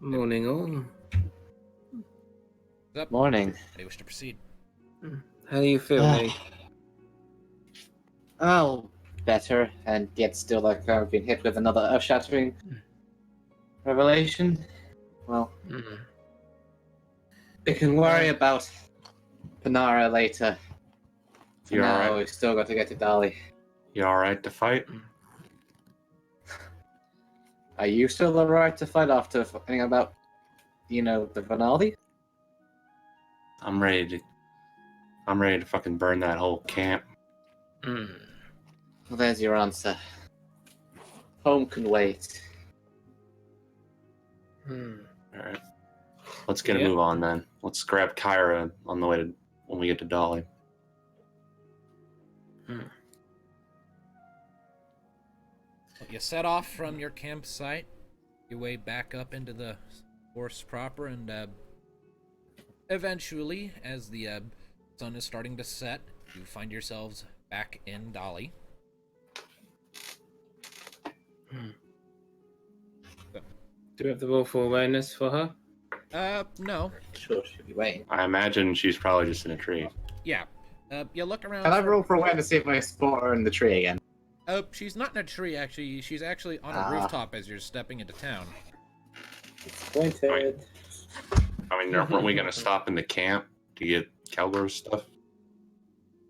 Morning all. What's up? Morning. How do you wish to proceed? How do you feel, mate? Oh, better, and yet still like I've been hit with another earth-shattering revelation. Well, we can worry about Panara later. For You now, alright? we've still got to get to Dali. You alright to fight? Are you still alright to fight after finding about, the Vanaldi? I'm ready to fucking burn that whole camp. Well, there's your answer. Home can wait. Alright. Let's get a move on then. Let's grab Kyra on the way to when we get to Dolly. Well, you set off from your campsite, your way back up into the forest proper, and eventually, as the sun is starting to set, you find yourselves back in Dolly. Do we have the roll for awareness for her? No. Sure, she'll be waiting. I imagine she's probably just in a tree. Yeah. You look around. Can I roll for awareness to see if I spot her in the tree again? She's not in a tree, actually. She's actually on a rooftop as you're stepping into town. Disappointed. I mean, weren't we gonna stop in the camp to get Kelgor's stuff?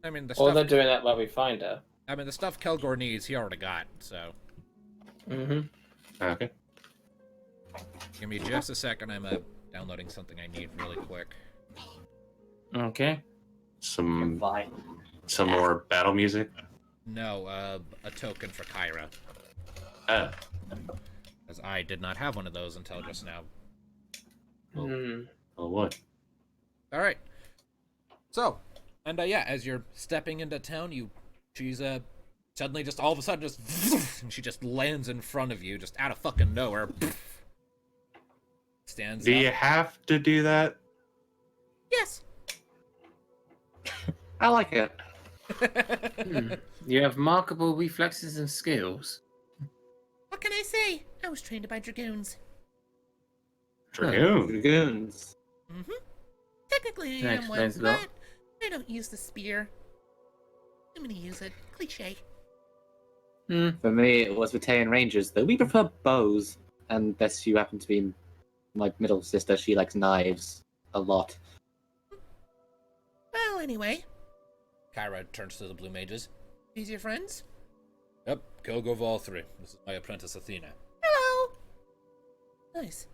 I mean, the Or they're stuff. doing that while we find her. I mean, the stuff Kelgor needs, he already got. So, Okay. give me just a second. I'm downloading something I need really quick. Okay. Some Fine. more battle music. No, a token for Kyra, Oh. as I did not have one of those until just now. Oh what? All right. So, and yeah, as you're stepping into town, she's suddenly just all of a sudden just and she just lands in front of you, just out of fucking nowhere. Stands Do up. you have to do that? Yes. I like it. You have markable reflexes and skills. What can I say? I was trained by dragoons. Dragoon. Dragoons. Technically, I That am one, explains a lot. but I don't use the spear. I'm gonna use it. Cliche. For me, it was Battalion Rangers, though we prefer bows. Unless you happen to be my middle sister, she likes knives a lot. Well, anyway. Kyra turns to the blue mages. These your friends? Yep, Kelgo of all three. This is my apprentice Athena. Hello! Nice.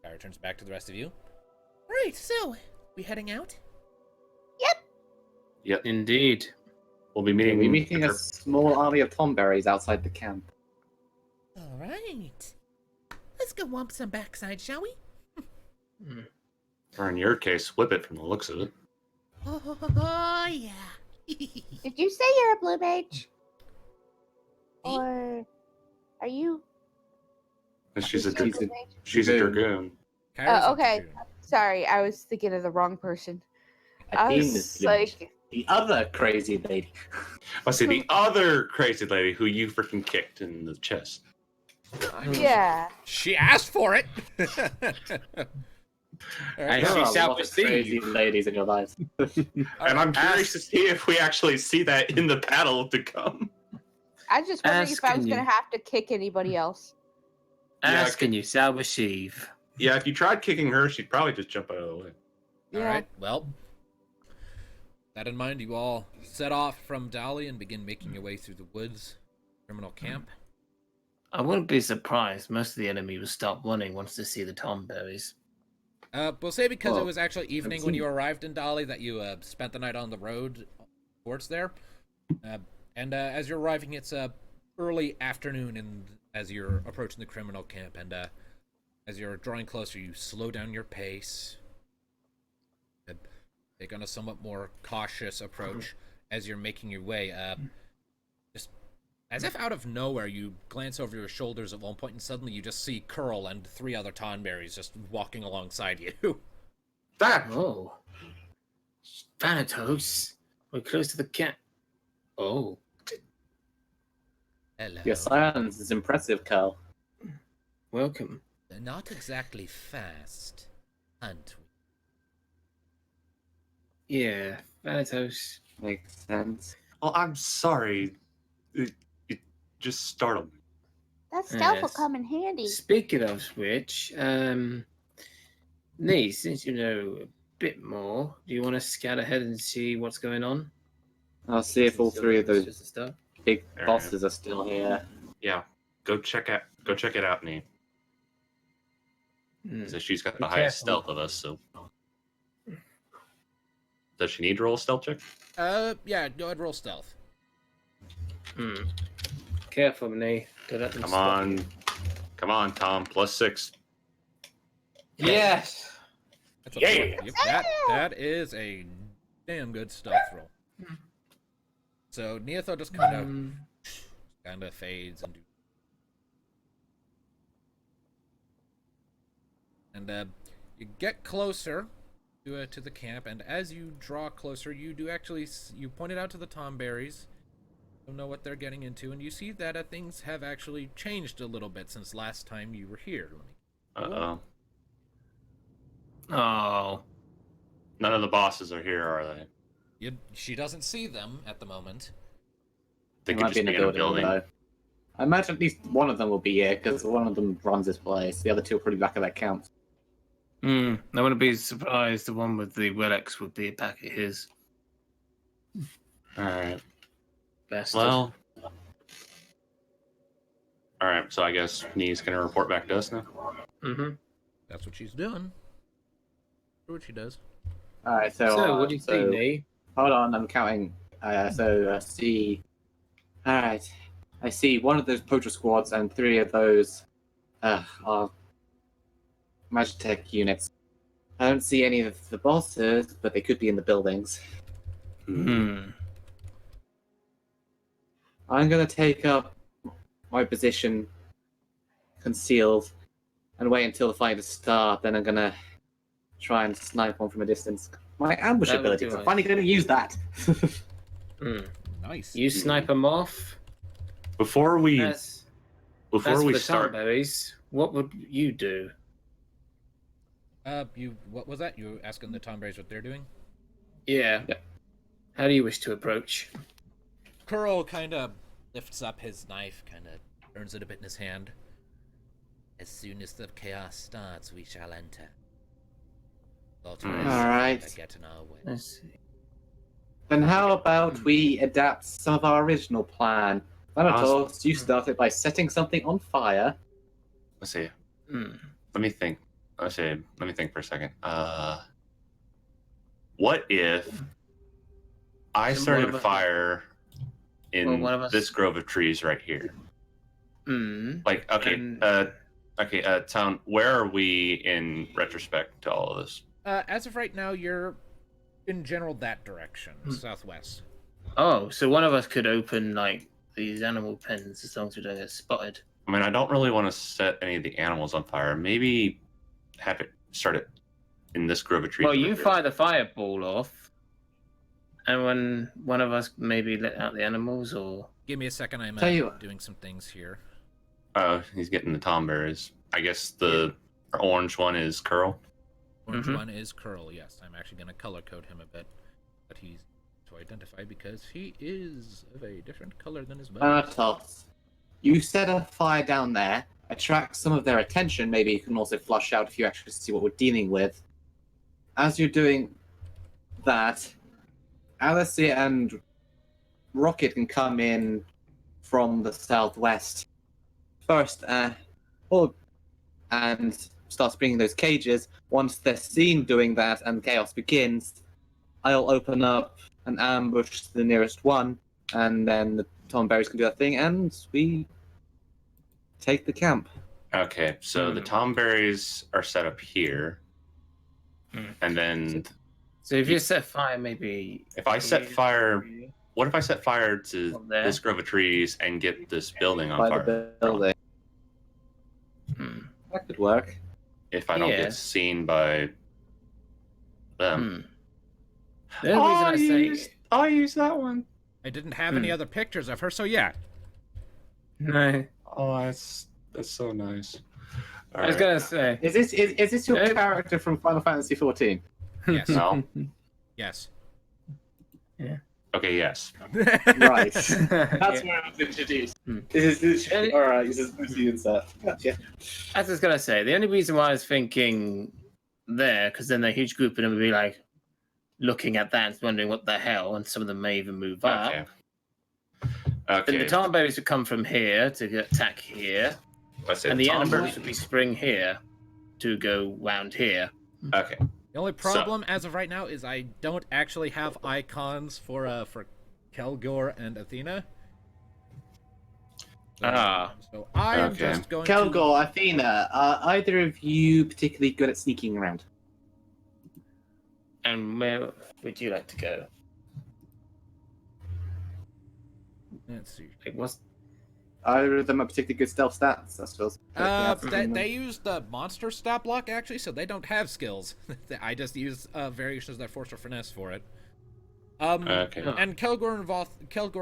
Kyra turns back to the rest of you. Right, so, we heading out? Yep. Indeed. We'll be meeting. We're meeting a small army of Tonberries outside the camp. Alright. Let's go whomp some backside, shall we? Or in your case, whip it from the looks of it. Oh yeah. Did you say you're a blue mage? Or are you? She's a blue dragoon. mage? She's a dragoon. Kyra's a okay. dragoon. Sorry, I was thinking of the wrong person. I Athena was is like, the other crazy lady. I see the other crazy lady who you freaking kicked in the chest. yeah. She asked for it. And There she are a shall lot of crazy receive. ladies in your lives. And I'm curious to see if we actually see that in the battle to come. I was just wondering if I was Asking going to you. have to kick anybody else. Ask and you shall receive. Yeah, if you tried kicking her, she'd probably just jump out of the way. Yeah. Alright, well. That in mind, you all set off from Dali and begin making your way through the woods. Criminal camp. I wouldn't be surprised. Most of the enemy will stop running once they see the Tonberries. We'll say because it Well, was actually evening when you arrived in Dali that you spent the night on the road towards there. And as you're arriving, it's early afternoon, and as you're approaching the criminal camp, and as you're drawing closer, you slow down your pace. Take on a somewhat more cautious approach as you're making your way. Just as if out of nowhere, you glance over your shoulders at one point, and suddenly you just see Curl and 3 other Tonberries just walking alongside you. That Oh. Thanatos. We're close to the camp. Oh. Hello. Your silence is impressive, Carl. Welcome. They're not exactly fast, aren't we? Yeah, Thanatos. Makes sense. Well, I'm sorry. It just startled me. That stealth will Yes. come in handy. Speaking of which, Nee, since you know a bit more, do you want to scout ahead and see what's going on? I'll see if all three of those Just the stuff. big Alright. bosses are still here. Yeah, go check it out, Nee. Hmm. So she's got the Be highest careful. stealth of us. So does she need to roll a stealth check? Yeah, go ahead, roll stealth. Hmm. Careful, Nee. Don't let them Come spot on, you. come on, Tom. +6. Yes. That's a Yeah. four. Yep, that is a damn good stealth roll. So Neotho just kind of fades and you get closer to the camp, and as you draw closer, you do actually you pointed out to the Tonberries. Don't know what they're getting into, and you see that things have actually changed a little bit since last time you were here. Uh-oh. Oh. None of the bosses are here, are they? She doesn't see them at the moment. They It could might be just in be a in a building, building. though. I imagine at least one of them will be here, because one of them runs this place. The other two are probably back at that camp. I wouldn't be surprised the one with the relics would be back at his. Alright. Bastard. Well. Alright, so I guess Nee's gonna report back to us now. That's what she's doing. That's what she does. Alright, So, what do you think, Nee? Hold on, I'm counting. See. Alright. I see one of those poacher squads and three of those are Magitech units. I don't see any of the bosses, but they could be in the buildings. Hmm. I'm gonna take up my position concealed and wait until the fight is start, then I'm gonna try and snipe one from a distance. My ambush That would ability, do 'cause I'm it. finally gonna use that. Nice. You snipe them off. Before we That's before for we the start, Tonberries. What would you do? What was that? You were asking the Tonberries what they're doing? Yeah. Yeah. How do you wish to approach? Curl kind of lifts up his knife, kind of turns it a bit in his hand. As soon as the chaos starts, we shall enter. Alright. Get in our way. Let's see. Then how about we adapt some of our original plan? Thanatos, you started by setting something on fire. let's see. Hmm. Let me think. Let me think for a second. What if I So started one a of us- fire in one of us- this grove of trees right here? Hmm. Like, okay, And- Town, where are we in retrospect to all of this? As of right now, you're in general that direction, southwest. Oh, so one of us could open like these animal pens as long as we don't get spotted. I mean, I don't really want to set any of the animals on fire. Maybe have it start it in this grove of trees. Well, over you here. fire the fireball off, and when one of us maybe let out the animals, or Give me a second, I'm Tell you what. doing some things here. Oh, he's getting the Tonberries. I guess the orange one is Curl. Orange Mhm. one is Curl, yes. I'm actually going to color code him a bit. But he's to identify because he is of a different color than his buddies. Thanatos, you set a fire down there, attract some of their attention. Maybe you can also flush out if you actually see what we're dealing with. As you're doing that, Alice and Rocket can come in from the southwest first, and start bringing those cages. Once they're seen doing that and chaos begins, I'll open up an ambush to the nearest one, and then the Tonberries can do that thing, and we take the camp. Okay, so the Tonberries are set up here, and then so if you set fire, maybe if I set fire, what if I set fire to Up there. this grove of trees and get this building on By fire? the building. That could work. If I don't Yeah. get seen by them. The only reason I say I'll use that one. I didn't have any other pictures of her, so yeah. no. Oh, that's so nice. I was gonna say. Is this your Nope. character from Final Fantasy 14? Yes. No. Yes. Okay. Yes. Right. That's Yeah. where I was introduced. Hmm. This is And- alright, this is Lucy insert. Gotcha. I was gonna say the only reason why I was thinking there, because then a huge group of them would be like looking at that and wondering what the hell, and some of them may even move up. Okay. Then Okay. the Tonberries would come from here to attack here, I said and the Tonberries. animals would be spring here to go round here. Okay. The only problem as of right now is I don't actually have icons for Kelgor and Athena. So I am Okay. just going to. Kelgor, Athena, are either of you particularly good at sneaking around? And where would you like to go? Let's see. Like, what's Either of them are particularly good stealth stats, I suppose. They use the monster stat block actually, so they don't have skills. I just use variations of their force or finesse for it. Okay. And Kelgor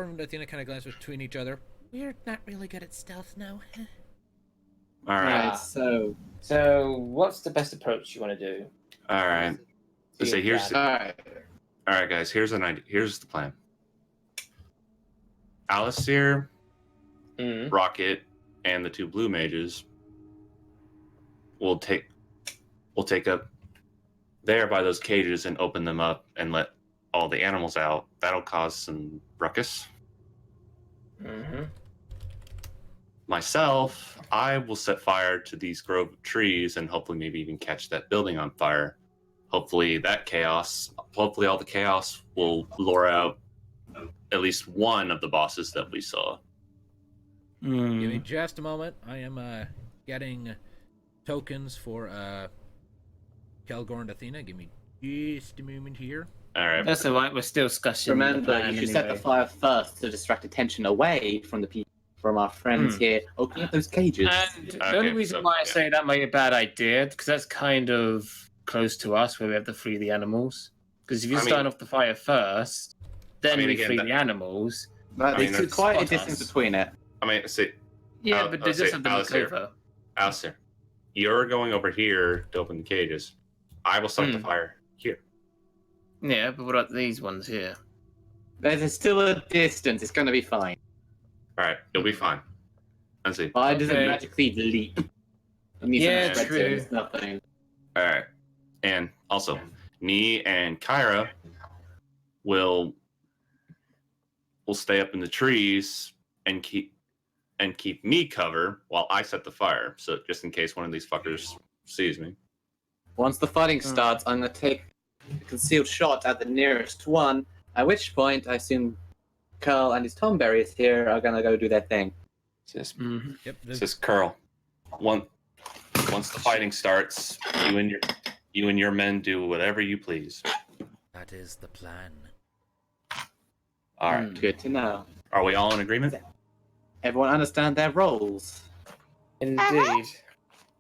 and Athena kind of glance between each other. We're not really good at stealth now. All right. Right, so what's the best approach you want to do? All right. So here's alright. all right, guys. Here's an idea. Here's the plan. Alistair, Rocket, and the two blue mages will take up there by those cages and open them up and let all the animals out. That'll cause some ruckus. Mm-hmm. Myself, I will set fire to these grove of trees and hopefully maybe even catch that building on fire. Hopefully all the chaos will lure out at least one of the bosses that we saw. Give me just a moment. I am getting tokens for Kelgor and Athena. Give me just a moment here. All right. That's all right. We're still discussing. the Remember, plan you should set the anyway. fire first to distract attention away from the people, from our friends here, opening up those cages. And the Okay, only reason so, why I yeah. say that might be a bad idea, because that's kind of close to us, where we have to free the animals. Because if you I mean- start off the fire first, then I mean, we again, free that- the animals. But I mean, there's that's quite a spot distance us. between it. I mean, say, Yeah, I'll- but I'll there's say just something to look Alistair. over. Alistair, you're going over here to open the cages. I will start the fire here. Yeah, but what about these ones here? There's still a distance. It's going to be fine. All right, you'll be fine. Let's see. Fire doesn't Okay. magically leap. It needs Yeah, some spread true. to it, it's nothing. All right, and also, Nee and Kyra will stay up in the trees and keep me cover while I set the fire. So just in case one of these fuckers sees me. Once the fighting starts, I'm going to take a concealed shot at the nearest one, at which point I assume Curl and his Tonberries here are going to go do their thing. Just Yep. says Curl. Once the fighting starts, you and your men do whatever you please. That is the plan. All right. Good to know. Are we all in agreement? Everyone understand their roles. Indeed.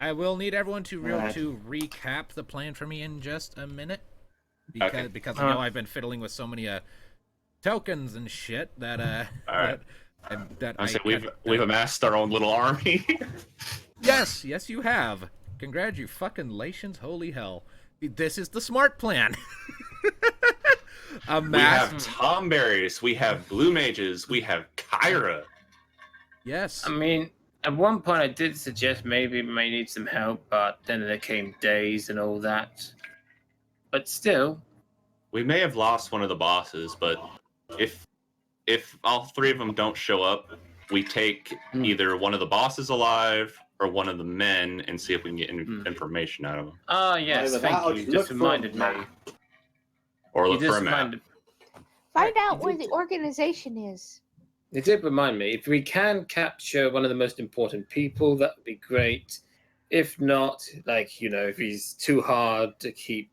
I will need everyone to Alright. to recap the plan for me in just a minute, because Okay. because you know I've been fiddling with so many tokens and shit that Alright. that I I said can't- we've amassed our own little army. Yes, you have. Congratulations, holy hell! This is the smart plan. We have Tonberries, we have blue mages, we have Kyra. Yes. I mean, at one point I did suggest maybe we may need some help, but then there came days and all that. But still, We may have lost one of the bosses, but if all three of them don't show up, we take either one of the bosses alive or one of the men and see if we can get information out of them. yes, Either that thank or you. You look just for a reminded me. map. Or You look for just a map. reminded. Find out you where did- the organization is. It did remind me. If we can capture one of the most important people, that would be great. If not, if he's too hard to keep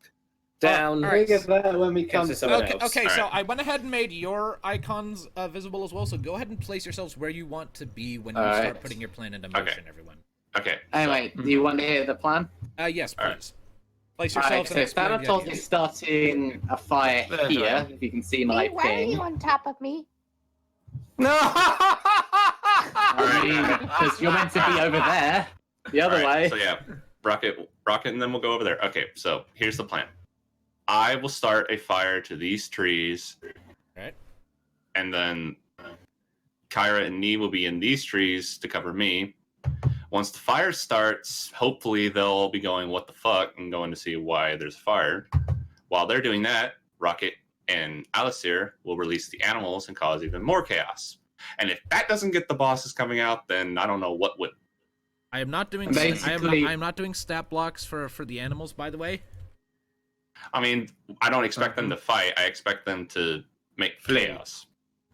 down, alright. We'll get there when we come to to someone it. else. Okay, so Alright. I went ahead and made your icons visible as well. So go ahead and place yourselves where you want to be when you Alright. start putting your plan into motion, everyone. Okay. Anyway, do you want to hear the plan? Yes, Alright. please. Place Alright, yourselves so and explain the Thanatos idea. is starting a fire There, here, there. if you can see my Hey, why are ping. you on top of me? No. Because you're meant to be over there. The other way. So yeah, rocket, and then we'll go over there. Okay, so here's the plan. I will start a fire to these trees. Right. And then Kyra and Nee will be in these trees to cover me. Once the fire starts, hopefully they'll be going, what the fuck, and going to see why there's a fire. While they're doing that, Rocket and Alistair will release the animals and cause even more chaos. And if that doesn't get the bosses coming out, then I don't know what would. I am not doing. Basically- I am not doing stat blocks for the animals. By the way. I mean, I don't expect them to fight. I expect them to make chaos.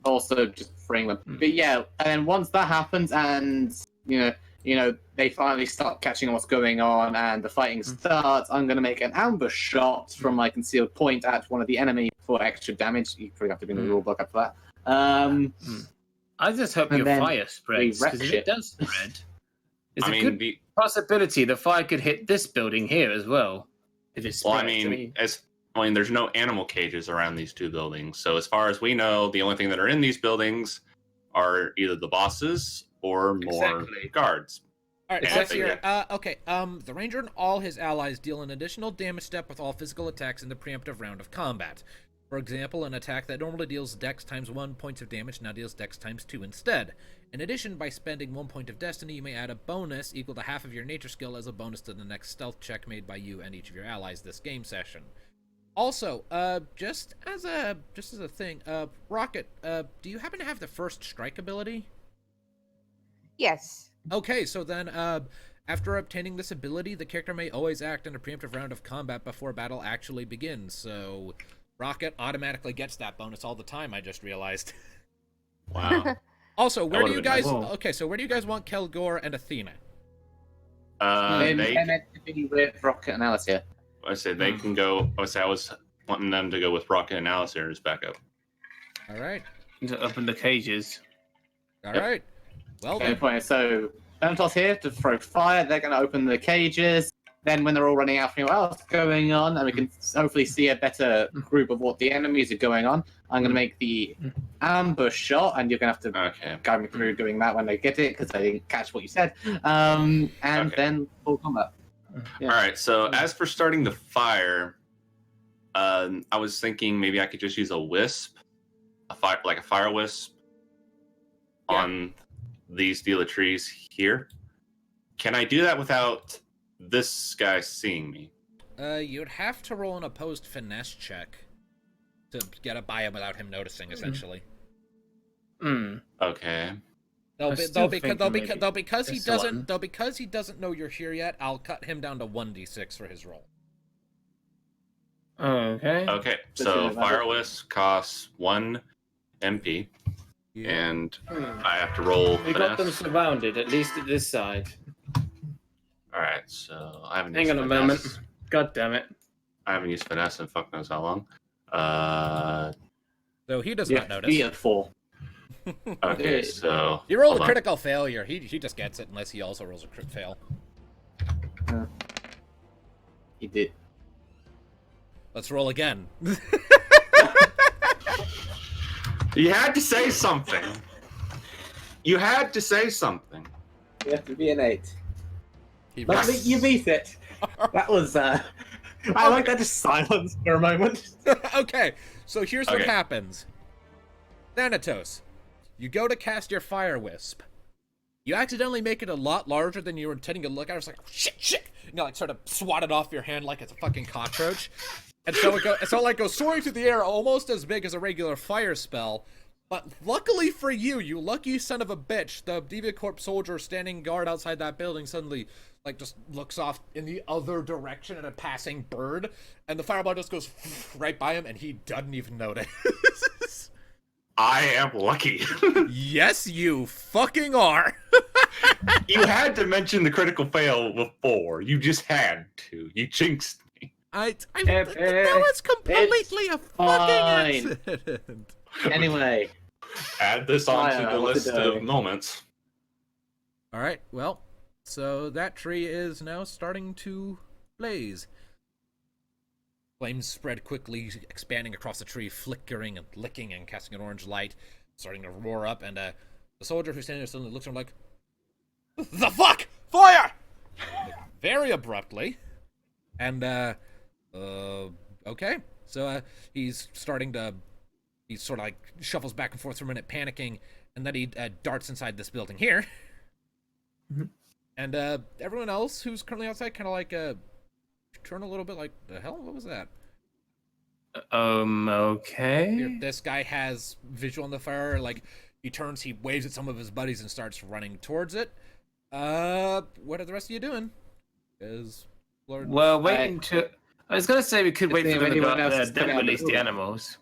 Also, just freeing them. But yeah, and then once that happens, and you know, they finally start catching on what's going on, and the fighting starts, I'm going to make an ambush shot from my concealed point at one of the enemy for extra damage. You probably have to be in the rule book up for that. I just hope And your then fire spreads, because if shit. it does spread, it's I a mean, good possibility the fire could hit this building here as well. If it well, spreads. I mean, there's no animal cages around these two buildings. So as far as we know, the only thing that are in these buildings are either the bosses or more Exactly. guards. All right, Exactly. okay. The ranger and all his allies deal an additional damage step with all physical attacks in the preemptive round of combat. For example, an attack that normally deals dex times 1 points of damage now deals dex times 2 instead. In addition, by spending 1 point of destiny, you may add a bonus equal to half of your nature skill as a bonus to the next stealth check made by you and each of your allies this game session. Also, just as a thing, Rocket, do you happen to have the first strike ability? Yes. Okay, so then, after obtaining this ability, the character may always act in a preemptive round of combat before battle actually begins, so Rocket automatically gets that bonus all the time, I just realized. Wow. Also, where do you would've been guys... nice. Okay, so where do you guys want Kelgor and Athena? They're They, meant to be with Rocket and Alice here. I said they can go. I was wanting them to go with Rocket and Alistair as backup. Alright, To open the cages. alright. Well Okay, then. point. So Thanatos here to throw fire. They're going to open the cages. Then, when they're all running out from what else going on, and we can hopefully see a better group of what the enemies are going on, I'm going to make the ambush shot, and you're going to have to Okay. guide me through doing that when they get it, because I didn't catch what you said. And Okay. then full combat. Yeah. All right. So as for starting the fire, I was thinking maybe I could just use a wisp, a fire wisp, on these dealer trees here. Can I do that without this guy seeing me? You'd have to roll an opposed finesse check to get by him without him noticing, essentially. Okay. Though, I be- still though, think because, though, maybe because, though because he this doesn't one. though because he doesn't know you're here yet, I'll cut him down to 1d6 for his roll. Okay. Okay. Does So it matter? fire wisp costs 1 MP, Yeah. and I have to roll We got them finesse. surrounded, at least at this side. All right. So I haven't Hang used on a finesse. moment. God damn it. I haven't used finesse in fuck knows how long. So he does Yeah, not notice. Be at 4. Okay. So You rolled hold a on. critical failure. He just gets it unless he also rolls a crit fail. He did. Let's roll again. You had to say something. You had to say something. You have to be an 8. He But rolls- you beat it. That was, I like that just silence for a moment. Okay, so here's what Okay. happens. Thanatos, you go to cast your fire wisp. You accidentally make it a lot larger than you were intending to look at. It's like, shit. You know, like sort of swat it off your hand like it's a fucking cockroach. And so it goes soaring through the air, almost as big as a regular fire spell. But luckily for you, you lucky son of a bitch, the DeviantCorp soldier standing guard outside that building suddenly, like, just looks off in the other direction at a passing bird, and the fireball just goes right by him, and he doesn't even notice. I am lucky. Yes, you fucking are. You had to mention the critical fail before. You just had to. You jinxed me. That was completely a fine. fucking accident. Anyway, Add this onto Fire, the what's list it of doing? moments. All right, well, so that tree is now starting to blaze. Flames spread quickly, expanding across the tree, flickering and licking and casting an orange light, starting to roar up, and the soldier who's standing there suddenly looks at him like, "The fuck? Fire! very abruptly. And, okay. So, he's starting to... He sort of, like, shuffles back and forth for a minute, panicking, and then he darts inside this building here. And, everyone else who's currently outside kind of, like, turn a little bit like, the hell? What was that? Okay. Here, this guy has visual on the fire, like, he turns, he waves at some of his buddies and starts running towards it. What are the rest of you doing? Lord... Well, waiting to... I was going to say we could wait for them to go anyone out else there, is then coming out release the the room. animals.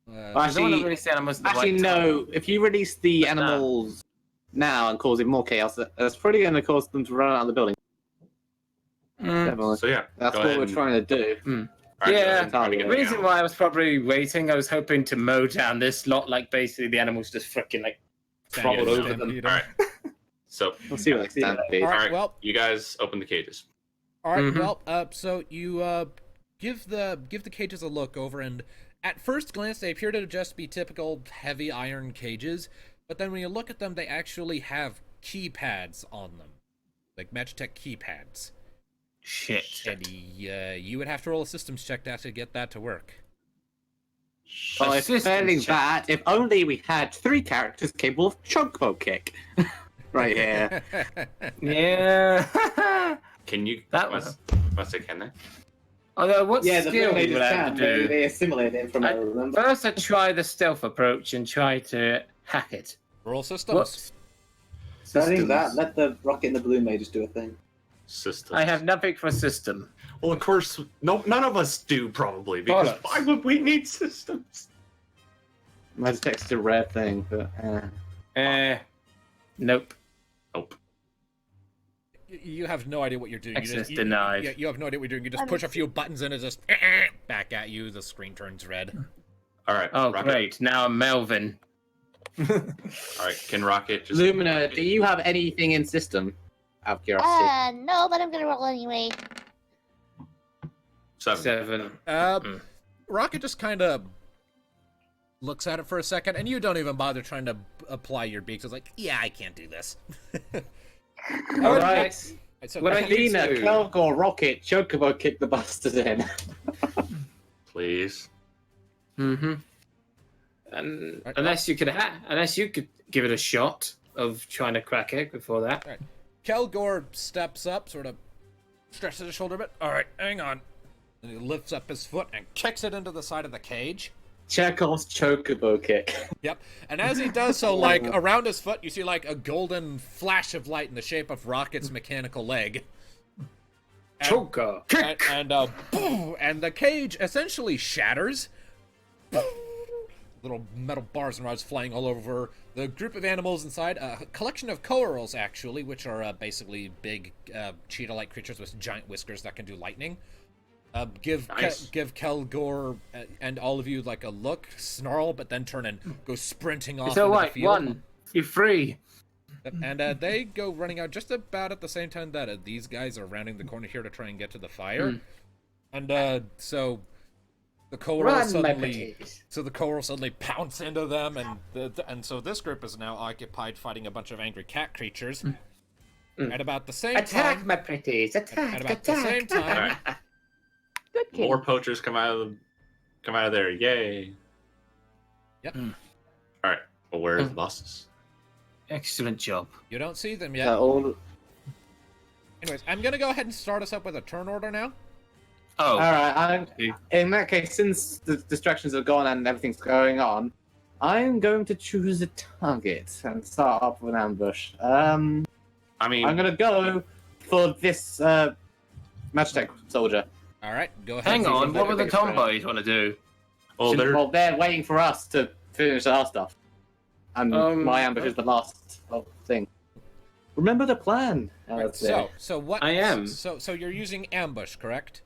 Well, I don't want to actually, release the animals at the actually right no. time. If you release the But no. animals now and causing more chaos, that's probably going to cause them to run out of the building. Definitely. So yeah, That's go what ahead we're and- trying to do. all right, go Yeah, ahead and try to the get The the reason animals. why I was probably waiting, I was hoping to mow down this lot, like basically the animals just freaking like Stampede crawl over them. them. You All know? right. So, We'll see what they stand. All all right, right, well, you guys open the cages. all right, Mhm. well, so you give the cages a look over, and at first glance they appear to just be typical heavy iron cages, but then when you look at them, they actually have keypads on them, like Magitech keypads. Shit. And you would have to roll a systems check to actually get that to work. Well, if Assistance failing check. that, if only we had 3 characters capable of chocobo kick. Right here. Yeah. Can you? That must say can they? Although, what Yeah, the skill villagers would I have can. to do? They assimilate it from I- what I remember. First, I try the stealth approach and try to hack it. Roll systems. What? Studying that, Systems. let the rocket and the blue mages do a thing. Systems. I have nothing for system. Well, of course, no, none of us do probably because Bollocks. why would we need systems? Magitech's a rare thing, but Nope. Nope. You have no idea what you're doing. You Access just, denied. You have no idea what you're doing. You just I'm push a ex- few buttons and it just back at you. The screen turns red. All right. Oh, Rocket. great. Now I'm Melvin. All right. Can Rocket just? Lumina, do you have anything in system? Out of curiosity. No, but I'm gonna roll anyway. 7. Rocket just kind of looks at it for a second, and you don't even bother trying to apply your beaks. It's like, yeah, I can't do this. All right. So, What I need Lena, to- Kelgor, Rocket, Chocobo kick the bastard in. Please. Mm-hmm. And Right, unless you could give it a shot of trying to crack it before that. Kelgor steps up, sort of stretches his shoulder a bit. All right, hang on. And he lifts up his foot and kicks it into the side of the cage. Chekhov's Chocobo kick. Yep. And as he does so, like, around his foot, you see, like, a golden flash of light in the shape of Rocket's mechanical leg. And- Choker. Kick. boom, and the cage essentially shatters. Little metal bars and rods flying all over. The group of animals inside, a collection of corals, actually, which are basically big cheetah-like creatures with giant whiskers that can do lightning. Give Nice. give Kelgor and all of you like a look, snarl, but then turn and go sprinting off It's into all the right. field. One. You're free. And they go running out just about at the same time that these guys are rounding the corner here to try and get to the fire. And so the coral Run, my suddenly, pretties. so the coral suddenly pounce into them, and so this group is now occupied fighting a bunch of angry cat creatures. At about the same Attack, time, my pretties. Attack. at about the same time, Good kid. More poachers come out of there. Yay. Yep. All right. Well, where are the bosses? Excellent job. you don't see them yet. All Anyways, I'm gonna go ahead and start us up with a turn order now. Oh. right, in that case, since the distractions are gone and everything's going on, I'm going to choose a target and start off with an ambush. I mean, I'm going to go for this Magitech soldier. All right, go ahead. Hang and on. choose What were the biggest threat. Tonberries want to do? well, They're waiting for us to finish our stuff. And my ambush is the last thing. Remember the plan. Right, so what? I am. So you're using ambush, correct?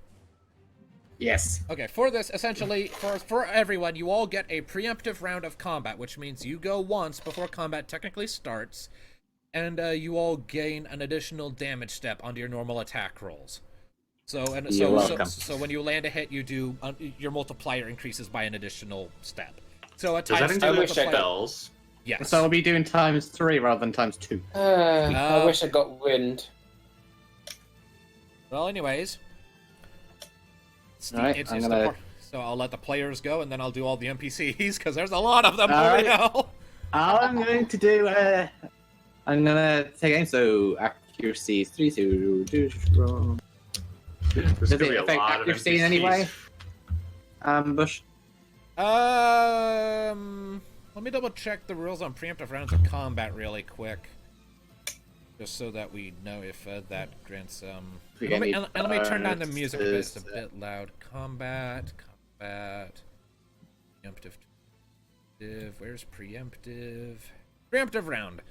Yes. Okay, for this, essentially, for everyone, you all get a preemptive round of combat, which means you go once before combat technically starts, and you all gain an additional damage step onto your normal attack rolls. So so when you land a hit, you do your multiplier increases by an additional step. So a does that times include two multiplier- spells? Yes. So I'll be doing times 3 rather than times 2. I wish I got wind. Well, anyways, Alright, it's I'm the gonna- part. So I'll let the players go, and then I'll do all the NPCs because there's a lot of them. Alright. Holy hell! I'm going to do. I'm gonna take aim. So accuracy is 3. So wrong. There's Does gonna it be a affect lot of accuracy in NPCs. any way? Ambush. Let me double check the rules on preemptive rounds of combat really quick, just so that we know if that grants We Let me, get and let me turn down the music a bit. It's a bonuses. bit loud. Combat. Preemptive. Where's preemptive? Preemptive round.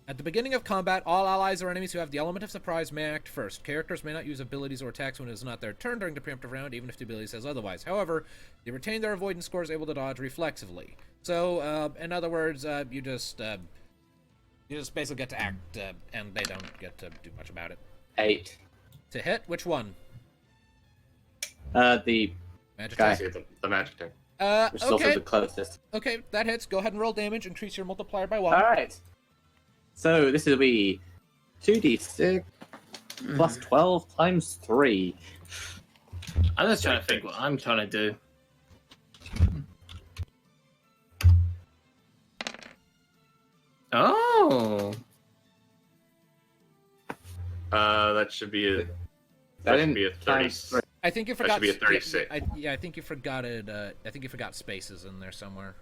At the beginning of combat, all allies or enemies who have the element of surprise may act first. Characters may not use abilities or attacks when it is not their turn during the preemptive round, even if the ability says otherwise. However, they retain their avoidance scores, able to dodge reflexively. So, in other words, you just basically get to act, and they don't get to do much about it. 8. To hit, which one? The Magic Guy. attack? The magic attack. which is also Okay. the closest. Okay, that hits. Go ahead and roll damage. Increase your multiplier by 1. All right. So this will be 2d6 plus 12 times 3. I'm just trying to think what I'm trying to do. Oh. That should be a. That That should didn't be a 30. times 3. I think you That forgot. should be a 36. Yeah, I think you forgot it. I think you forgot spaces in there somewhere.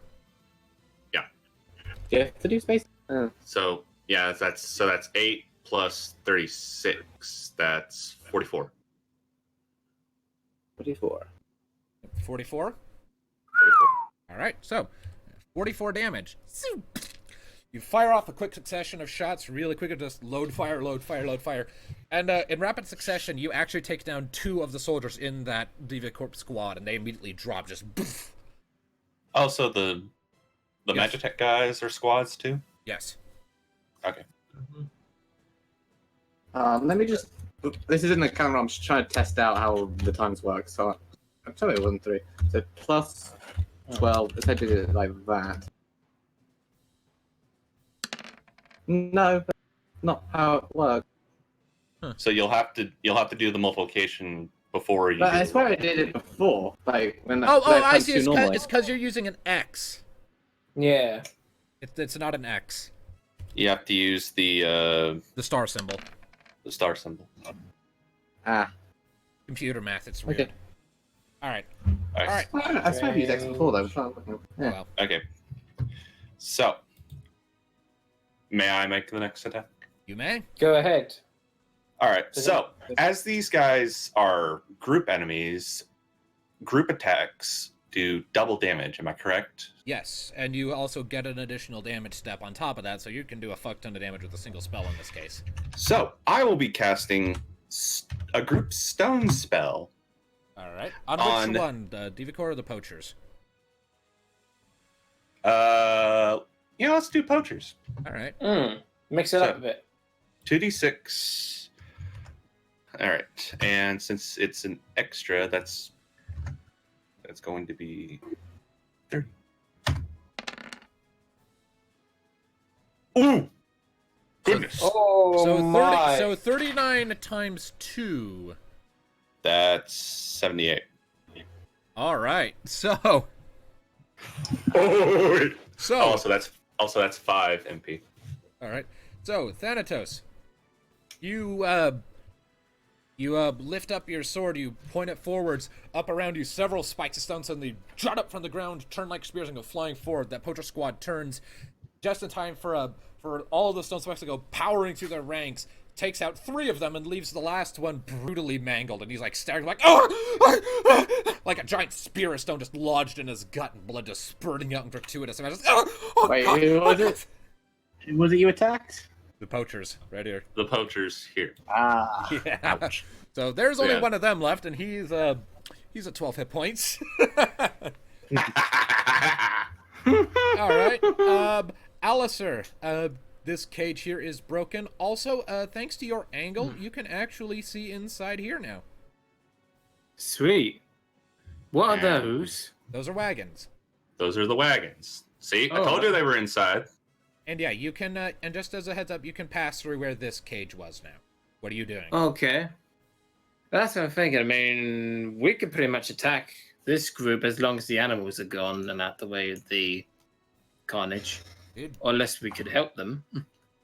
Do you have to do space? So yeah, that's 8 plus 36. That's 44. 44. 44. 44. All right, so 44 damage. You fire off a quick succession of shots, really quick, just load fire, load fire, load fire, and in rapid succession, you actually take down 2 of the soldiers in that Diva Corp squad, and they immediately drop. Just poof. Oh, so the Yes. Magitech guys are squads too? Yes. Okay. Let me just. This is in the camera. I'm just trying to test out how the times work. So I'm telling you 1 3. So plus 12. If I did it like that. No, that's not how it works. So you'll have to do the multiplication before you. But do I the swear I roll. did it before. Like when Oh, when I played see. 2 normally. It's because you're using an X. Yeah. It's not an X. You have to use The star symbol. the star symbol. Ah. Computer math. It's weird. Okay. All right. All All right. I swear I've used X before though. Yeah. Well, Okay. So, may I make the next attack? you may. Go ahead. All right. Is So, it- as these guys are group enemies, group attacks do double damage. Am I correct? Yes, and you also get an additional damage step on top of that, so you can do a fuck ton of damage with a single spell in this case. So, I will be casting a group stone spell. All right. On On- which one? The Divicor or the Poachers? Let's do poachers. All right. Mix it up a bit. 2d6. All right, and since it's an extra, that's going to be 30. Ooh, goodness! Oh So my. 39 times 2. That's 78. All right. So Oh, so so that's 5 MP. all right. So Thanatos, you lift up your sword, you point it forwards, up around you several spikes of stone suddenly jut up from the ground, turn like spears and go flying forward. That poacher squad turns just in time for all of the stone spikes to go powering through their ranks, takes out 3 of them and leaves the last one brutally mangled, and he's like staring like, oh! Like a giant spear of stone just lodged in his gut and blood just spurting out in gratuitous. And I just, oh, Wait, God, who was oh, it? Was it you attacked? The poachers, right here. The poachers here. Ah. Yeah. So there's only Yeah. one of them left, and he's at 12 hit points. All right. Alistair, this cage here is broken. Also, thanks to your angle, you can actually see inside here now. Sweet. What are Yeah. those? Those are wagons. Those are the wagons. See, I Oh. told you they were inside. And yeah, you can, and just as a heads up, you can pass through where this cage was now. What are you doing? Okay. That's what I'm thinking. I mean, we could pretty much attack this group as long as the animals are gone and out the way of the carnage. Dude. Or unless we could help them.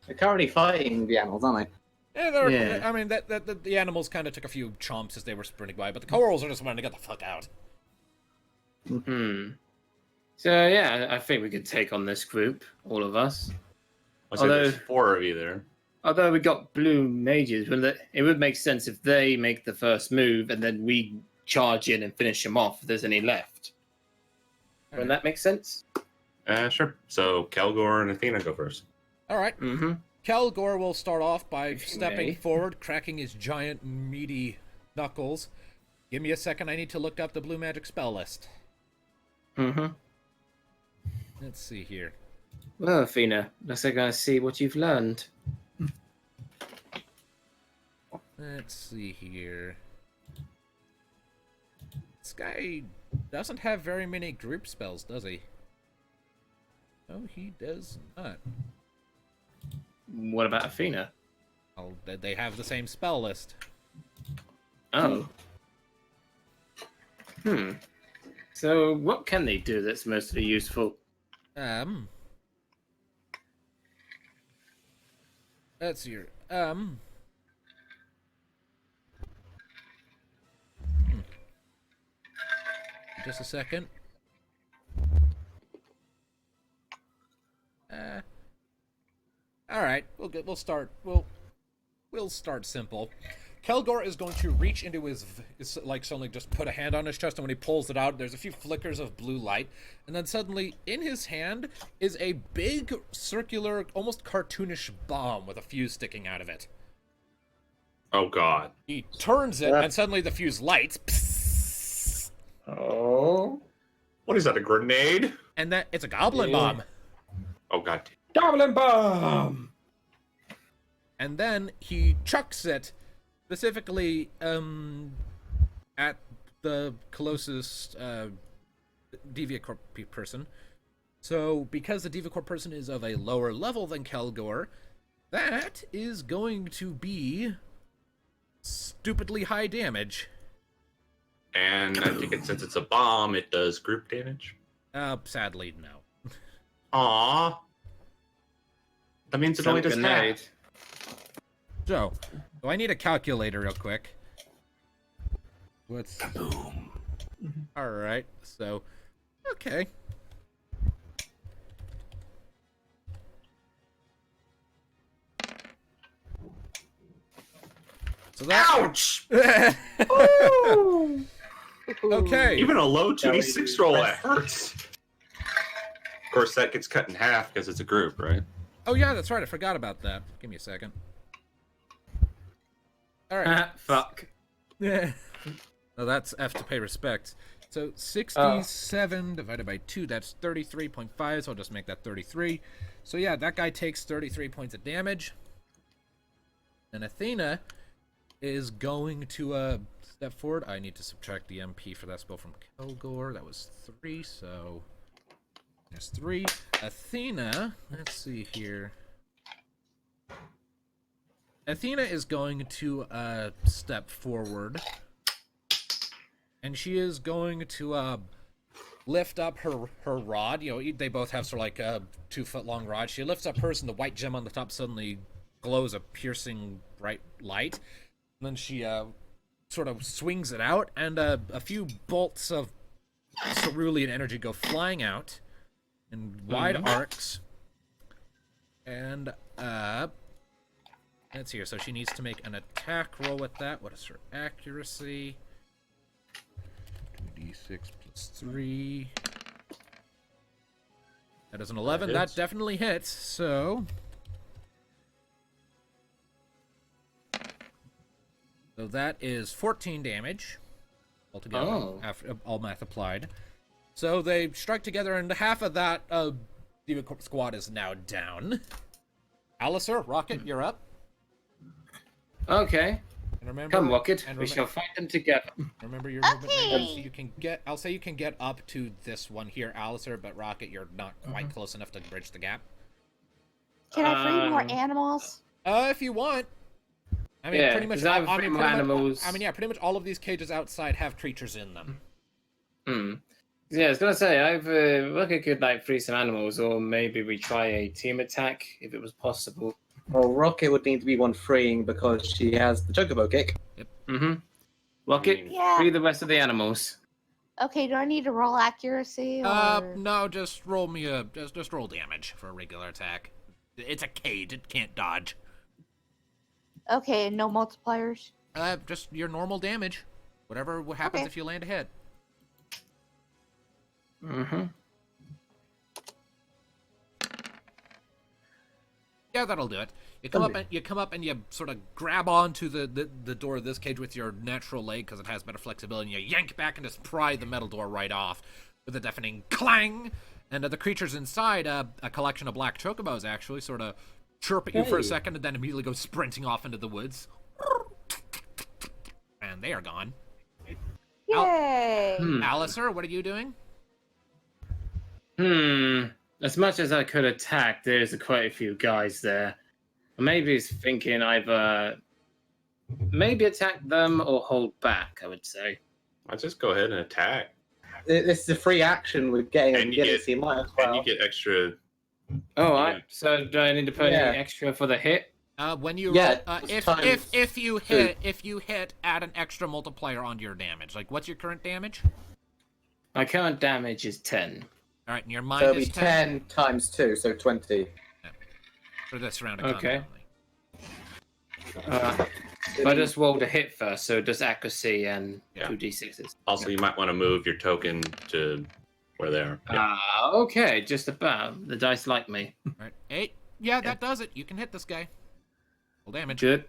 They're currently fighting the animals, aren't they? Yeah, Yeah. I mean, the animals kind of took a few chomps as they were sprinting by, but the corals are just wanting to get the fuck out. Hmm. So yeah, I think we could take on this group, all of us. I said there's Although- 4 of you there. Although we got blue mages, it would make sense if they make the first move and then we charge in and finish them off if there's any left. Wouldn't that make sense? Sure. So Kelgor and Athena go first. All right. Mm-hmm. Kelgor will start off by If you stepping may. forward, cracking his giant, meaty knuckles. Give me a second, I need to look up the blue magic spell list. Mm-hmm. Let's see here. Well, Athena, let's go see what you've learned. Let's see here. This guy doesn't have very many group spells, does he? No, he does not. What about Athena? Oh, they have the same spell list. Oh. So what can they do that's mostly useful? Let's see here. Just a second. All right, we'll start. We'll start simple. Kelgor is going to reach into his like suddenly just put a hand on his chest, and when he pulls it out, there's a few flickers of blue light, and then suddenly in his hand is a big circular, almost cartoonish bomb with a fuse sticking out of it. Oh God. He turns it, and suddenly the fuse lights. Psst, Oh. What is that? A grenade? and that it's a goblin Yeah. bomb. Oh God. Goblin bomb! And then he chucks it specifically at the closest Deviacorp person. So because the Deviacorp person is of a lower level than Kelgor, that is going to be stupidly high damage. And I think since it's a bomb, it does group damage. Sadly, no. Aww. That means it only does Grenade. half. So I need a calculator real quick. What's Boom. all right? So, okay. So that. Ouch! Okay. Even a low 2d6 roll, that hurts. Of course, that gets cut in half because it's a group, right? Oh yeah, that's right. I forgot about that. Give me a second. All right. Fuck. Yeah. No, that's F to pay respect. So 67 divided by 2, that's 33.5, so I'll just make that 33. So yeah, that guy takes 33 points of damage. And Athena is going to step forward. I need to subtract the MP for that spell from Kelgor. That was 3, so there's 3. Athena, let's see here. Athena is going to step forward. And she is going to lift up her rod. You know, they both have sort of like a 2-foot-long rod. She lifts up hers, and the white gem on the top suddenly glows a piercing bright light. And then she sort of swings it out, and a few bolts of cerulean energy go flying out in wide arcs. And let's see here. So she needs to make an attack roll with that. What is her accuracy? 2d6 plus 3. That is an 11. That hits. definitely hits. So that is 14 damage altogether, Oh. after all math applied. So they strike together, and half of that Demon Corp squad is now down. Alistair, Rocket, you're up. Okay. And remember, Come, Rocket. and We shall fight them together. remember your movement range. Okay. So you can get. I'll say you can get up to this one here, Alistair, but Rocket, you're not quite close enough to bridge the gap. Can I free more Um, animals? If you want. I mean, Yeah, pretty much. 'cause I have I mean, three more pretty much, animals. I mean, yeah, pretty much all of these cages outside have creatures in them. Hmm. Yeah, I was gonna say either we could like free some animals, or maybe we try a team attack if it was possible. Well, Rocket would need to be one freeing because she has the Chocobo kick. Mm-hmm. Rocket, Yeah. free the rest of the animals. Okay, do I need to roll accuracy or? No, just roll me a just roll damage for a regular attack. It's a cage; it can't dodge. Okay, and no multipliers. Just your normal damage, whatever happens Okay. if you land a hit. Mm-hmm. Yeah, that'll do it. You come up and you sort of grab onto the door of this cage with your natural leg because it has better flexibility, and you yank back and just pry the metal door right off with a deafening clang. And the creatures inside, a collection of black chocobos, actually sort of chirp at you for a second and then immediately go sprinting off into the woods. And they are gone. Yay! Alistair, what are you doing? As much as I could attack, there's quite a few guys there. Maybe he's thinking either maybe attack them or hold back, I would say. I'll just go ahead and attack. This is a free action with getting And a you agility, might as well. And you get extra. Oh, Yeah. so do I need to put any extra for the hit? When you Yeah, roll, times if you hit, add an extra multiplier onto your damage. Like, what's your current damage? My current damage is 10. All right, and your So mind it'll is be 10 10 times 2, so 20. for this round of Okay. combat only. I just rolled a hit first, so just accuracy and Yeah. 2d6s. Also, you might want to move your token to where they are. Yeah. Okay, just about. The dice like me. All right, 8. Yeah, that does it. You can hit this guy. Full damage. Good.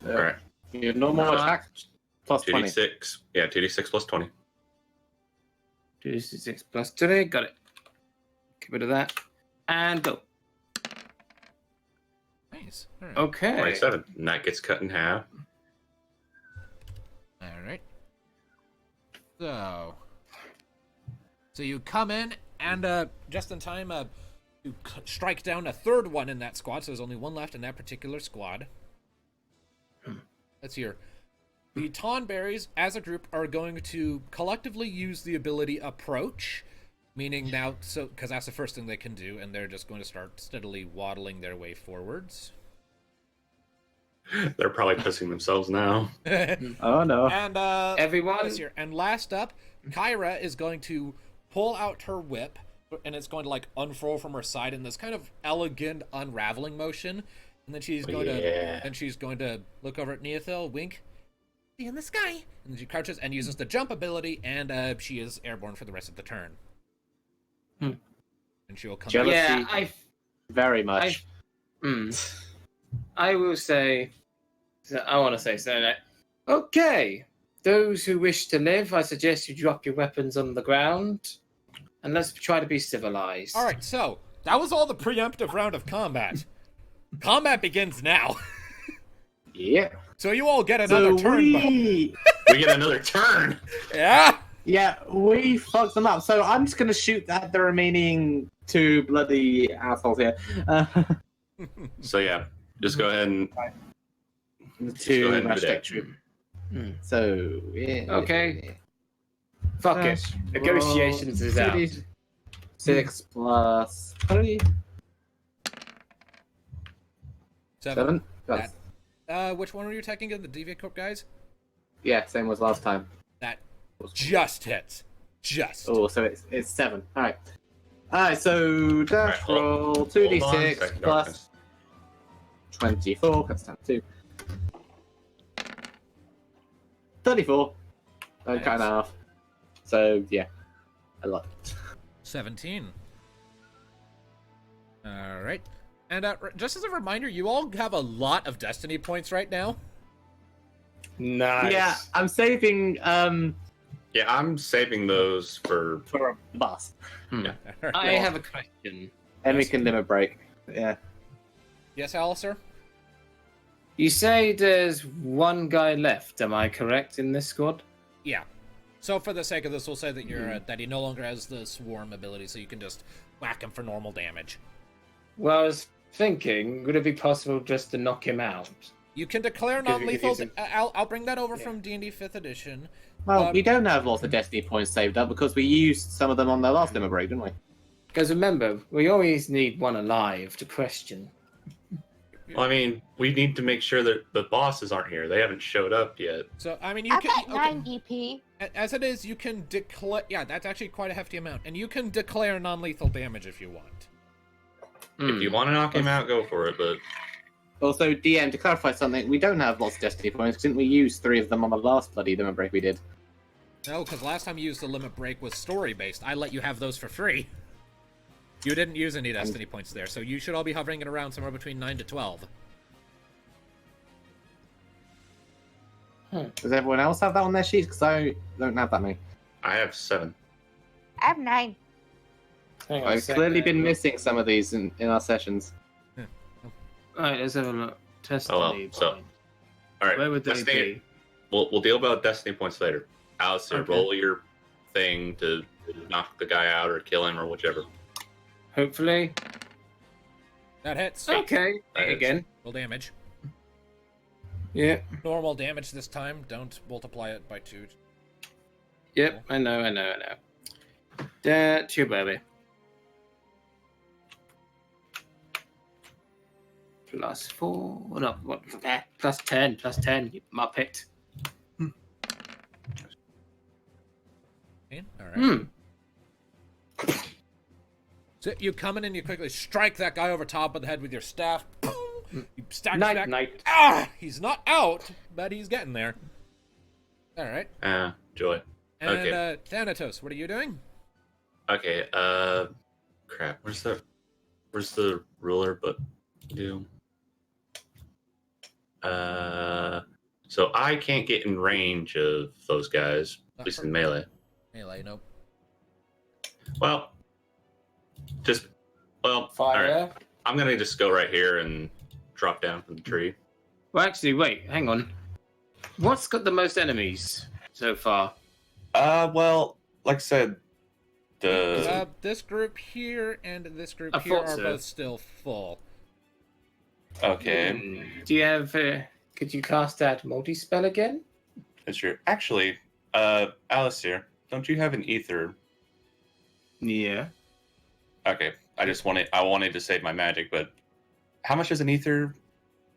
All right. Your normal attack plus 20. 2d6. Yeah, 2d6 plus 20. 2d6 plus 20. Got it. Get rid of that. And go. Nice. All right. Okay. 27. And that gets cut in half. All right. So you come in and just in time, you strike down a third one in that squad. So there's only one left in that particular squad. Let's hear. The Tonberries, as a group, are going to collectively use the ability Approach, meaning now, because that's the first thing they can do, and they're just going to start steadily waddling their way forwards. They're probably pissing themselves now. Oh no. And Everyone. this here. And last up, Kyra is going to pull out her whip, and it's going to like unfurl from her side in this kind of elegant unraveling motion. And then she's going to look over at Neothil, wink, see in the sky, and then she crouches and uses the jump ability, and she is airborne for the rest of the turn. And she will come. Jealousy. Yeah, Very much. I will say. I want to say so. Okay, those who wish to live, I suggest you drop your weapons on the ground, and let's try to be civilized. All right, so that was all the preemptive round of combat. Combat begins now. Yeah. So you all get another turn. We We get another turn. Yeah. Yeah, we fucked them up. So I'm just gonna shoot at the remaining 2 bloody assholes here. So yeah, just go ahead and The go 2 ahead and do Mash that. Tech Troop. So yeah. Okay. Fuck it. Negotiations is out. 6 plus 20. 7. Which one were you attacking again? The Deviant Corp guys? Yeah, same as last time. That just hits. Just. Oh, so it's 7. Alright. Alright, so dash Alright, roll hold on, 2d6 second plus darkness. 24, cuts down 2. 34. Don't cut in Nice. half. So yeah, a lot. 17. All right. And just as a reminder, you all have a lot of destiny points right now. Nice. Yeah, I'm saving Yeah, I'm saving those for. for a boss. I have a question. And we can limit break. Yeah. Yes, Alistair? You say there's one guy left, am I correct, in this squad? Yeah. So for the sake of this, we'll say that you're that he no longer has the swarm ability, so you can just whack him for normal damage. Well, I was thinking, would it be possible just to knock him out? You can declare Because we could non-lethal. use them. I'll bring that over Yeah. from D&D 5th edition. Well, we don't have lots of destiny points saved up because we used some of them on the last demo break, didn't we? Because remember, we always need one alive to question. Well, I mean, we need to make sure that the bosses aren't here. They haven't showed up yet. So I mean, you I've can. got 9 DP. As it is, you can declare. Yeah, that's actually quite a hefty amount, and you can declare non-lethal damage if you want. If you want to knock him out, go for it. But Also, DM, to clarify something, we don't have lots of destiny points. Didn't we use 3 of them on the last bloody demo break we did? No, because last time you used the limit break was story-based. I let you have those for free. You didn't use any destiny points there, so you should all be hovering it around somewhere between 9 to 12. Does everyone else have that on their sheets? Because I don't have that many. I have 7. I have 9. Hang on a I've sec clearly there. been missing some of these in our sessions. Alright, let's have a look. Destiny Oh, well, so- point. All right. Where would they Destiny- be? We'll deal about destiny points later. Alistair, Okay. roll your thing to knock the guy out or kill him or whichever. Hopefully. That hits. Okay. That is- Again. Full damage. Yeah. Normal damage this time. Don't multiply it by 2. Yep. I know. That's your baby. +4. No, what? +10. +10. You muppet. Okay, all right. Hmm. So you come in and you quickly strike that guy over top of the head with your staff. Boom! You stack his Night, back. night. Ah! He's not out, but he's getting there. All right. Joy. And Okay. Thanatos, what are you doing? Okay, crap. Where's the ruler but do? So I can't get in range of those guys, at least in melee. Melee, nope. Well, all Fire. right. I'm gonna just go right here and drop down from the tree. Well, actually, wait. Hang on. What's got the most enemies so far? Well, like I said, This group here and this group I here thought are so. both still full. okay, Do you have? Could you cast that multi-spell again? that's true. Actually, Alistair, don't you have an ether? Yeah. Okay, I wanted to save my magic, but how much is an ether?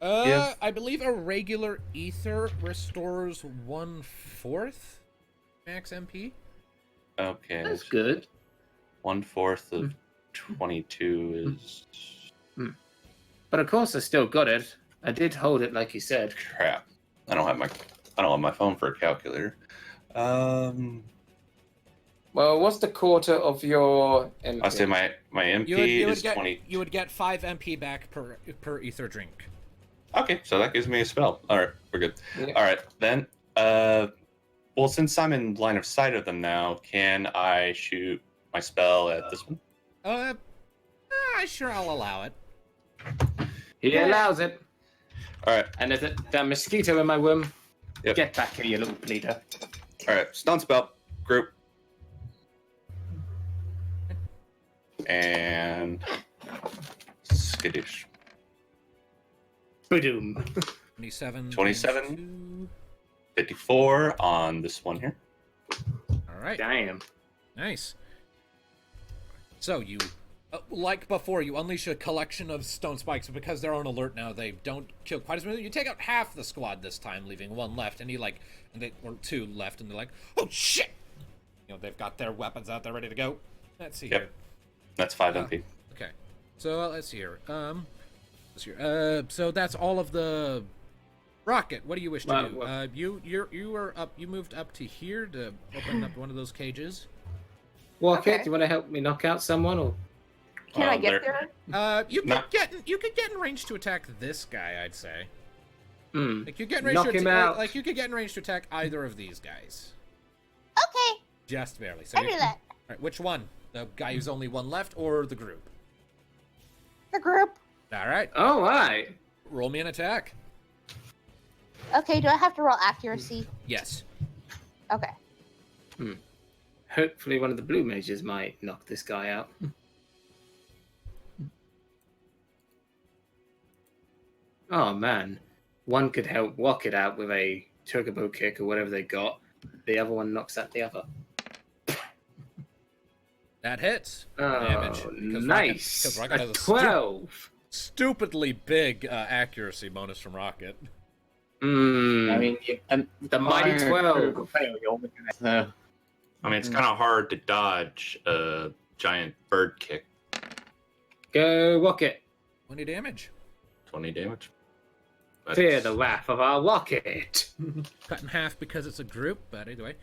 Give? I believe a regular ether restores 1/4 max MP. Okay, That's good. 1/4 of 22 is But of course, I still got it. I did hold it, like you said. crap. I don't have my phone for a calculator. Well, what's the quarter of your MP? I say my MP is 20. You would get 5 MP back per ether drink. Okay, so that gives me a spell. All right, we're good. Yeah. All right, then. Well, since I'm in line of sight of them now, can I shoot my spell at this one? Sure, I'll allow it. He allows it. All right, And there's that mosquito in my womb. Yep. Get back here, you little bleeder. all right. Stun spell group. And skittish. Boom. 27. 27. 22. 54 on this one here. All right. Damn. Nice. So you, like before, you unleash a collection of stone spikes, but because they're on alert now, they don't kill quite as many. You take out half the squad this time, leaving 1 left, and or 2 left, and they're like, "Oh shit!" You know, they've got their weapons out there ready to go. Let's see here. Yep. That's 5 MP. Okay. So let's see here. So that's all of the Rocket. What do you wish to do? Well, You were up. You moved up to here to open up one of those cages. Rocket, Okay. do you want to help me knock out someone? Or Can I get there- there? You could Not- you could get in range to attack this guy. I'd say. Hmm. Like you get in range Knock to him out. Like you could get in range to attack either of these guys. Okay, Just barely. So I do that. All right, which one? The guy who's only 1 left, or the group? The group. All right. Oh, right. Roll me an attack. Okay, do I have to roll accuracy? Yes. Okay. Hopefully one of the blue mages might knock this guy out. Oh, man. one could help walk it out with a turbo kick or whatever they got. The other one knocks out the other. That hits. Oh, Damage. nice. Rocket A has a 12. stupidly big accuracy bonus from Rocket. I mean, the mighty 12. So, I mean, it's kind of hard to dodge a giant bird kick. Go rocket. 20 damage. 20 damage. Fear the wrath of our rocket. Cut in half because it's a group, but anyway.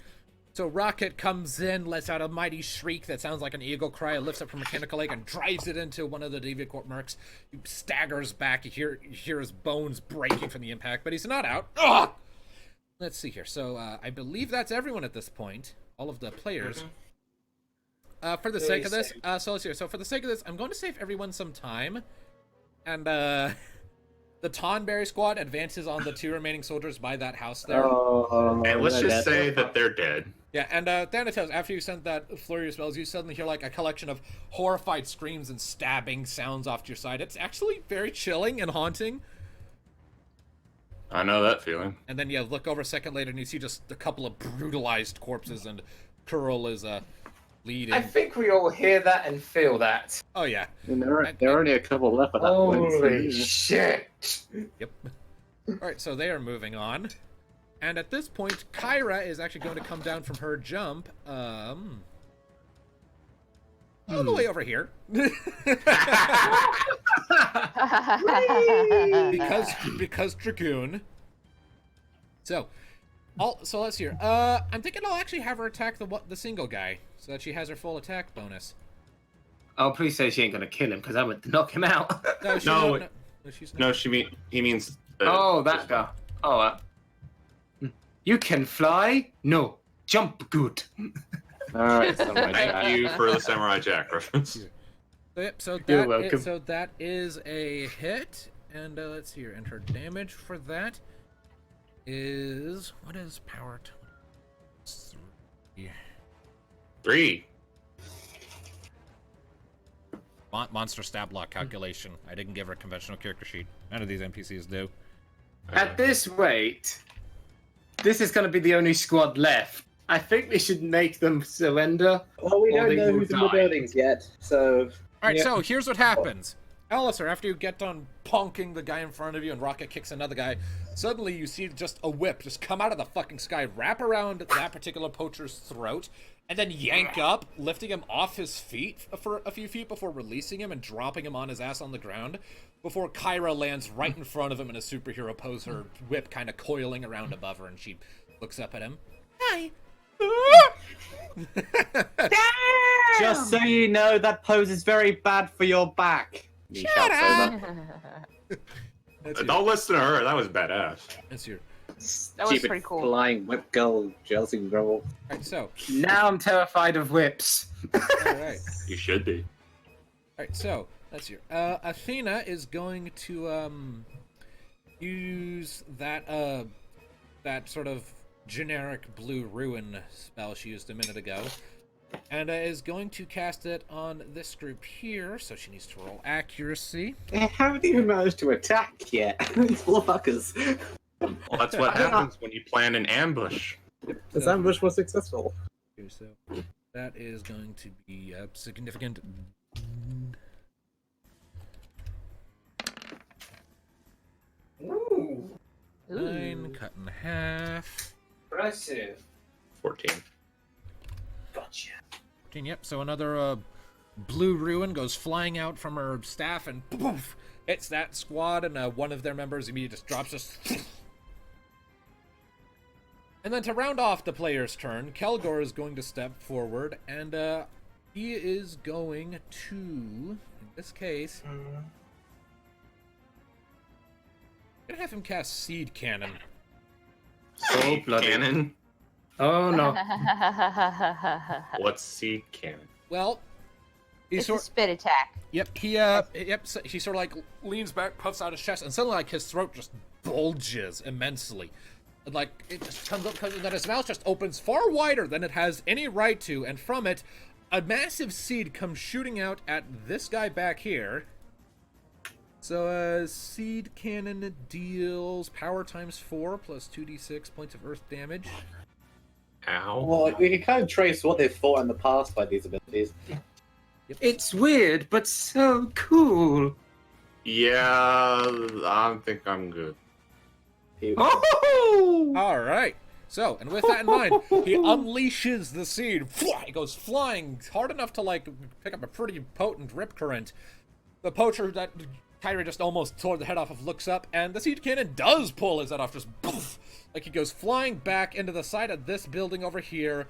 So Rocket comes in, lets out a mighty shriek that sounds like an eagle cry, lifts up from mechanical leg and drives it into one of the Deviantcorp mercs. He staggers back, you hear his bones breaking from the impact, but he's not out. Ugh! Let's see here. So I believe that's everyone at this point. All of the players. For the sake of this, so let's see here. So for the sake of this, I'm going to save everyone some time. And the Tonberry squad advances on the 2 remaining soldiers by that house there. And let's just say that they're dead. Yeah, and Thanatos, after you sent that flurry of spells, you suddenly hear like a collection of horrified screams and stabbing sounds off to your side. It's actually very chilling and haunting. I know that feeling. And then you look over a second later and you see just a couple of brutalized corpses, and Curl is leading. I think we all hear that and feel that. Oh yeah. and there are only a couple left at that point. Holy shit. Yep. Alright, so they are moving on. And at this point, Kyra is actually going to come down from her jump. All the way over here. because Dragoon. So let's hear. I'm thinking I'll actually have her attack the single guy, so that she has her full attack bonus. Oh, please say she ain't gonna kill him, because I went to knock him out. No, he means. Oh, that guy. Oh, you can fly? No. Jump good. Alright, Thank you for the Samurai Jack reference. So You're welcome. So that is a hit, and let's see here. And her damage for that is, what is power? 3. Monster stab block calculation. I didn't give her a conventional character sheet. None of these NPCs do. At this rate, this is going to be the only squad left. I think we should make them surrender. Well, we or don't they know will who's in the die. buildings yet, so... Alright, Yeah. so here's what happens. Alistair, after you get done punking the guy in front of you and Rocket kicks another guy, suddenly you see just a whip just come out of the fucking sky, wrap around that particular poacher's throat, and then yank up, lifting him off his feet for a few feet before releasing him and dropping him on his ass on the ground, before Kyra lands right in front of him in a superhero pose, her whip kind of coiling around above her, and she looks up at him. Hi. Just so you know, that pose is very bad for your back. Shut up! Don't listen to her. That was badass. That's your... That was Stupid pretty cool. flying whip girl, Chelsea girl. Alright, so... Now I'm terrified of whips. Alright. You should be. Alright, so, let's hear. Athena is going to, use that sort of generic blue ruin spell she used a minute ago, and is going to cast it on this group here, so she needs to roll accuracy. They haven't even managed to attack yet. These fuckers. Well, that's what happens when you plan an ambush. This ambush was successful. Okay, so that is going to be a significant... Ooh, 9, cut in half. impressive. 14. Gotcha. 14, yep, so another blue ruin goes flying out from her staff and poof, hits that squad, and one of their members immediately just drops us. And then to round off the player's turn, Kelgor is going to step forward, and he is going to, in this case, I'm gonna have him cast Seed Cannon. So bloody. Cannon? Oh no. What's seed cannon? Well, he's It's a spit attack. Yep, so he sort of like leans back, puffs out his chest, and suddenly like his throat just bulges immensely. And, like, it just comes up, and then his mouth just opens far wider than it has any right to, and from it, a massive seed comes shooting out at this guy back here. So, seed cannon deals power times 4 plus 2d6 points of earth damage. Ow. Well, we can kind of trace what they've fought in the past by these abilities. Yep. It's weird, but so cool. Yeah, I think I'm good. Oh! All right. So, and with that in mind, he unleashes the seed. It goes flying hard enough to like pick up a pretty potent rip current. The poacher that Kyrie just almost tore the head off of looks up, and the seed cannon does pull his head off. Just poof, like he goes flying back into the side of this building over here,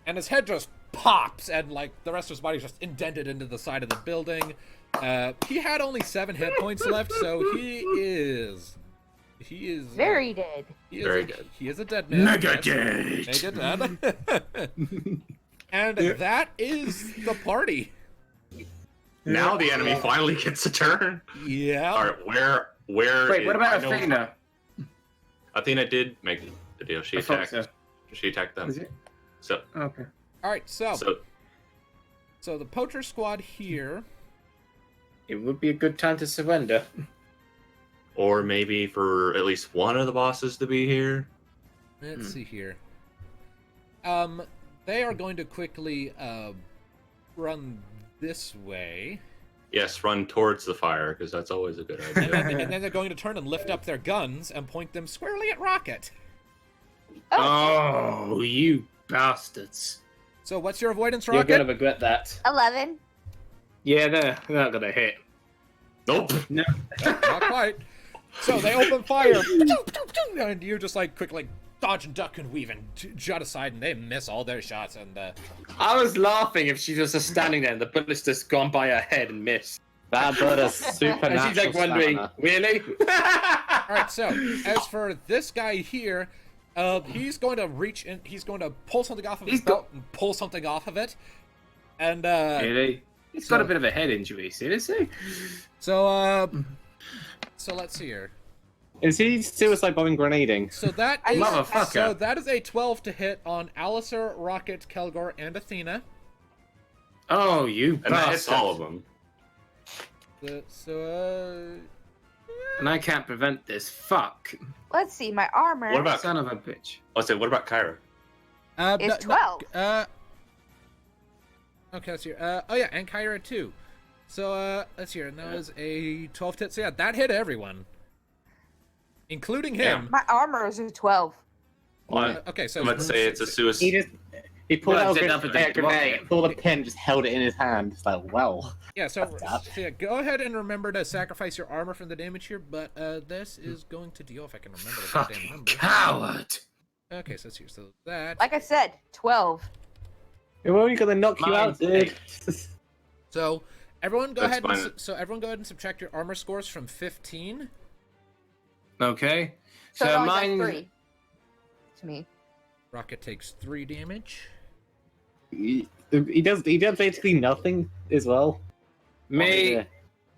and his head just pops, and like the rest of his body's just indented into the side of the building. He had only 7 hit points left, so he is Very dead. Very dead. He is a dead man. Mega yes. dead. Mega dead. And that is the party. Now the enemy finally gets a turn. Yeah. All right, where? Wait, what about I know- Athena? Athena did make the deal. She I thought attacked. so. She attacked them. Is it? So, Okay. All right. So so the poacher squad here. It would be a good time to surrender. or maybe for at least one of the bosses to be here. Let's see here. They are going to quickly run this way. Yes, run towards the fire because that's always a good idea. And then they're going to turn and lift up their guns and point them squarely at Rocket. Oh, you bastards. So what's your avoidance, You're Rocket? going to regret that. 11. Yeah, they're not going to hit. Nope. No. Nope, not quite. So they open fire, and you just like quickly dodge and duck and weave and jut aside, and they miss all their shots. And I was laughing if she was just standing there and the bullet's just gone by her head and missed. That bird is supernatural. And she's like wondering, stamina. really? all right, so as for this guy here, he's going to reach in, he's going to pull something off of his He's got- belt and pull something off of it, and Really? He's got a bit of a head injury, seriously? so let's see here. Is he suicide bombing grenading? So that I is Motherfucker. so that is a 12 to hit on Alistair, Rocket, Kelgor, and Athena. Oh, you And that hits bastard. all of them. And I can't prevent this. Fuck. Let's see, my armor What about? Son of a bitch. Let's say, what about Kyra? is 12. Okay, let's hear. Oh yeah, and Kyra too. So let's hear. That was a 12 to hit. So yeah, that hit everyone, including him. My armor is a 12. Well, Okay, so let's say it's a He suicide. he pulled Well, out it's a enough of the grenade, rocket. pulled a pin, just held it in his hand. It's like, well, yeah. So That's yeah, go ahead and remember to sacrifice your armor from the damage here. But this is going to deal if I can remember the goddamn Fucking number. coward. Okay, so let's hear. So that. Like I said, 12. we're only gonna knock you out, dude. So everyone go That's ahead. And, fine. so everyone go ahead and subtract your armor scores from 15. Okay. So, it So only does mine. 3 to me. Rocket takes 3 damage. he does basically nothing as well. Me. Yeah.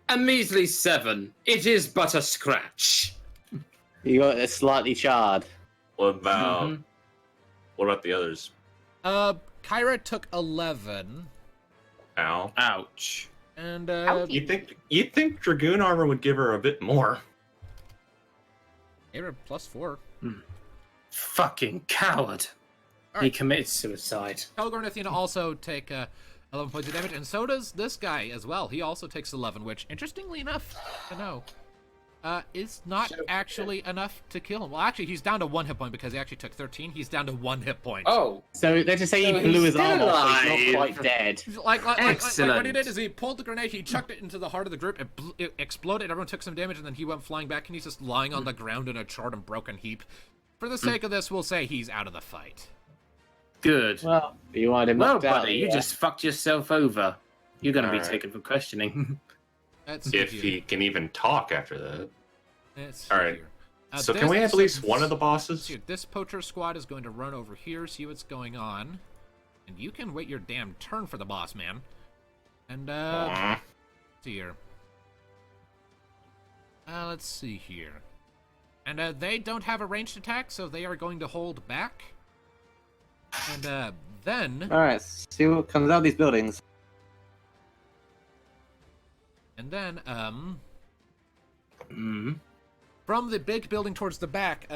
A measly 7. It is but a scratch. You got a slightly charred. What about? Mhm. What about the others? Kyra took 11, Ow. Ouch. and Ouchie. You'd think Dragoon armor would give her a bit more. Kyra plus 4. Fucking coward. He Alright. committed suicide. Kelgor and Athena also take 11 points of damage, and so does this guy as well. He also takes 11, which, interestingly enough, to know, is not actually enough to kill him. Well, actually, he's down to 1 hit point because he actually took 13. He's down to 1 hit point. Oh. So let's just say So he blew he's his still arm off, but he's alive. not quite dead. Like what he Excellent. did is he pulled the grenade, he chucked it into the heart of the group, it exploded, everyone took some damage, and then he went flying back, and he's just lying on the ground in a charred and broken heap. For the sake of this, we'll say he's out of the fight. Good. Well, you wanted him Well, knocked out. buddy, you yeah. just fucked yourself over. You're going to be Alright. taken for questioning. Let's see If here. he can even talk after that. Let's see Alright. here. So can we have at least one of the bosses? See, this poacher squad is going to run over here, see what's going on. And you can wait your damn turn for the boss, man. And, let's see here. Let's see here. And, they don't have a ranged attack, so they are going to hold back. And, then... Alright, see what comes out of these buildings. And then, Mm. From the big building towards the back,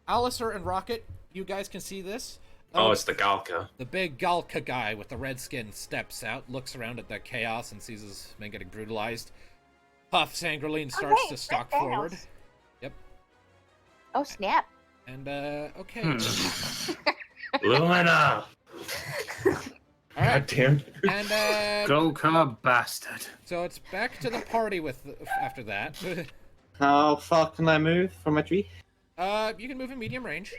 Alistair and Rocket, you guys can see this. Oh, it's the Galka. The big Galka guy with the red skin steps out, looks around at the chaos, and sees his men getting brutalized. Puffs angrily and starts to stalk forward. Yep. Oh, snap. And, okay. Lumina! All right. God damn. And, Go car bastard. so it's back to the party after that. How far can I move from my tree? You can move in medium range.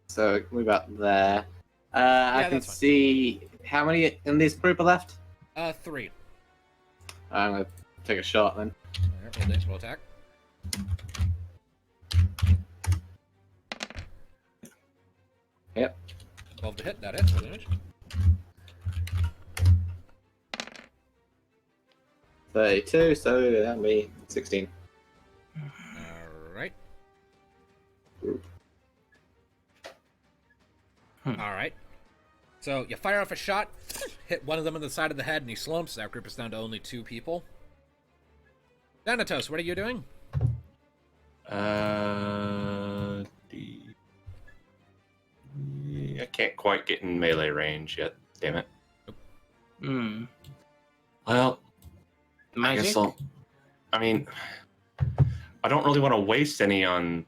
So move out there. I can that's fine. see how many in this group are left. 3. I'm gonna take a shot then. Alright, roll damage, roll attack. Yep. 12 to hit, that hits, roll damage. 32, so that'll be 16. Alright. Alright. So you fire off a shot, hit one of them in the side of the head, and he slumps. That group is down to only 2 people. Thanatos, what are you doing? I can't quite get in melee range yet. Damn it. Hmm. Well, I Magic? guess I mean, I don't really want to waste any on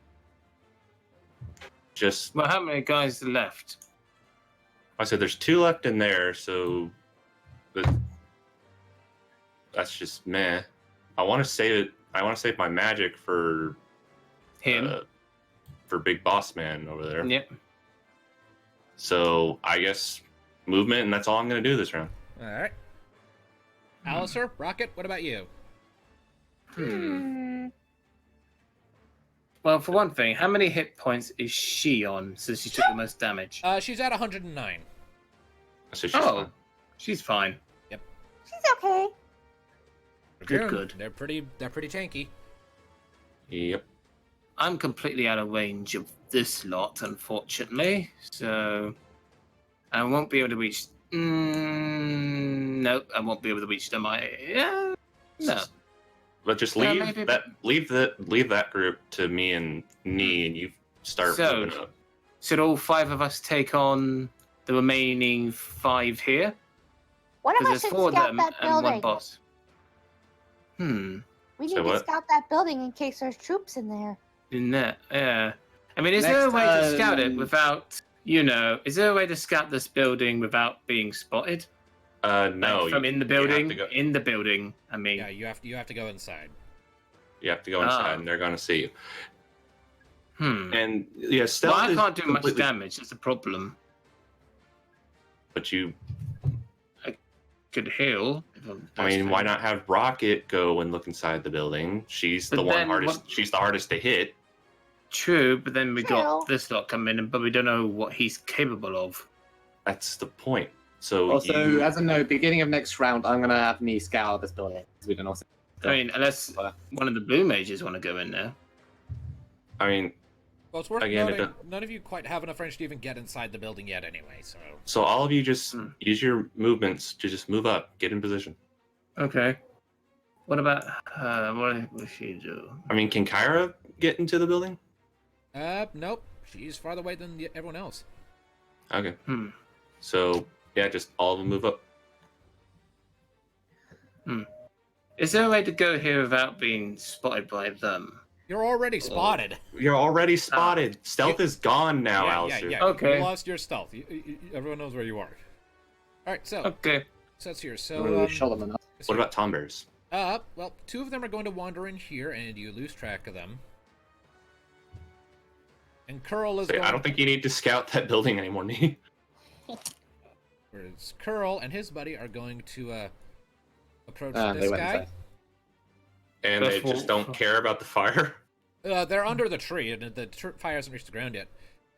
just. Well, how many guys are left? I said there's 2 left in there, so that's just meh. I want to save it. I want to save my magic for Him. For Big Boss Man over there. Yep. So I guess movement, and that's all I'm going to do this round. Alright. Alistair, Rocket, what about you? Well, for one thing, how many hit points is she on since she took the most damage? She's at 109. So she's Oh, fine. she's fine. She's okay. Good. They're pretty tanky. Yep. I'm completely out of range of this lot, unfortunately. So I won't be able to reach. No, I won't be able to reach them. No. But just Yeah, leave maybe- leave that group to me and Nee, and you start So- moving up. Should all 5 of us take on the remaining 5 here? What if Because I there's should 4 of scout them that and 1 building? boss. We need Say to what? scout that building in case there's troops in there. In there, yeah. I mean, is there a Next way to scout it time- without, is there a way to scout this building without being spotted? No, Like, from in the you have building? to go- In the building, I mean. Yeah, you have to go inside. You have to go inside, Ah. and they're going to see you. Hmm. And yeah, stealth Well, I is can't do much completely- damage. That's a problem. But you, Could heal. If I'm I mean, why thirsty. not have Rocket go and look inside the building? She's But the one then hardest. what- She's the hardest to hit. True, but then we True. got this lot coming in, but we don't know what he's capable of. That's the point. So Also, you, as a note, beginning of next round, I'm gonna have me scout this building. Because we can also. I mean, unless one of the blue mages want to go in there. I mean, Well, it's worth Again, it noting, none of you quite have enough range to even get inside the building yet anyway, so... so all of you just Hmm. use your movements to just move up, get in position. Okay. What does she do? I mean, can Kyra get into the building? Nope. She's farther away than everyone else. Okay. Hmm. So yeah, just all of them move up. Is there a way to go here without being spotted by them? You're already spotted. You're already spotted. Stealth is gone now, Alistair. Yeah. Okay. You lost your stealth. Everyone knows where you are. Alright, so, Okay. that's here. I'm So, gonna shut them enough. What about Tonberries? well, 2 of them are going to wander in here, and you lose track of them. And Curl is Wait, going... I don't think you need to scout that building anymore, Nee. Whereas Curl and his buddy are going to, approach They this went guy. inside. And they That's just don't care about the fire. They're under the tree, and the fire hasn't reached the ground yet.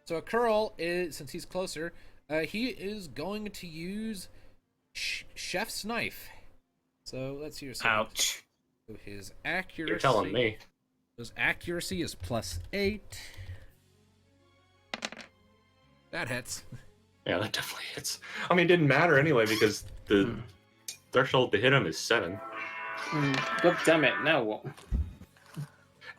So Curl is, since he's closer, he is going to use Chef's knife. So let's see. Ouch. So his accuracy. You're telling me. His accuracy is +8. That hits. Yeah, that definitely hits. I mean, it didn't matter anyway because the threshold to hit him is 7. God damn it! Now what?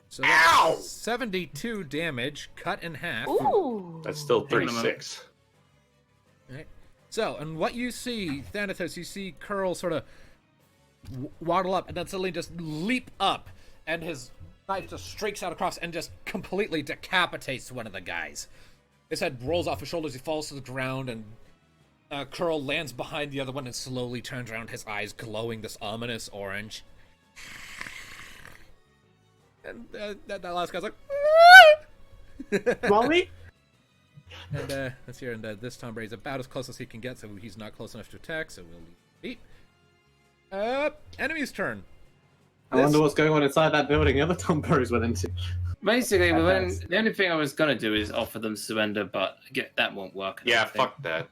So that's 72 damage, cut in half. Ooh. That's still Hang on a 36. Right. So, and what you see, Thanatos, you see Curl sort of waddle up and then suddenly just leap up, and his knife just streaks out across and just completely decapitates one of the guys. His head rolls off his shoulders, he falls to the ground, and Curl lands behind the other one and slowly turns around, his eyes glowing this ominous orange. And that last guy's like, Molly? and let's hear, and this Tonberry is about as close as he can get, so he's not close enough to attack, so we'll leave it. Enemy's turn. I wonder what's going on inside that building the other Tonberries went into. Basically, That's- the only thing I was gonna do is offer them surrender, but that won't work. I Yeah, don't think. fuck that.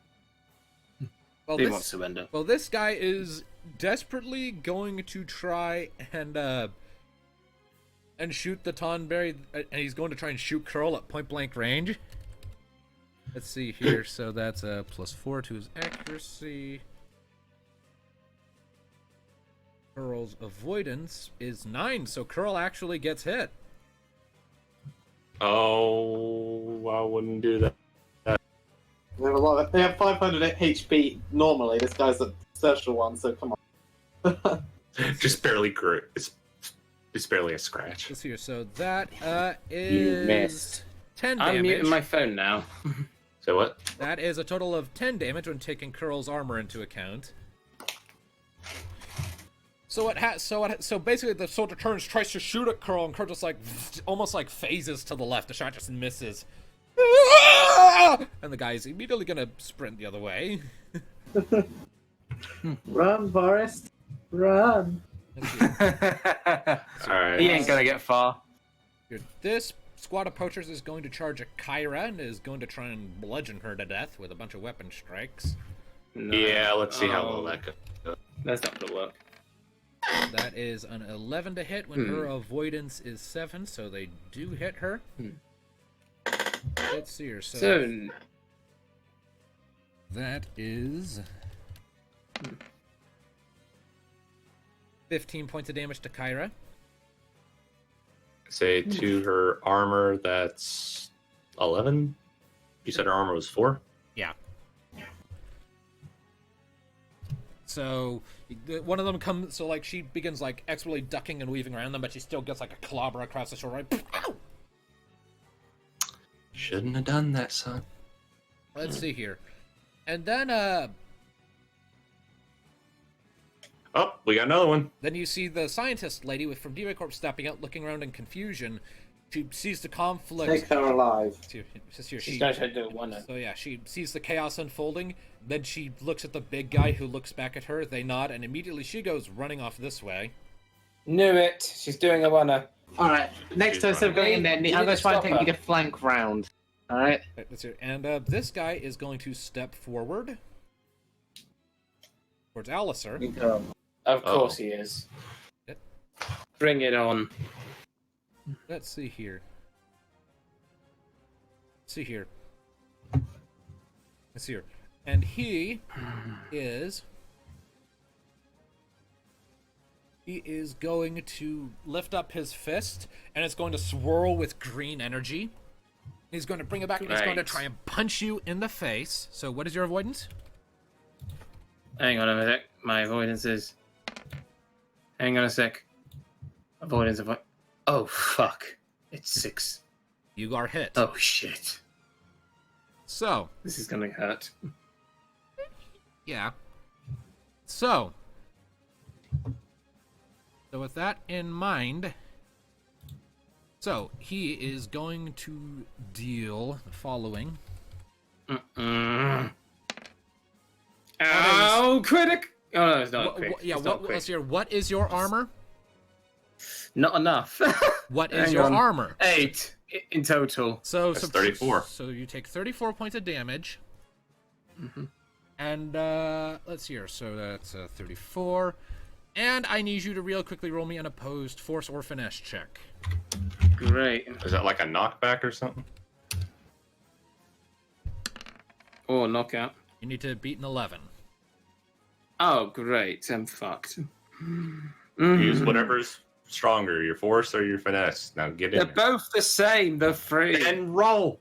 Well, They won't surrender. Well, this guy is desperately going to try and shoot the Tonberry, and he's going to try and shoot Curl at point blank range. Let's see here. So that's a +4 to his accuracy. Curl's avoidance is 9, so Curl actually gets hit. Oh, I wouldn't do that. They have a lot. They have 500 HP normally. This guy's a special one, so come on. Just barely grew. It's barely a scratch. Let's see here. So that You is missed. 10 I'm damage. muting my phone now. So what? That is a total of 10 damage when taking Curl's armor into account. So basically the soldier turns, tries to shoot at Curl, and Curl just like almost like phases to the left. The shot just misses. And the guy's immediately gonna sprint the other way. Run, Forrest. Run. Let's see. Alright. He ain't gonna get far. Here, this squad of poachers is going to charge at Kyra and is going to try and bludgeon her to death with a bunch of weapon strikes. No. Yeah, let's see how well Oh, that goes. That's not gonna work. That is an 11 to hit when her avoidance is 7, so they do hit her. Let's see here. So, That is 15 points of damage to Kyra. Say to her armor, that's 11. You said her armor was 4? Yeah. So one of them comes, so like she begins like expertly ducking and weaving around them, but she still gets like a clobber across the shoulder. Right? Ow! Shouldn't have done that, son. Let's see here. And then Oh, we got another one. then you see the scientist lady from DRA Corp stepping out, looking around in confusion. She sees the conflict. Take her alive. she's gonna try to do one. So yeah, she sees the chaos unfolding. Then she looks at the big guy who looks back at her. They nod, and immediately she goes running off this way. Knew it. She's doing a runner. Alright, next time instead of going in there, You I'm need going to to try and stop take her. you to flank round. Alright? Right, let's hear. And this guy is going to step forward towards Alistair. Of course he is. Yep. Bring it on. Let's see here. Let's see here. And he is going to lift up his fist, and it's going to swirl with green energy. He's going to bring it back, and he's going to Great. try and punch you in the face. So what is your avoidance? Hang on a minute. My avoidance is. Hang on a sec. Avoidance of. Oh fuck! It's 6. You are hit. Oh shit! So, This is gonna hurt. yeah. So with that in mind, so he is going to deal the following. Ow! Critic! Oh no, it's not quick. Yeah, It's not quick. let's hear. What is your armor? Not enough. What is Hang your on. armor? 8 in total. So That's 34. So you take 34 points of damage. And let's see here. So that's 34. And I need you to real quickly roll me an opposed force or finesse check. Great. Is that like a knockback or something? Or knockout. You need to beat an 11. Oh, great. I'm fucked. Use Mhm. whatever's stronger, your force or your finesse. Now get in They're there. both the same. They're free. And roll.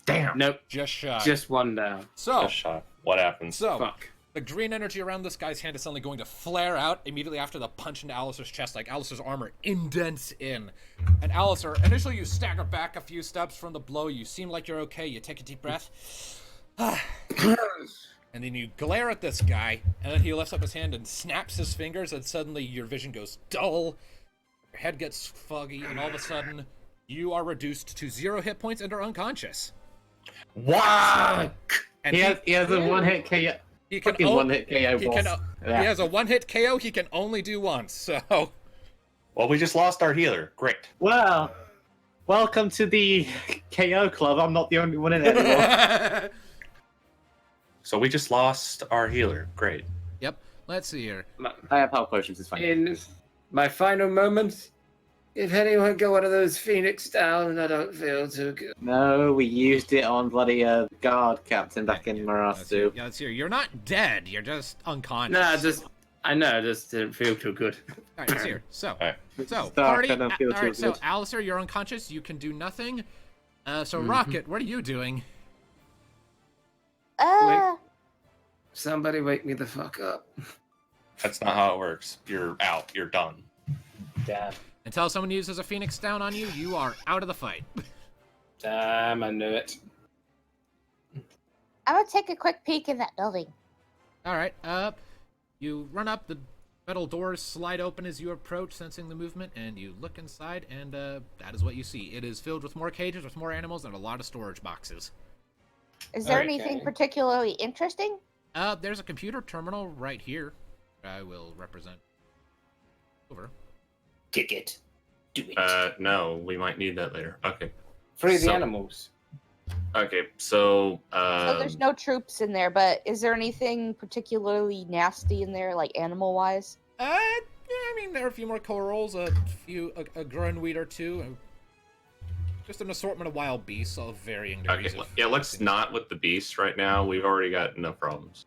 Damn. Nope. Just shy. Just one down. So, Just shot. What happens? Fuck. the green energy around this guy's hand is suddenly going to flare out immediately after the punch into Alistair's chest, like Alistair's armor indents in. And Alistair, initially you stagger back a few steps from the blow. You seem like you're okay. You take a deep breath. And then you glare at this guy, and then he lifts up his hand and snaps his fingers, and suddenly your vision goes dull, your head gets foggy, and all of a sudden, you are reduced to 0 hit points and are unconscious. What? And He has a one-hit KO. he can Fucking one-hit KO he boss. can, Yeah. he has a one-hit KO he can only do once, so... Well, we just lost our healer. Great. Well, welcome to the KO club. I'm not the only one in it anymore. So we just lost our healer. Great. Yep, let's see here. I have health potions, it's fine. In my final moments, if anyone got one of those Phoenix down, I don't feel too good. No, we used it on bloody guard captain back in Marastu. Yeah, let's see here. You're not dead, you're just unconscious. I just didn't feel too good. Alright, let's see here. So, Alright. so, Dark, party, I don't feel too alright, so, good. Alistair, you're unconscious, you can do nothing. So, Rocket, what are you doing? Somebody wake me the fuck up. That's not how it works. You're out. You're done. Damn. Until someone uses a Phoenix down on you, you are out of the fight. Damn, I knew it. I'm gonna take a quick peek in that building. Alright, you run up, the metal doors slide open as you approach, sensing the movement, and you look inside, and that is what you see. It is filled with more cages, with more animals, and a lot of storage boxes. Is there Okay. anything particularly interesting? There's a computer terminal right here. I will represent over. Kick it. Do it. No, we might need that later. Okay. Free the so- animals. Okay, so So there's no troops in there, but is there anything particularly nasty in there, like animal-wise? Yeah, I mean, there are a few more corals, a grunweed or two, just an assortment of wild beasts of varying degrees okay, of... yeah, let's not with the beast right now. We've already got enough problems.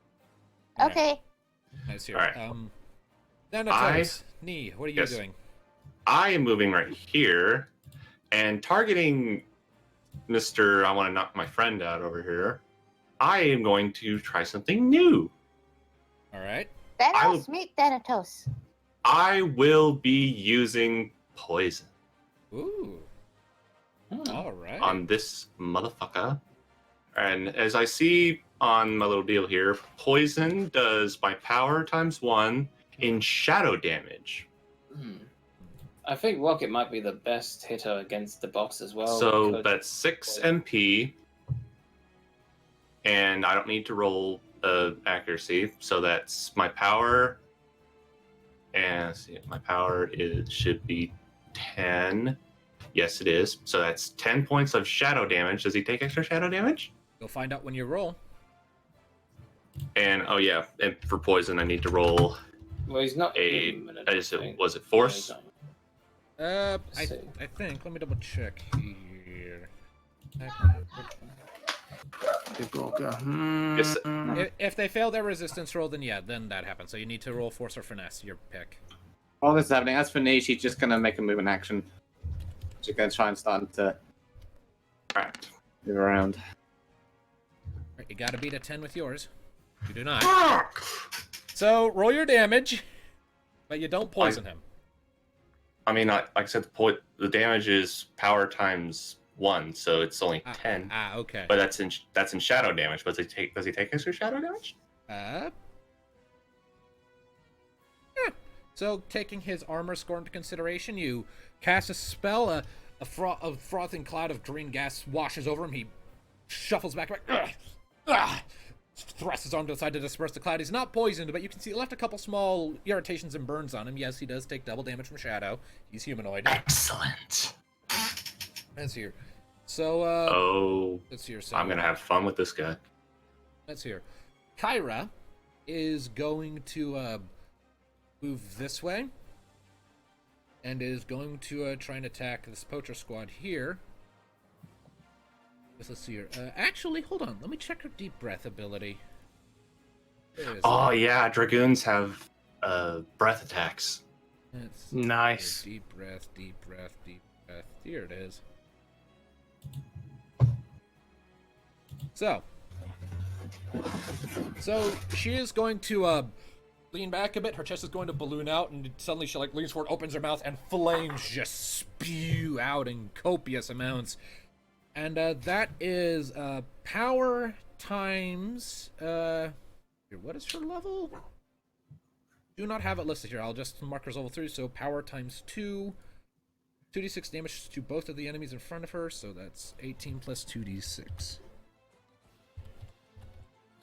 Alright, Okay. Nice here. Alright. Thanatos, Nee, what are you Yes. doing? I am moving right here and targeting Mr. I want to knock my friend out over here. I am going to try something new. Alright. Thanatos, meet Thanatos. I will be using poison Ooh. Alright. on this motherfucker. And as I see on my little deal here, poison does my power times 1 in shadow damage. I think Rocket might be the best hitter against the boss as well. So because- that's 6 MP. And I don't need to roll accuracy. So that's my power. And let's see, my power should be 10. Yes, it is. So that's 10 points of shadow damage. Does he take extra shadow damage? You'll find out when you roll. And oh yeah, and for poison I need to roll Well, he's not. a. human, I don't think. Was it force? I See. think, let me double check here. Yes. If they fail their resistance roll, then yeah, then that happens. So you need to roll force or finesse, your pick. All this is happening. As for Nee, she's just going to make a movement action. She's going to try and start to Alright. move around. Right, you gotta beat a 10 with yours. You do not. Fuck! So roll your damage, but you don't poison him. I mean, like I said, the damage is power times 1, so it's only 10. Okay. But that's in shadow damage. Does he take extra shadow damage? Yeah. So taking his armor score into consideration, you cast a spell. A frothing cloud of green gas washes over him. He shuffles back. Thrusts his arm to the side to disperse the cloud. He's not poisoned, but you can see he left a couple small irritations and burns on him. Yes, he does take double damage from shadow. He's humanoid. Excellent. That's here. So, Oh, let's hear. So, I'm gonna have fun with this guy. let's hear. Kyra is going to move this way and is going to try and attack this poacher squad here. Let's see here. Actually, hold on. Let me check her deep breath ability. There it is. Oh yeah, dragoons have breath attacks. Let's Nice. Deep breath, deep breath, deep breath. Here it is. So she is going to lean back a bit. Her chest is going to balloon out, and suddenly she leans forward, opens her mouth, and flames just spew out in copious amounts. And that is power times. Here, what is her level? Do not have it listed here. I'll just mark her as level 3. So power times 2. 2d6 damage to both of the enemies in front of her. So that's 18 plus 2d6.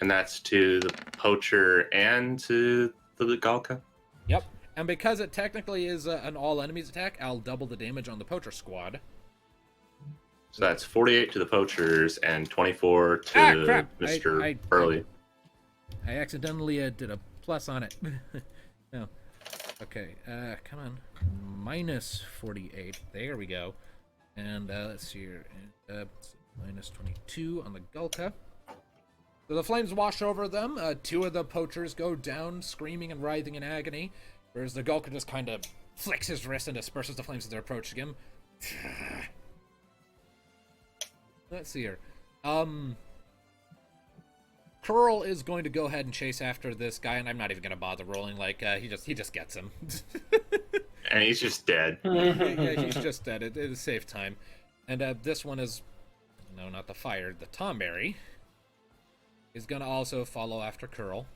And that's to the poacher and to the Galka? Yep. And because it technically is an all enemies attack, I'll double the damage on the poacher squad. So that's 48 to the poachers and 24 to crap. Mr. Burley. I accidentally did a plus on it. No. Okay, come on. Minus 48. There we go. And let's see here. Minus 22 on the Gulka. So the flames wash over them. 2 of the poachers go down, screaming and writhing in agony, whereas the Gulka just kind of flicks his wrist and disperses the flames as they're approaching him. Let's see here. Curl is going to go ahead and chase after this guy, and I'm not even going to bother rolling. Like he just gets him. And he's just dead. Yeah, he's just dead. It is save time. And this one is, no, not the fire. The Tonberry is going to also follow after Curl.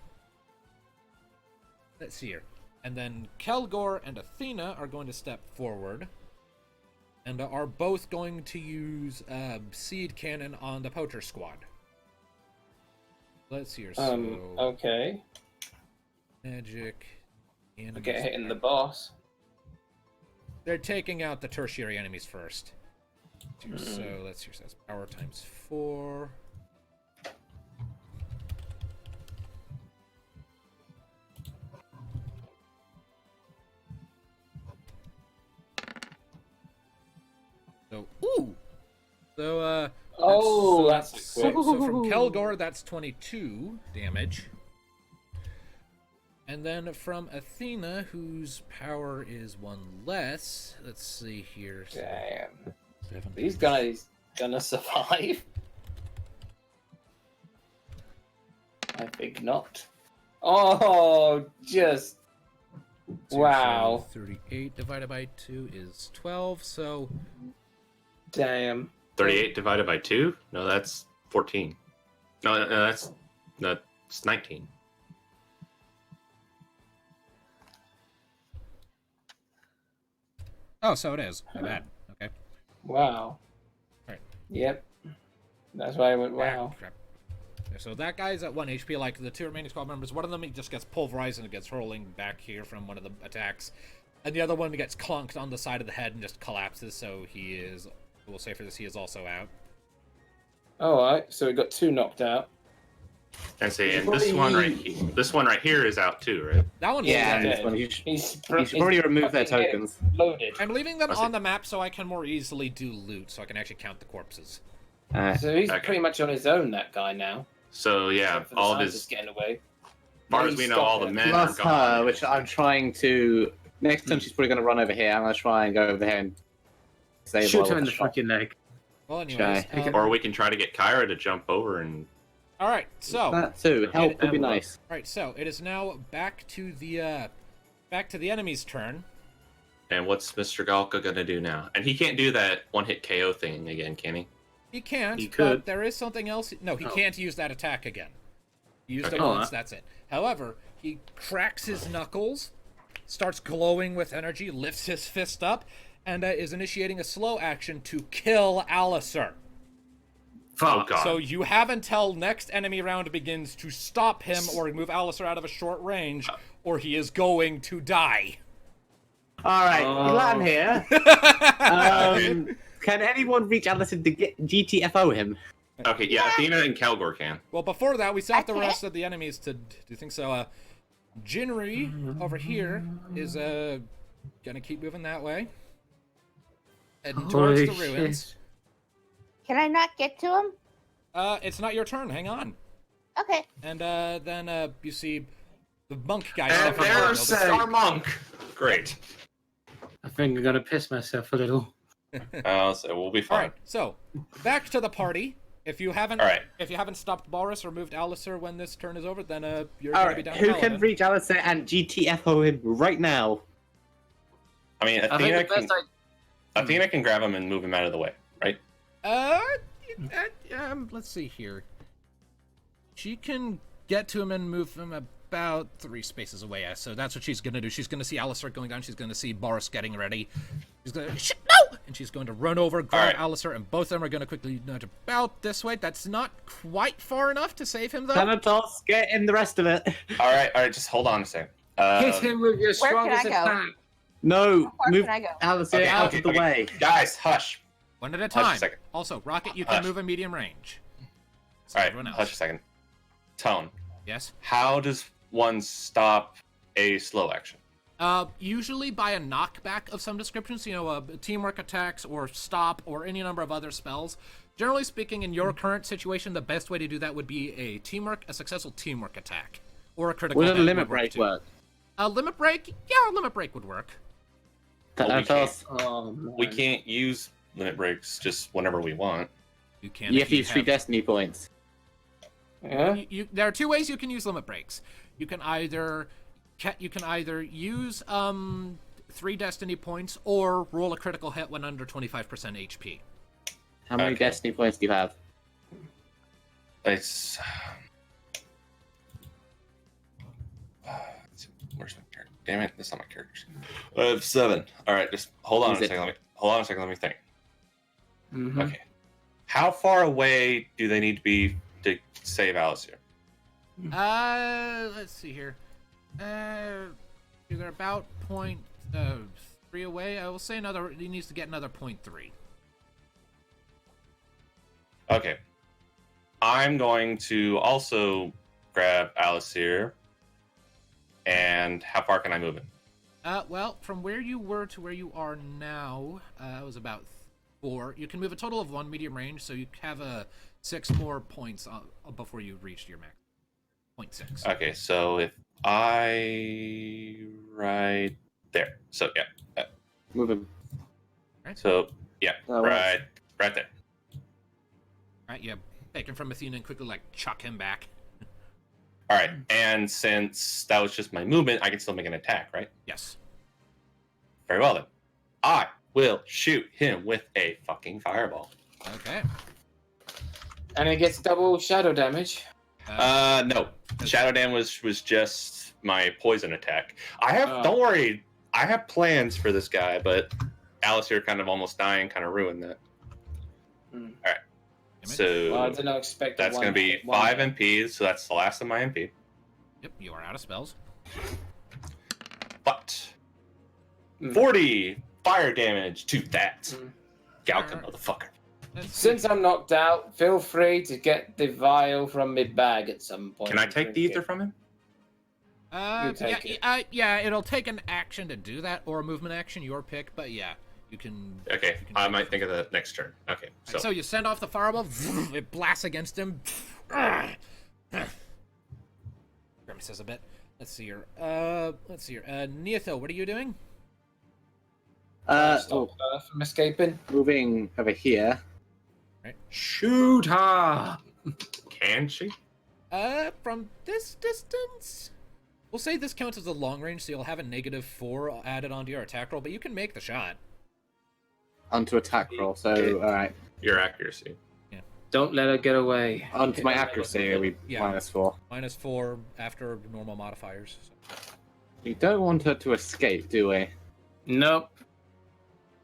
Let's see here. And then Kelgor and Athena are going to step forward and are both going to use seed cannon on the poacher squad. Let's see here. So Okay. magic. Get hitting the boss. They're taking out the tertiary enemies first. So let's see. So that's power times 4. So That's quick. So from Kelgor, that's 22 damage. And then from Athena, whose power is 1 less, let's see here. Damn. 7. These guys gonna survive? I think not. Oh, just... Wow. 38 divided by 2 is 12, so... Damn. 38 divided by 2? No, that's 14. No, that's 19. Oh, so it is. My bad. Okay. Wow. Right. Yep. That's why I went, wow. Crap. So that guy's at 1 HP. Like the 2 remaining squad members, one of them he just gets pulverized and gets hurling back here from one of the attacks. And the other one gets clunked on the side of the head and just collapses, so he is... We'll say for this, he is also out. Alright, so we got 2 knocked out. And see, and this one right here is out too, right? That one's Yeah, dead. this one, you He's should probably remove their tokens. Loaded. I'm leaving them I see. on the map so I can more easily do loot, so I can actually count the corpses. So he's Okay. pretty much on his own, that guy now. So yeah, Except for the all of scientists his, getting away. as far as Please we know, stop all the it. men plus are gone. her, which I'm trying to... Next turn she's probably going to run over here. I'm going to try and go over here and save Shoot her her in with the a shot. fucking leg. Well, anyways. Okay. Or we can try to get Kyra to jump over and. All right, so That too. Help would be nice. right, so it is now back to the enemy's turn. And what's Mr. Galka gonna do now? And he can't do that one-hit KO thing again, can he? He can't, He but could. there is something else. No, he Oh. can't use that attack again. He used it Okay. once, that's it. However, he cracks his knuckles, starts glowing with energy, lifts his fist up, and is initiating a slow action to kill Alistair. Oh god. So you have until next enemy round begins to stop him or move Alistair out of a short range, or he is going to die. All right, Oh. Lan here. Can anyone reach Alistair to get GTFO him? Okay, yeah, Athena and Kelgor can. Well, before that, we still have the Okay. rest of the enemies to do things. So, Jinri over here is gonna keep moving that way, heading towards Holy the ruins. shit. Can I not get to him? It's not your turn. Hang on. Okay. And then you see the monk guy. And step out of there's the building. our monk. Great. I think I'm gonna piss myself a little. So we'll be All fine. right. So back to the party. If you haven't, All right. if you haven't stopped Boris or moved Alistair when this turn is over, then you're All gonna be right, down. who Paladin. can reach Alistair and GTFO him right now? I mean, I think the best Athena can grab him and move him out of the way, right? Let's see here. She can get to him and move him about 3 spaces away. So that's what she's gonna do. She's gonna see Alistair going down. She's gonna see Boris getting ready. She's gonna no, and she's going to run over, grab Alistair, and both of them are gonna quickly nudge about this way. That's not quite far enough to save him, though. Thanatos, get in the rest of it. All right. Just hold on a second. Hit him with your Where can I strongest go? attack. No, Where move can I go? Alistair Okay, out of the way. Guys, hush. One at a Hush a time. second. Also, Rocket, you can Hush. move in medium range. So All everyone right, else. hush a second. Tone, Yes. how does one stop a slow action? Usually by a knockback of some description, so, teamwork attacks or stop or any number of other spells. Generally speaking, in your current situation, the best way to do that would be a successful teamwork attack, or a critical Would a hit limit would work break too. work? A limit break? Yeah, a limit break would work. Well, we Thanatos, Oh, man. We can't use limit breaks just whenever we want. You can. you if have to use 3 destiny points. Yeah? There are 2 ways you can use limit breaks. You can either use 3 destiny points or roll a critical hit when under 25% HP. How many Okay. destiny points do you have? It's. Where's my character? Damn it, that's not my character. I have 7. All right, just hold on Use a it. second. Hold on a second. Let me think. Mhm. Okay. How far away do they need to be to save Alistair? Let's see here. They're about point 3 away. I will say he needs to get another 0.3. Okay. I'm going to also grab Alistair. And how far can I move him? Well, from where you were to where you are now, was about 4. You can move a total of 1 medium range, so you have 6 more points before you reach your max. 0.6. Okay, so if I right there. So yeah. Move him. So yeah, Oh, right there. Right, you take him from Athena and quickly chuck him back. All right, and since that was just my movement, I can still make an attack, right? Yes. Very well then. I will shoot him with a fucking fireball. Okay. And it gets double shadow damage. No. Shadow Dam was just my poison attack. I have Oh. don't worry, I have plans for this guy, but Alistair kind of almost dying kind of ruined that. Hmm. All right. Damage. So Well, I did not expect that's going to be 5 MP, so that's the last of my MP. Yep, you are out of spells. But Mm. 40 fire damage to that. Mm. Galka, motherfucker. Let's Since see. I'm knocked out, feel free to get the vial from my bag at some point. Can I and take the drink ether it. from him? You take it. Yeah, it'll take an action to do that, or a movement action, your pick, but yeah, you can... Okay, you can I take might it. think of the next turn. Okay, so, So you send off the fireball, it blasts against him. Grimaces a bit. Let's see here. Neotho, what are you doing? Stop her from escaping. Moving over here. Shoot her! can she? From this distance? We'll say this counts as a long range, so you'll have a -4 added onto your attack roll, but you can make the shot. Onto attack roll, so alright. Your accuracy. Don't let her get away. Onto my accuracy, it'll be Yeah. -4. -4 after normal modifiers. We don't want her to escape, do we? Nope.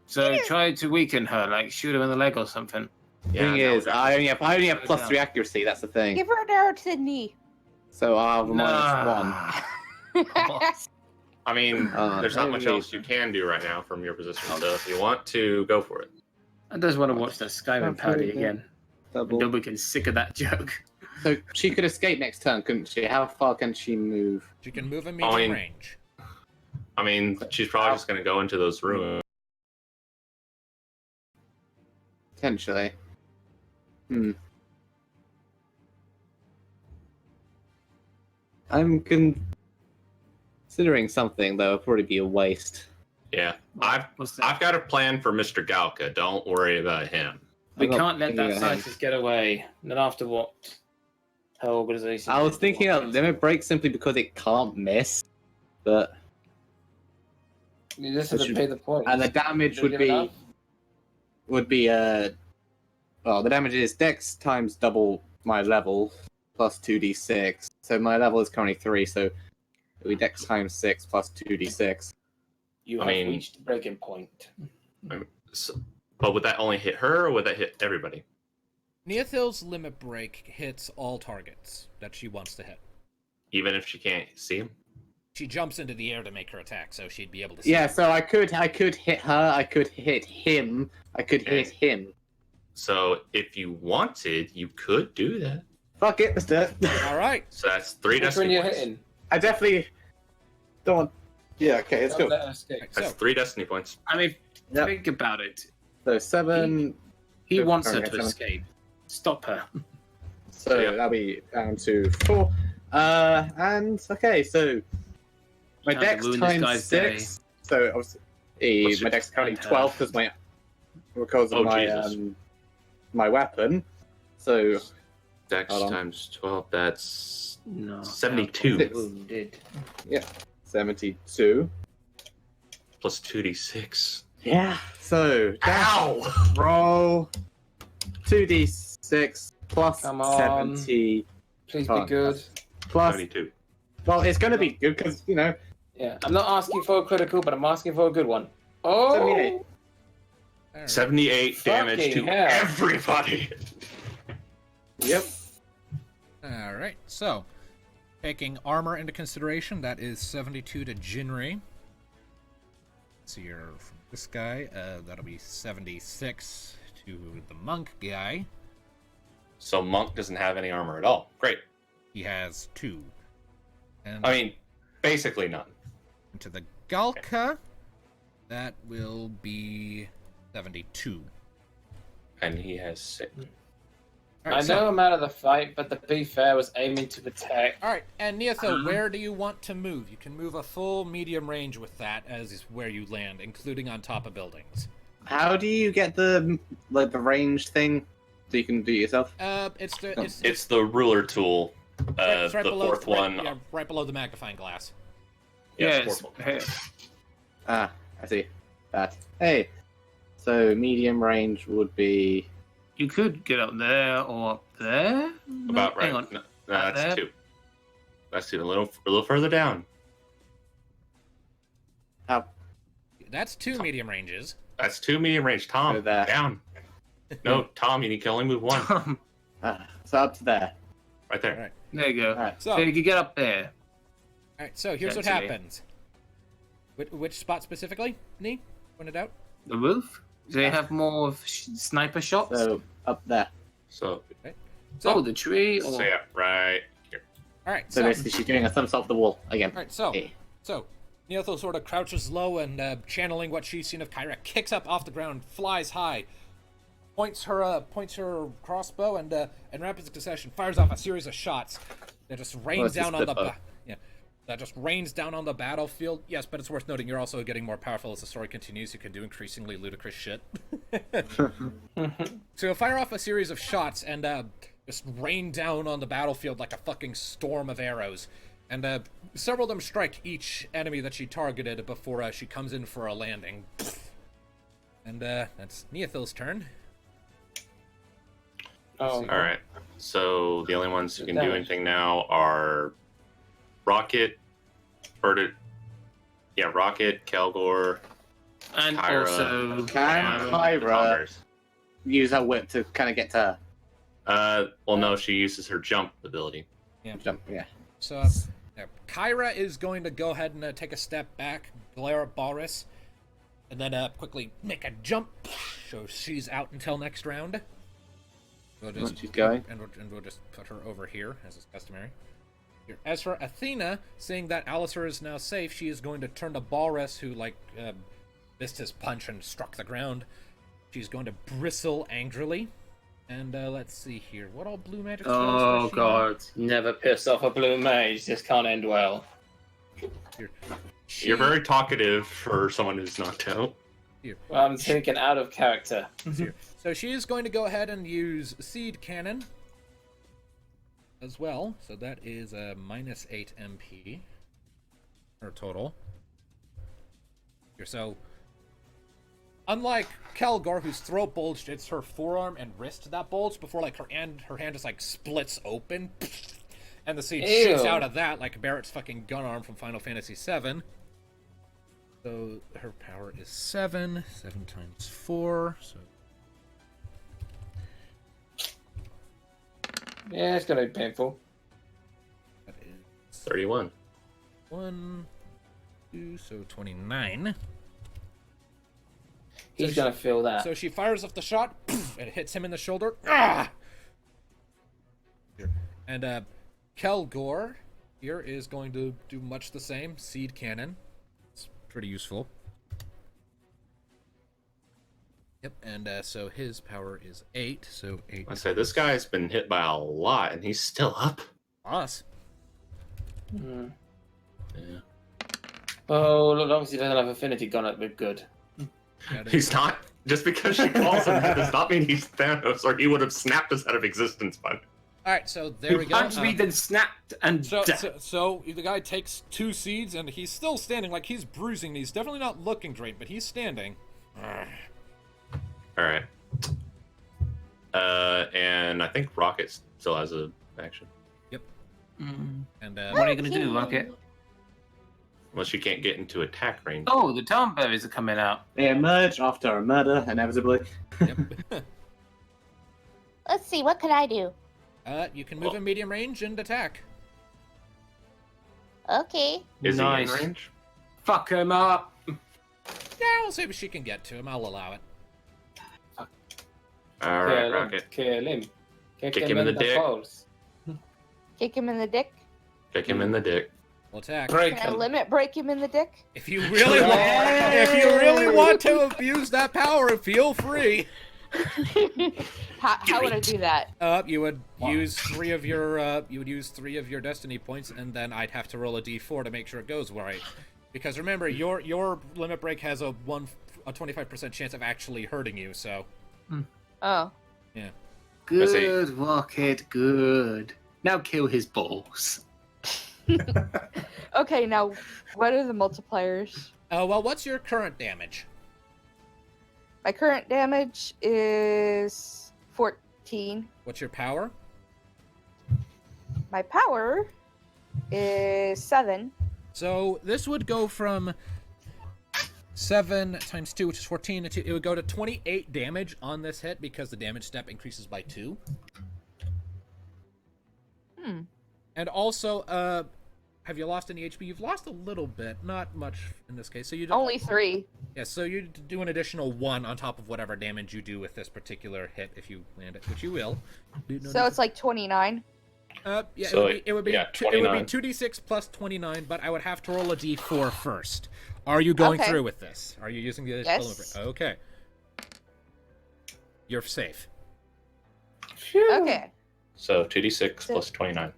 So try to weaken her, like shoot her in the leg or something. Thing is, I only have +3 accuracy, that's the thing. Give her an arrow to the knee. So I'll have a Nah. -1. I mean, there's not much maybe. else you can do right now from your position, so if you want to, go for it. I just want to watch that Skyrim party again. Double. Double getting sick of that joke. So she could escape next turn, couldn't she? How far can she move? You can move in medium range. I mean, she's probably just going to go into those rooms. Potentially. Hmm. I'm considering something that would probably be a waste. Yeah, What's that? I've got a plan for Mr. Galka. Don't worry about him. We I'm not can't let thinking that of him. scientist get away. Not after what her organization. I was did to thinking of Washington. limit break simply because it can't miss, but You just It have to should- pay the points. and the damage Did you would give be enough? well, the damage is Dex times double my level plus 2d6. So my level is currently 3, so it'll be Dex times 6 plus 2d6. You I have mean- reached breaking point. So, but would that only hit her, or would that hit everybody? Neothil's limit break hits all targets that she wants to hit. Even if she can't see him? She jumps into the air to make her attack, so she'd be able to see. Yeah, him. so I could hit her, I could hit him, I could hit him. So if you wanted, you could do that. Fuck it, let's do it. All right. So that's 3 Which one destiny you're points. hitting? I definitely don't want. Yeah, okay, let's Don't go. let her escape. That's So 3 destiny points. I mean, Yep. think about it. So 7. He Yep, wants her okay, to 7. escape. Stop her. So Yeah. that'll be down to 4. And okay, so my Time to dex ruin this times guy's 6. So obviously, What's my your- dex is currently and 12 because of Oh, my Jesus. my weapon. So Dex Hold on. times 12, that's No. 72. I'm wounded. 72. plus 2d6. Yeah. So Ow! roll 2d6 plus Come on. 70 Please Oh, be good. plus. 72. Well, it's going to be good because Yeah. I'm not asking for a critical, but I'm asking for a good one. Oh! 78. All right. 78 damage to Fucking hell. everybody. Yep. All right. So, taking armor into consideration, that is 72 to Jinri. So you're from this guy. That'll be 76 to the monk guy. So Monk doesn't have any armor at all. Great. He has 2. And I mean, basically none. to the Galka, that will be 72. And he has 6. All I right, know so, I'm out of the fight, but to be fair, I was aiming to protect. all right, and Neothil, where do you want to move? You can move a full medium range with that as is where you land, including on top of buildings. How do you get the range thing so you can do it yourself? It's the It's the ruler tool. it's The fourth one. Yeah, right below the magnifying glass. Yeah, Yes. fourth one. Hey, Ah, I see. That. Hey. So medium range would be. you could get up there or up there. No, About right. Hang on. No, that's there. 2. That's 2. A little further down. How? That's 2 medium ranges. That's 2 medium range. Tom, Go there. down. No, Tom, you can only move 1. So up to there. Right there. All right. There you go. Alright. So you could get up there. All right. So here's what Essentially. happens. Which spot specifically? Nee, pointed out. The roof. Do they have more of sniper shots? So up there. So, So, The tree. Or... so yeah, right here. all right. So basically, she's doing a thumbs up the wall again. All right, so Hey. Neothil sort of crouches low and, channeling what she's seen of Kyra, kicks up off the ground, flies high, points her crossbow, and in rapid succession fires off a series of shots that just rains it's just down on the the- that just rains down on the battlefield. Yes, but it's worth noting you're also getting more powerful as the story continues. You can do increasingly ludicrous shit. So you'll fire off a series of shots and just rain down on the battlefield like a fucking storm of arrows. And several of them strike each enemy that she targeted before she comes in for a landing. And that's Neothil's turn. Oh, All right. So the only ones who can do Damage. anything now are Rocket, Rocket, Kelgor, and Kyra. also Can and Kyra Tonberries. use her whip to kind of get to Well, no, she uses her jump ability. jump? Yeah. So Kyra is going to go ahead and take a step back, glare at Balrus, and then quickly make a jump. So she's out until next round. We'll Once she's going. And we'll just put her over here, as is customary. Here. As for Athena, seeing that Alistair is now safe, she is going to turn to Balrus, who, missed his punch and struck the ground. She's going to bristle angrily. And let's see here. What all blue magic spells does Oh she god, never piss off a blue mage. This can't end well. have? Here. You're very talkative for someone who's knocked out. Here. Well, I'm thinking out of character. Here. So she is going to go ahead and use Seed Cannon as well. So that is a -8 MP. Her total. Here, so unlike Kelgor, whose throat bulged, it's her forearm and wrist that bulged before like her hand just like splits open. And the seed shoots Ew. out of that like Barrett's fucking gun arm from Final Fantasy VII. So her power is 7. 7 times 4. So Yeah, it's gonna be painful. that is 31. 1, 2, so 29. He's So gonna feel that. So she fires off the shot, and it hits him in the shoulder. Ah! And Kelgor here is going to do much the same. Seed Cannon. It's pretty useful. Yep, and so his power is 8, so 8. I say this guy's been hit by a lot, and he's still up. Us. Mm. Yeah. Oh, look, obviously doesn't have affinity gone up with good. He's not. Just because she calls him does not mean he's Thanos, or he would have snapped us out of existence by now. Alright, so there we go. Punched me, then snapped, and So the guy takes 2 seeds, and he's still standing, like he's bruising. He's definitely not looking great, but he's standing. All right. And I think Rocket still has a action. Mm. And What are you gonna do, Rocket? Unless you can't get into attack range. Oh, the Tonberries are coming out. They emerge after a murder, inevitably. yep. Let's see, what could I do? You can move in medium range and attack. Okay. Is Nice. he in range? Fuck him up. Yeah, we'll see if she can get to him. I'll allow it. All right, Rocket. Kill him. Kick him in the dick. balls. Kick him in the dick? Kick him in the dick. We'll attack. Break Can I him. limit break him in the dick? If you really want, if you really want to abuse that power, feel free. How would I do that? You would use 3 of your destiny points, and then I'd have to roll a d4 to make sure it goes right. Because remember, your limit break has a 25% chance of actually hurting you. So Oh. yeah. Good, Rocket, good. Now kill his balls. Okay, now what are the multipliers? Well, what's your current damage? My current damage is 14. What's your power? My power is 7. So this would go from 7 times 2, which is 14. It would go to 28 damage on this hit because the damage step increases by 2. And also, have you lost any HP? You've lost a little bit, not much in this case. So you don't... Only 3. Yeah, so you do an additional 1 on top of whatever damage you do with this particular hit if you land it, which you will. So it's like 29. Yeah, So it would be yeah, 29. 2d6 plus 29, but I would have to roll a d4 first. Are you going Okay. through with this? Are you using the Yes. Okay. You're safe. Okay. So 2d6 plus 29.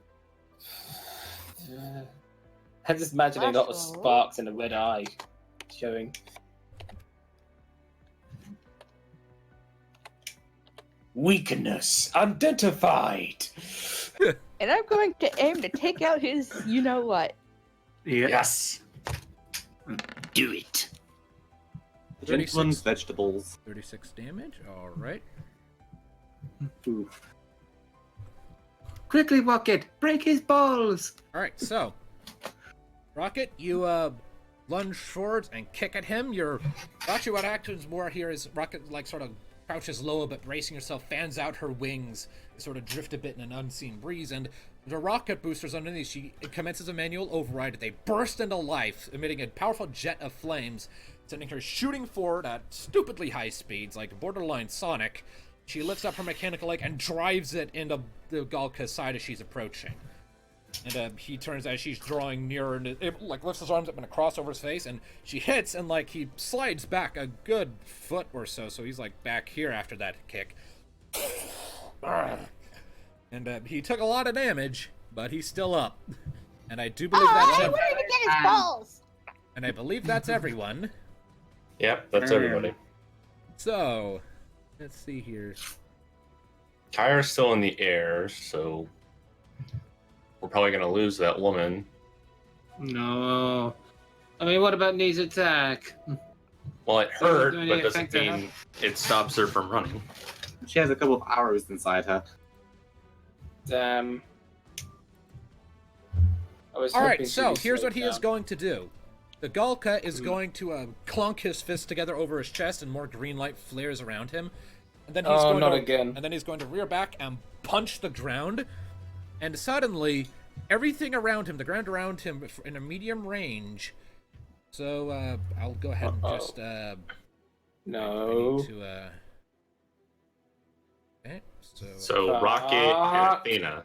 I'm just imagining a lot of Last roll. sparks and a red eye showing. Weakness identified. And I'm going to aim to take out his you know what. Yes. Do it. The 36. gentleman's vegetables. 36 damage. All right. Ooh. Quickly, Rocket, break his balls. All right. So, Rocket, you lunge forward and kick at him. Actually, what happens more here is Rocket like sort of crouches low, but bracing herself, fans out her wings, sort of drift a bit in an unseen breeze, and the rocket boosters underneath, she commences a manual override. They burst into life, emitting a powerful jet of flames, sending her shooting forward at stupidly high speeds, like borderline Sonic. She lifts up her mechanical leg and drives it into the Galka's side as she's approaching. And he turns as she's drawing nearer, and it like lifts his arms up in a cross over his face, and she hits, and like he slides back a good foot or so, so he's like back here after that kick. And he took a lot of damage, but he's still up. And I do believe Oh, that's hey, where did he get his balls? and I believe that's everyone. Yep, that's everybody. So, let's see here. Kyra's still in the air, so we're probably gonna lose that woman. No. I mean, what about Nee's attack? Well, it So hurt, do any but doesn't effect to her? mean it stops her from running. She has a couple of arrows inside her. Damn. I was All hoping right, she'd so be here's slowed what he is down. going to do. The Gulka is going to clunk his fist together over his chest, and more green light flares around him. And then he's Oh, going not to, again. And then he's going to rear back and punch the ground. And suddenly, everything around him, the ground around him, in a medium range. So I'll go ahead and just. No. Okay, So Rocket and Athena.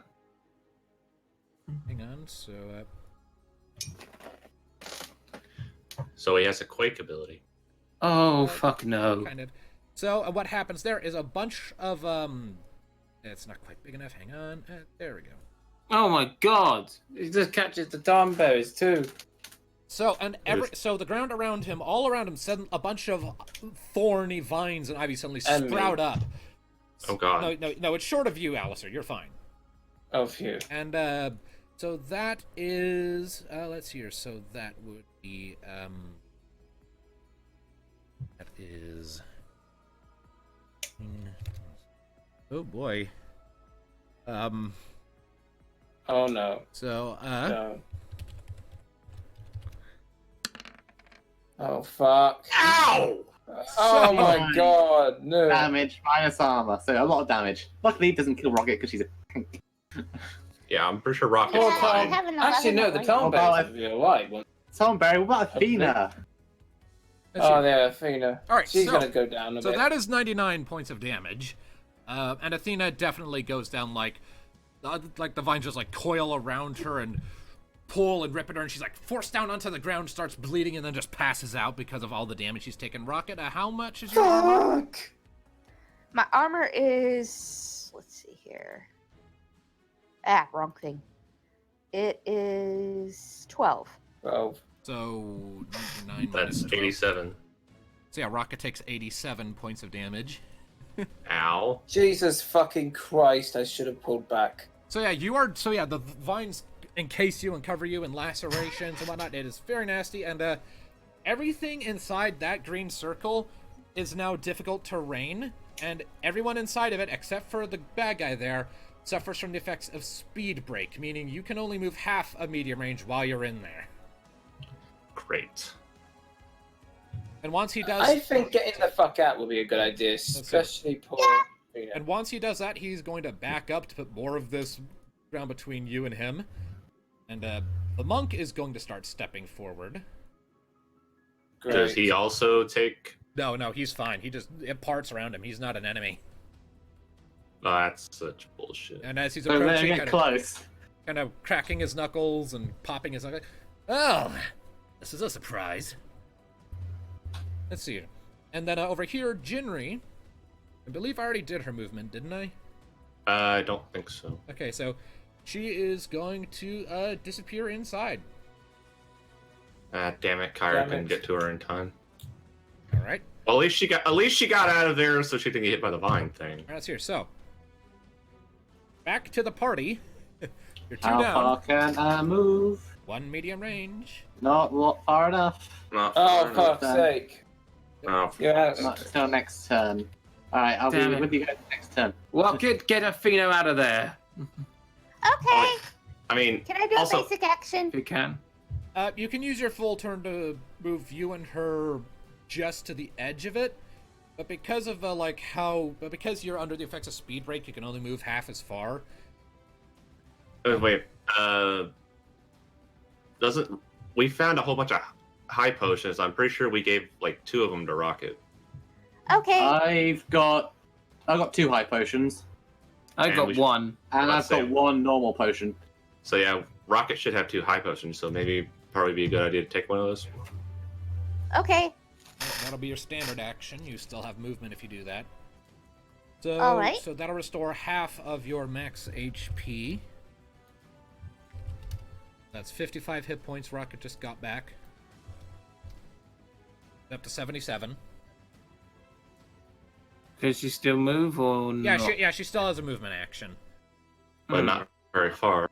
hang on. So he has a Quake ability. Oh, fuck no. Kind of. So what happens there is a bunch of it's not quite big enough. Hang on. There we go. Oh my god. He just catches the Tonberries too. So so the ground around him, all around him, sudden a bunch of thorny vines and ivy suddenly And me. sprout up. Oh god. No, it's short of you, Alistair. You're fine. Oh, phew. And so that is let's see here. So that would be that is oh boy. Oh no. So No. Oh fuck. Ow! Oh my god, no. Damage minus armor, so a lot of damage. Luckily, it doesn't kill Rocket because she's a tank. Yeah, I'm pretty sure Rocket's Oh, Yeah, I fine. have an Actually, 11 no, the right Well, Tonberries would be alright. Tonberry, what about Athena? let's Oh, see. yeah, Athena. All right, She's so- gonna go down a So bit. that is 99 points of damage, and Athena definitely goes down like the vines just like coil around her and pull and rip at her, and she's like forced down onto the ground, starts bleeding, and then just passes out because of all the damage she's taken. Rocket, how much is your armor? Fuck! My armor is. Let's see here. Wrong thing. It is 12. 12. So 99 That's minus 12. 87. So yeah, Rocket takes 87 points of damage. Ow. Jesus fucking Christ, I should have pulled back. So yeah, the vines encase you and cover you in lacerations and whatnot. It is very nasty, and everything inside that green circle is now difficult terrain, and everyone inside of it, except for the bad guy there, suffers from the effects of speed break, meaning you can only move half a medium range while you're in there. Great. And once he does, I think getting the fuck out will be a good idea, especially poor Athena. and once he does that, he's going to back up to put more of this ground between you and him. And the monk is going to start stepping forward. Great. Does he also take... No, he's fine. It parts around him. He's not an enemy. Oh, that's such bullshit. And as he's So they're approaching, getting close. kind of cracking his knuckles and popping his knuckles. Oh, this is a surprise. Let's see. And then over here, Jinri. I believe I already did her movement, didn't I? I don't think so. Okay, so she is going to disappear inside. Ah, damn it, Kyra Damn couldn't it. get to her in time. All right. Well, at least she got out of there so she didn't get hit by the vine thing. All right, let's hear. So, back to the party. You're two How down. far can I move? One medium range. Not far enough. Not Oh, far fuck's enough. sake. enough. You're out. Not until next turn. Alright, I'll Damn be it. with you guys next turn. Rocket, get Athena out of there. Okay. I mean, Can I do also, a basic action? If you can. You can use your full turn to move you and her just to the edge of it, but because of because you're under the effects of speed break, you can only move half as far. wait, we found a whole bunch of high potions. I'm pretty sure we gave like 2 of them to Rocket. Okay. I've got 2 high potions, I And got we should- one. and Let's I've got say- 1 normal potion. So yeah, Rocket should have 2 high potions, so maybe probably be a good idea to take one of those. Okay. That'll be your standard action. You still have movement if you do that. So, All right. so that'll restore half of your max HP. That's 55 hit points Rocket just got back. Up to 77. Can she still move or Yeah, not? she still has a movement action. But not very far.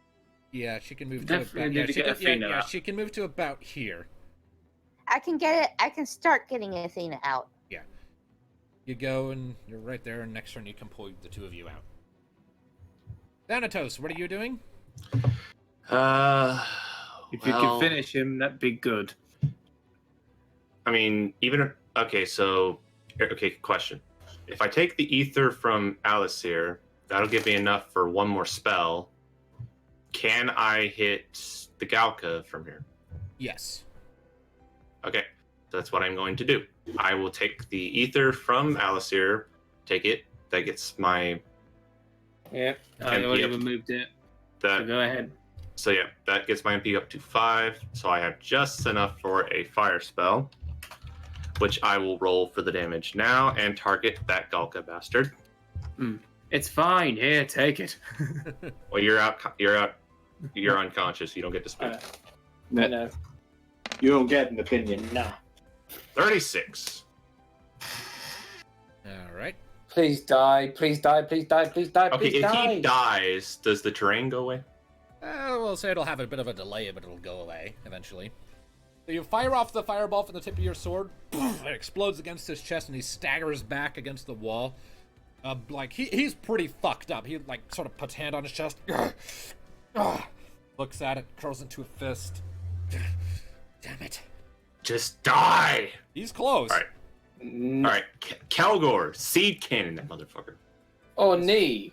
Yeah, she can move Definitely to about, need to get Athena out. she can move to about here. I can get it. I can start getting Athena out. Yeah. You go and you're right there, and next turn you can pull the two of you out. Thanatos, what are you doing? If you can finish him, that'd be good. I mean, question. If I take the ether from Alasir, that'll give me enough for one more spell. Can I hit the Galka from here? Yes. Okay, that's what I'm going to do. I will take the ether from Alasir, take it. That gets my... Yeah, I MP already up- removed it. That, So go ahead. so yeah, that gets my MP up to 5. So I have just enough for a fire spell, which I will roll for the damage now and target that Galka bastard. It's fine. Here, take it. Well, you're unconscious. You don't get to speak. I know. You don't get an opinion. Nah. 36. All right. Please die. Please die. Please die. Please die. Okay, Please if die. he dies, does the terrain go away? We'll say it'll have a bit of a delay, but it'll go away eventually. So you fire off the fireball from the tip of your sword. It explodes against his chest, and he staggers back against the wall. He's pretty fucked up. He sort of puts hand on his chest. Looks at it, curls into a fist. Damn it. Just die. He's close. All right. Calgor, seed cannon that motherfucker. Oh, knee.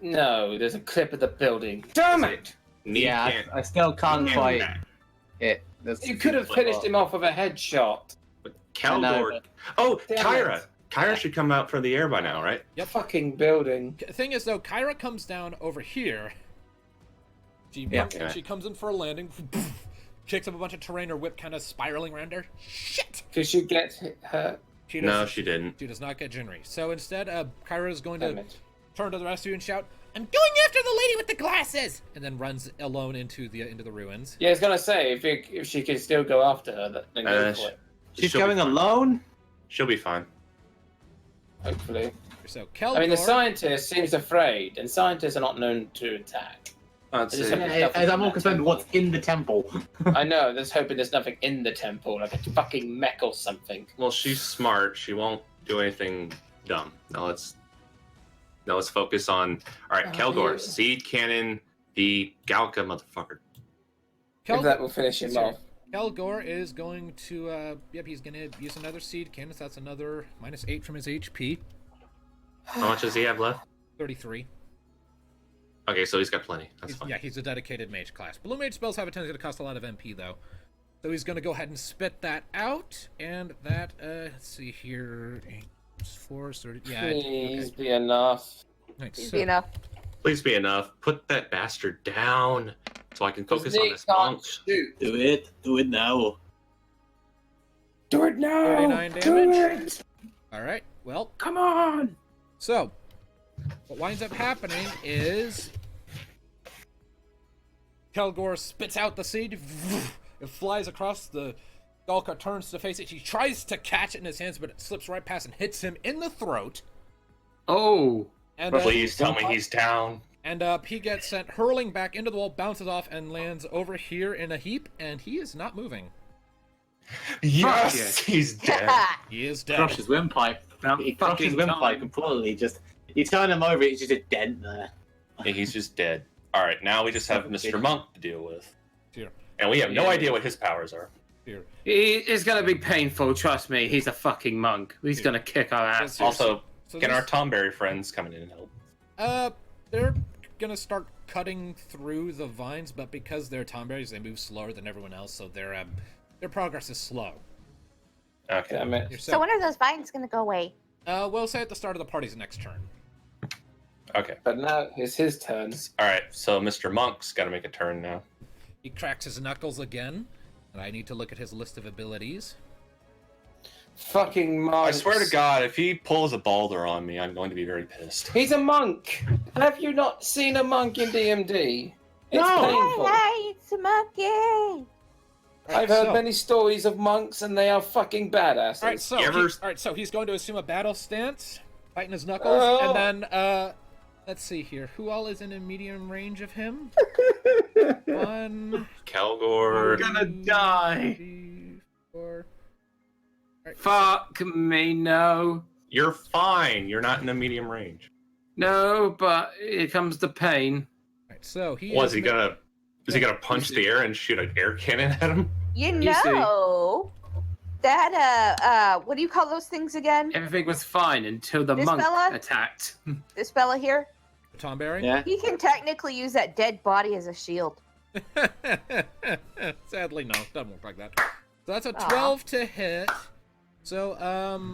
No, there's a clip of the building. Damn it! Yeah, I still can't quite hit. You could have finished him off with a headshot. Calgor. Oh, Damn Kyra. it. Kyra should come out from the air by now, right? Yep. Fucking building. The thing is, though, Kyra comes down over here. She comes in for a landing, kicks up a bunch of terrain, her whip kind of spiraling around her. Shit! Did she get hurt? No, she didn't. She does not get Jinri. So instead, Kyra is going Damn to it. turn to the rest of you and shout, "I'm going after the lady with the glasses!" And then runs alone into the ruins. Yeah, I was gonna say, if she can still go after her, then go for it. She's She'll going be fine. alone? She'll be fine. Hopefully. So Kelgor, I mean, the scientist seems afraid, and scientists are not known to attack. I'd Just say- have- Yeah, I'm more concerned with what's in the temple. I know, just hoping there's nothing in the temple, like a fucking mech or something. Well, she's smart. She won't do anything dumb. Now let's focus on. All right, Kelgor, yeah. seed cannon, the Galka motherfucker. If that will finish him off. Kelgor is going to, he's going to use another seed cannon. So that's another -8 from his HP. How much does he have left? 33. Okay, so he's got plenty. That's fine. Yeah, he's a dedicated mage class. Blue mage spells have a tendency to cost a lot of MP, though. So he's going to go ahead and spit that out. And that, let's see here. 4, 30. Yeah. Please Okay. be enough. Right, Easy so, enough. Please be enough. Put that bastard down so I can focus on Nick this can't monk. shoot. Do it now. Do it now! 39 Do damage. it! all right, well, Come on! so what winds up happening is Kelgor spits out the seed. It flies across the Galka, turns to face it. He tries to catch it in his hands, but it slips right past and hits him in the throat. Oh! And Please tell me he's down. And he gets sent hurling back into the wall, bounces off, and lands over here in a heap, and he is not moving. Yes, he's dead. He is dead. Crush his windpipe. About He crushes his fucking windpipe time. completely. Just you turn him over, it's just a dent there. Yeah, he's just dead. All right, now we just have Mr. Monk to deal with, Here, and we have no Yeah. idea what his powers are. here. It's gonna be painful, trust me. He's a fucking monk. He's gonna kick our ass. Also, So can this- our Tonberry friends come in and help? They're gonna start cutting through the vines, but because they're Tonberries, they move slower than everyone else, so their progress is slow. Okay. Damn it. Here, So when are those vines gonna go away? we'll say at the start of the party's next turn. Okay. But now it's his turn. All right. So Mr. Monk's got to make a turn now. He cracks his knuckles again, and I need to look at his list of abilities. Fucking monks. I swear to God, if he pulls a boulder on me, I'm going to be very pissed. He's a monk. Have you not seen a monk in D&D? It's No. painful. Hey, it's a monkey. I've heard many stories of monks, and they are fucking badasses. All right, so You ever- all right, so he's going to assume a battle stance, tighten his knuckles, and then let's see here. Who all is in a medium range of him? One. Kelgor. I'm gonna die. 3, 4. Right, Fuck me, no. You're fine. You're not in a medium range. No, but here comes the pain. Right, so he Was is he gonna? Is he gonna punch the air and shoot an air cannon at him? You You see. know that what do you call those things again? Everything was fine until the This monk fella? attacked. This fella here, Tonberry? Yeah. he can technically use that dead body as a shield. Sadly, no. Doesn't work like that. So that's a Aw. 12 to hit. So,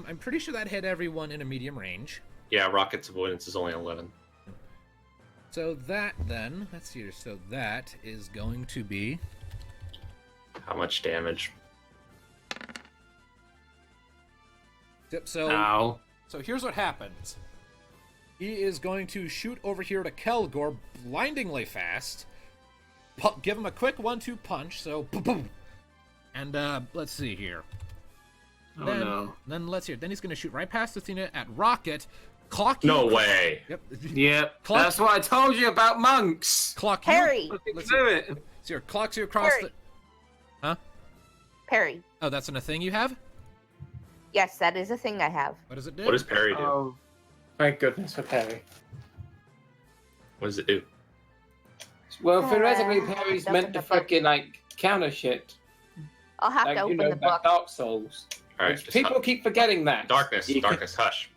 I'm pretty sure that hit everyone in a medium range. Yeah, Rocket's avoidance is only 11. So that then, let's see here. So that is going to be How much damage? Yep, so Ow. so here's what happens. He is going to shoot over here to Kelgor blindingly fast. Give him a quick 1-2 punch, so boom, boom. And let's see here. Oh Then, no. then let's see. Then he's going to shoot right past Athena at Rocket. Clock No you. way. Yep. Yep. Clock- That's what I told you about monks. Clock you. Harry, Fucking Let's do it. So here, clocks you across Harry. the. Huh? Perry. Oh, that's a thing you have. Yes, that is a thing I have. What does it do? What does parry do? Oh, thank goodness for Perry. What does it do? Well, theoretically, Uh, Perry's open meant the to book. fucking like counter shit, I'll have like to you open know, the like book. Dark Souls. All right, Which just people keep forgetting that. darkness, You can- darkness, hush.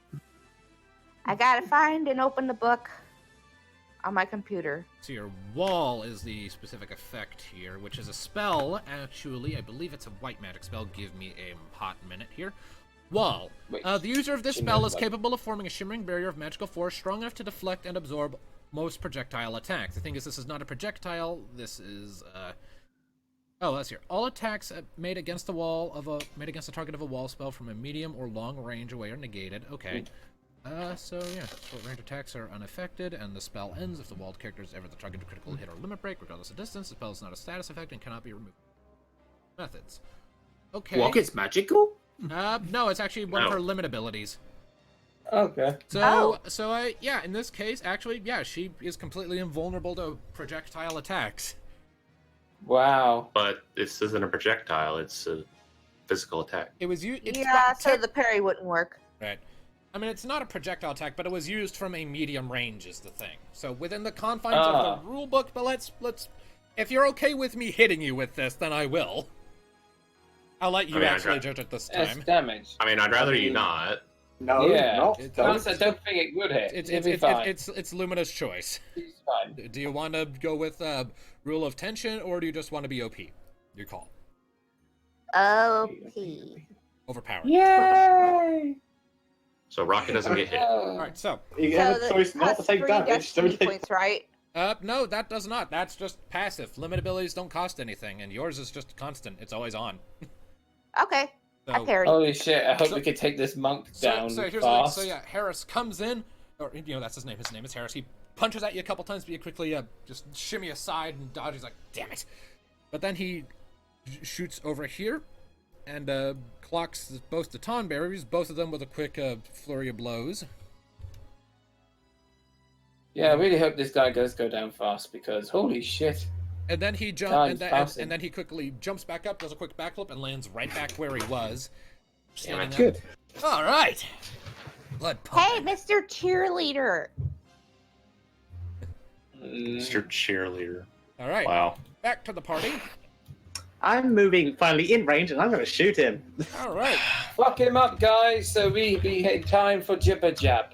I gotta find and open the book on my computer. So your wall is the specific effect here, which is a spell. Actually, I believe it's a white magic spell. Give me a hot minute here. Wall. Wait, The user of this shimmering spell is light. capable of forming a shimmering barrier of magical force strong enough to deflect and absorb most projectile attacks. The thing is, this is not a projectile. This is oh, let's hear. All attacks made against the target of a wall spell from a medium or long range away are negated. Okay. So yeah, short range attacks are unaffected, and the spell ends if the walled character is ever the target of critical hit or limit break, regardless of distance. The spell is not a status effect and cannot be removed. Methods. Okay. Rocket's magical? No, it's actually one of No. her limit abilities. Okay. So, yeah, in this case, actually, yeah, she is completely invulnerable to projectile attacks. Wow. But this isn't a projectile; it's a physical attack. It was used. Yeah, so the parry wouldn't work. Right. I mean, it's not a projectile attack, but it was used from a medium range, is the thing. So within the confines of the rule book, but let's. If you're okay with me hitting you with this, then I will. I'll let you I mean, actually judge it this That's time. damage. I mean, I'd rather you not. No, Yeah. not. It's- Don't. I don't think it would hit. It's It'd be fine. it's Lumina's choice. It's fine. Do you want to go with rule of tension, or do you just want to be OP? Your call. OP. Overpowered. Yay! So Rocket doesn't get hit. All right, so You So have a choice not to costs take 3 damage. destiny Don't take. points, right? no, that does not. That's just passive. Limit abilities don't cost anything, and yours is just constant. It's always on. Okay, I So, parried. Holy shit! I hope So- we can take this monk down so here's fast. the thing. So yeah, Harris comes in, or that's his name. His name is Harris. He punches at you a couple times, but you quickly just shimmy aside and dodge. He's like, damn it! But then he shoots over here, and clocks both the Tonberries, both of them with a quick flurry of blows. Yeah, I really hope this guy does go down fast because holy shit! And then he Time's passing. and then he quickly jumps back up, does a quick backflip, and lands right back where he was. Damn it. Standing up. All right. Blood Hey, pumping. Mr. Cheerleader. Mr. Cheerleader. All right. Wow. Back to the party. I'm moving finally in range, and I'm going to shoot him. All right. Fuck him up, guys. So we had time for jibber jab,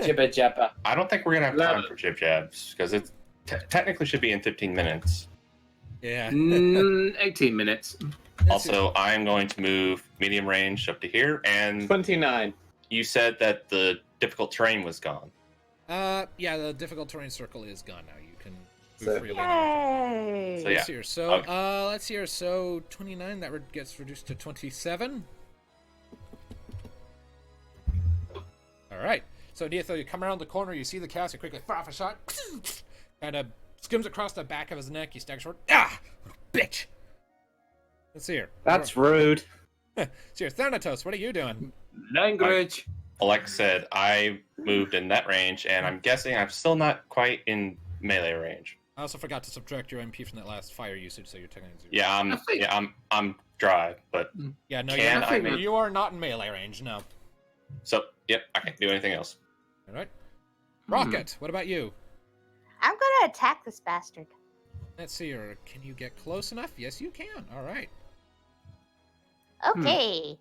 jibber jabber. I don't think we're gonna have Love time it. for jib jabs because it technically should be in 15 minutes. Yeah. 18 minutes. Also, I'm going to move medium range up to here, and 29. you said that the difficult terrain was gone. Yeah, the difficult terrain circle is gone now. You can So- move freely. now. Yay. So, yeah. Let's see here. So, Okay. let's see here. So, 29, that gets reduced to 27. All right. So Neatho, you come around the corner, you see the cast, you quickly fire off a shot, and skims across the back of his neck. You stagger forward. Ah, bitch. Let's see here. That's rude. So here, Thanatos, what are you doing? Language. Like I said, I moved in that range, and I'm guessing I'm still not quite in melee range. I also forgot to subtract your MP from that last fire usage, so you're technically 0. Yeah, I'm dry, but Yeah, no, Can you are not in melee range, no. so yep, I can't do anything else. All right. Rocket, what about you? I'm gonna attack this bastard. Let's see here. Can you get close enough? Yes, you can. All right. Okay.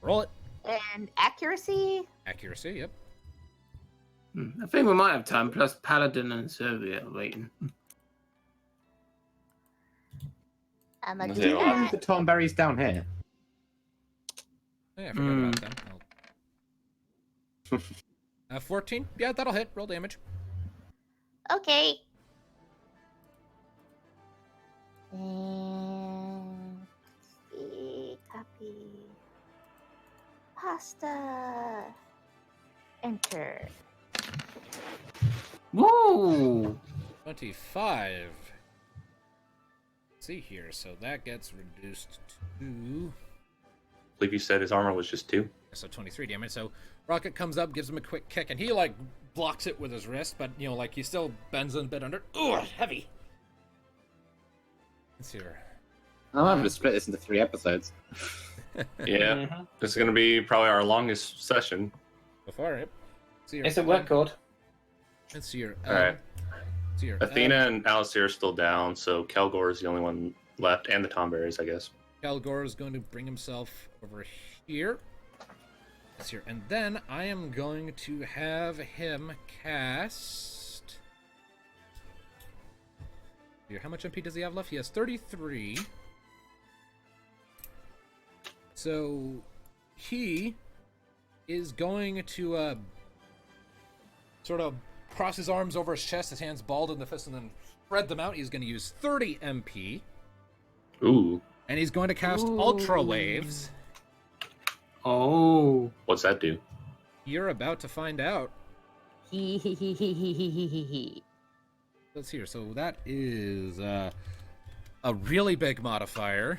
Roll it. And accuracy. Accuracy, yep. I think we might have time, plus Paladin and Soviet are waiting. I'm gonna Let's do see, that. The Tonberries down here. Oh, yeah, I forgot about them. 14? Yeah, that'll hit. Roll damage. Okay. And let's see, copy. Pasta. Enter. Whoa! 25. Let's see here. So that gets reduced to... I believe you said his armor was just 2. So 23 damage. So Rocket comes up, gives him a quick kick, and he, like, blocks it with his wrist, but, you know, like, he still bends a bit under. Ugh, heavy. Let's see here. I'm having to split this into 3 episodes. Yeah, this is gonna be probably our longest session. Before it. See here. It's a record. Let's see here. All right. See here. Athena and Alistair are still down, so Kelgor is the only one left, and the Tonberries, I guess. Kelgor is going to bring himself over here. Let's see here. And then I am going to have him cast... Here, how much MP does he have left? He has 33. So he is going to sort of cross his arms over his chest, his hands balled in the fist, and then spread them out. He's going to use 30 MP. Ooh, And he's going to cast Ultra Waves. Oh. what's that do? You're about to find out. Let's see here. So that is a really big modifier.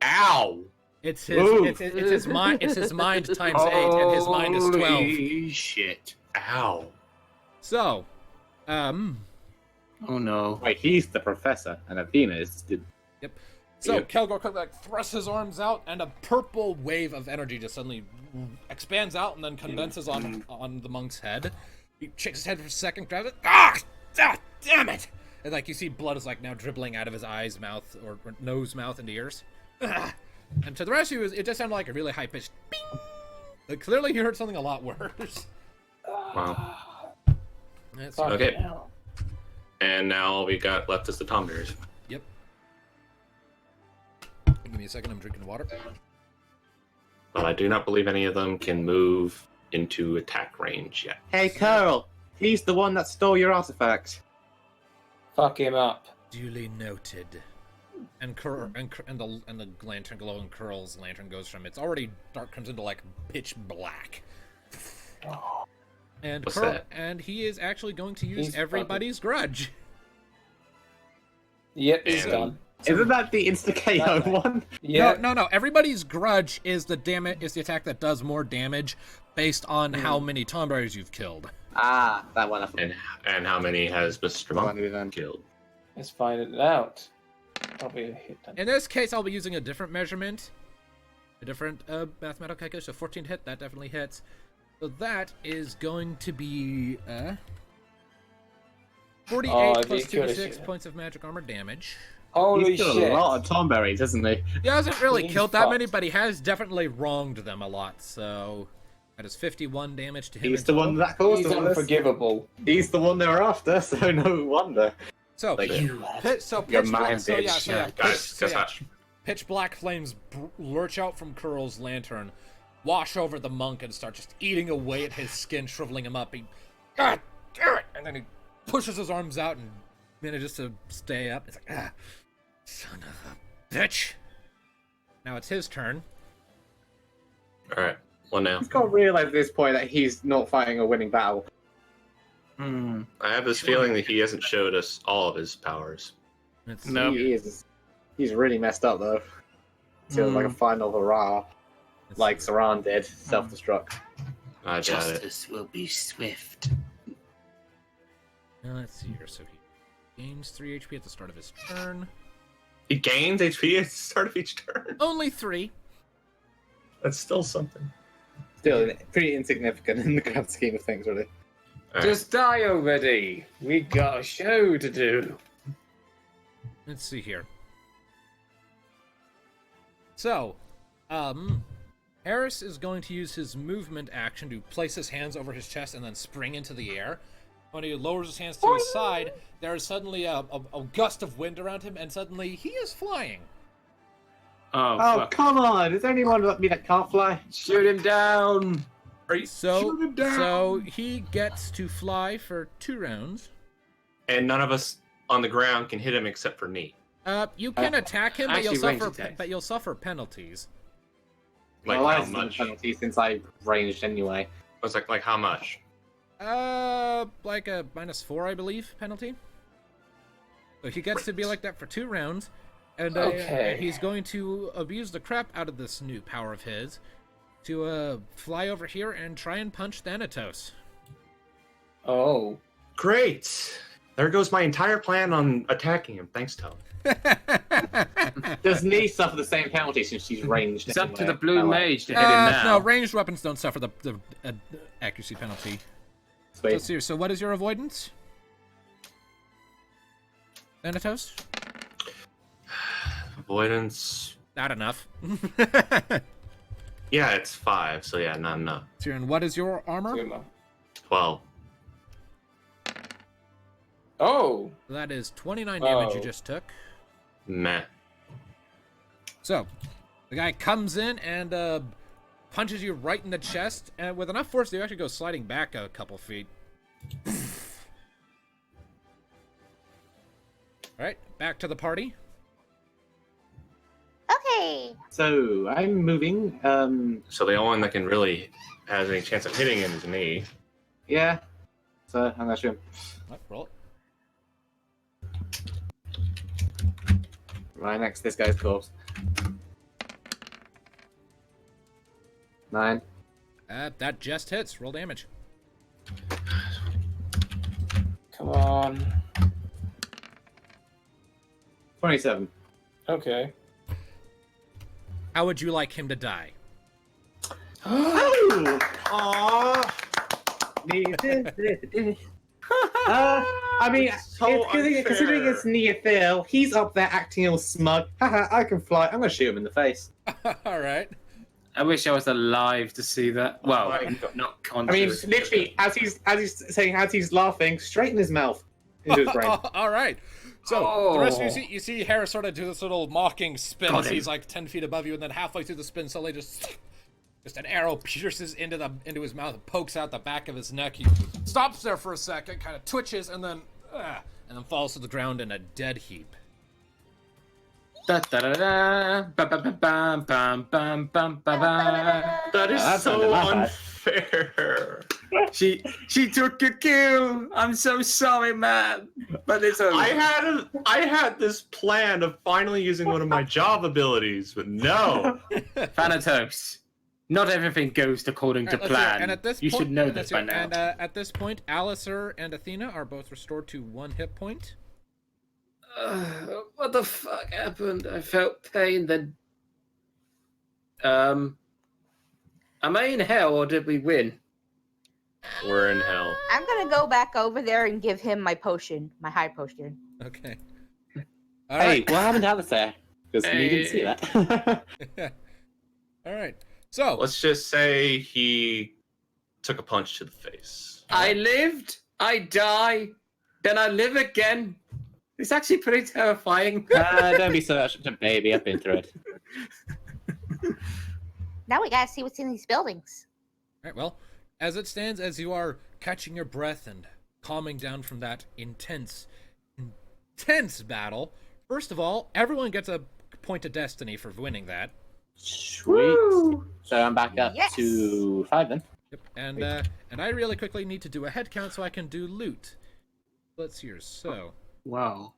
Ow! It's his mind. It's his mind times 8, and his mind is 12. Holy shit. Ow! So, Oh no. Wait, he's the professor, and Athena is the... So Yep. Kelgor like thrusts his arms out, and a purple wave of energy just suddenly expands out and then condenses on the monk's head. He shakes his head for a second, grabs it. Damn it! And like you see, blood is like now dribbling out of his eyes, mouth, or nose, mouth, and ears. And to the rest of you, it just sounded like a really high pitched bing. Like, clearly, you heard something a lot worse. Wow. That's Okay. And now all we got left is the Tonberries. Yep. Give me a second. I'm drinking water. But I do not believe any of them can move into attack range yet. Hey, Carl! He's the one that stole your artifact. Fuck him up. Duly noted. And the lantern glow and Curl's lantern goes from it's already dark crimson to like pitch black. And What's Curl, that? and he is actually going to use He's everybody's grudge. Yep, it's And- done. Isn't that the insta-KO That way. one? Yeah. No. Everybody's grudge is the attack that does more damage based on how many Tonberries you've killed. Ah, that one. And how many has Mr. Monk Then. killed? Let's find it out. Probably a hit then. In this case, I'll be using a different measurement, a different mathematical calculation. So 14 hit, that definitely hits. So that is going to be 48 Oh, plus the 2d6 accuracy. points of magic armor damage. Holy He's killed shit. a lot of Tonberries, hasn't he? He hasn't really He's killed that many, fucked. but he has definitely wronged them a lot. So that is 51 damage to him. He's in the total. one that caused He's all this. unforgivable. He's the one they were after, so no wonder. So, Like, You pitch Your mind, pitch, Guys, hush. pitch black flames lurch out from Curl's lantern, wash over the monk, and start just eating away at his skin, shriveling him up. He, God damn it! And then he pushes his arms out and manages to stay up. It's like, son of a bitch. Now it's his turn. All right. Well, now He's got to realize at this point that he's not fighting a winning battle. I have this feeling that he hasn't showed us all of his powers. It's, No. He's really messed up though. Feels like a final hurrah, like Saran did, self-destruct. I doubt it. Justice will be swift. Now let's see here. So he gains 3 HP at the start of his turn. He gains HP at the start of each turn. Only 3. That's still something. Still pretty insignificant in the grand scheme of things, really. All right. Just die already. We got a show to do. Let's see here. So, Harris is going to use his movement action to place his hands over his chest and then spring into the air. When he lowers his hands to his side, there is suddenly a gust of wind around him, and suddenly he is flying. Oh, Oh, fuck. come on! Is there anyone like me that can't fly? Shoot him down. So he gets to fly for 2 rounds. And none of us on the ground can hit him except for Nee. You can attack him, but actually, you'll suffer penalties. Like well, how that's not a much? penalty since I ranged anyway. I was like how much? Like a -4, I believe, penalty. So he gets to be like that for 2 rounds, and Okay. he's going to abuse the crap out of this new power of his to fly over here and try and punch Thanatos. Oh. Great. There goes my entire plan on attacking him. Thanks, Tom. Does Nee suffer the same penalty since she's ranged? It's up to anyway? the blue Oh, well. mage to hit him now. No, ranged weapons don't suffer the accuracy penalty. Sweet. Let's see. So what is your avoidance? Thanatos? Avoidance. Not enough. Yeah, it's 5. So yeah, not enough. Tyrion, what is your armor? 12. Oh. That is 29 damage you Oh. just took. Meh. So, the guy comes in and punches you right in the chest, and with enough force, you actually go sliding back a couple feet. Alright, back to the party. Okay. So I'm moving. So the only one that can really has any chance of hitting him is me. Yeah. So I'm gonna shoot him. What, roll it. Right next to this guy's corpse. 9. That just hits. Roll damage. Come on. 27. Okay. How would you like him to die? Oh! Aww. I mean, So considering it's Neophil, he's up there acting all smug. Haha, I can fly. I'm gonna shoot him in the face. Alright. I wish I was alive to see that. Well, my not I mean, conscious. literally, as he's laughing, straight in his mouth, into his brain. Alright. So, the rest of you see Harris sort of do this little mocking spin Got as him. he's like 10 feet above you, and then halfway through the spin, suddenly just an arrow pierces into his mouth and pokes out the back of his neck. He stops there for a second, kind of twitches, and then falls to the ground in a dead heap. Da, da, da, da, ba, ba, ba, bam, bam, bam, bam, ba, ba. That is That's so not bad. unfair. She took your kill. I'm so sorry, man. But it's over. I had this plan of finally using one of my job abilities, but no. Thanatos. Not everything goes according to Alright, let's see. plan. And at this You point, should know and this let's by see. now. And at this point, Alistair and Athena are both restored to 1 hit point. What the fuck happened? I felt pain then. Am I in hell or did we win? We're in hell. I'm gonna go back over there and give him my potion, my high potion. Okay. Hey, Alright. what happened to Alistair? Because you didn't see that. Alright. So, Let's just say he took a punch to the face. I lived, I die, then I live again. It's actually pretty terrifying. Don't be such a baby. I've been through it. Now we gotta see what's in these buildings. Alright, well, as it stands, as you are catching your breath and calming down from that intense tense battle. First of all, everyone gets a point of destiny for winning that. Sweet. Woo! So I'm back up Yes. to 5 then. Yep. And I really quickly need to do a head count so I can do loot. Let's see here. So Wow.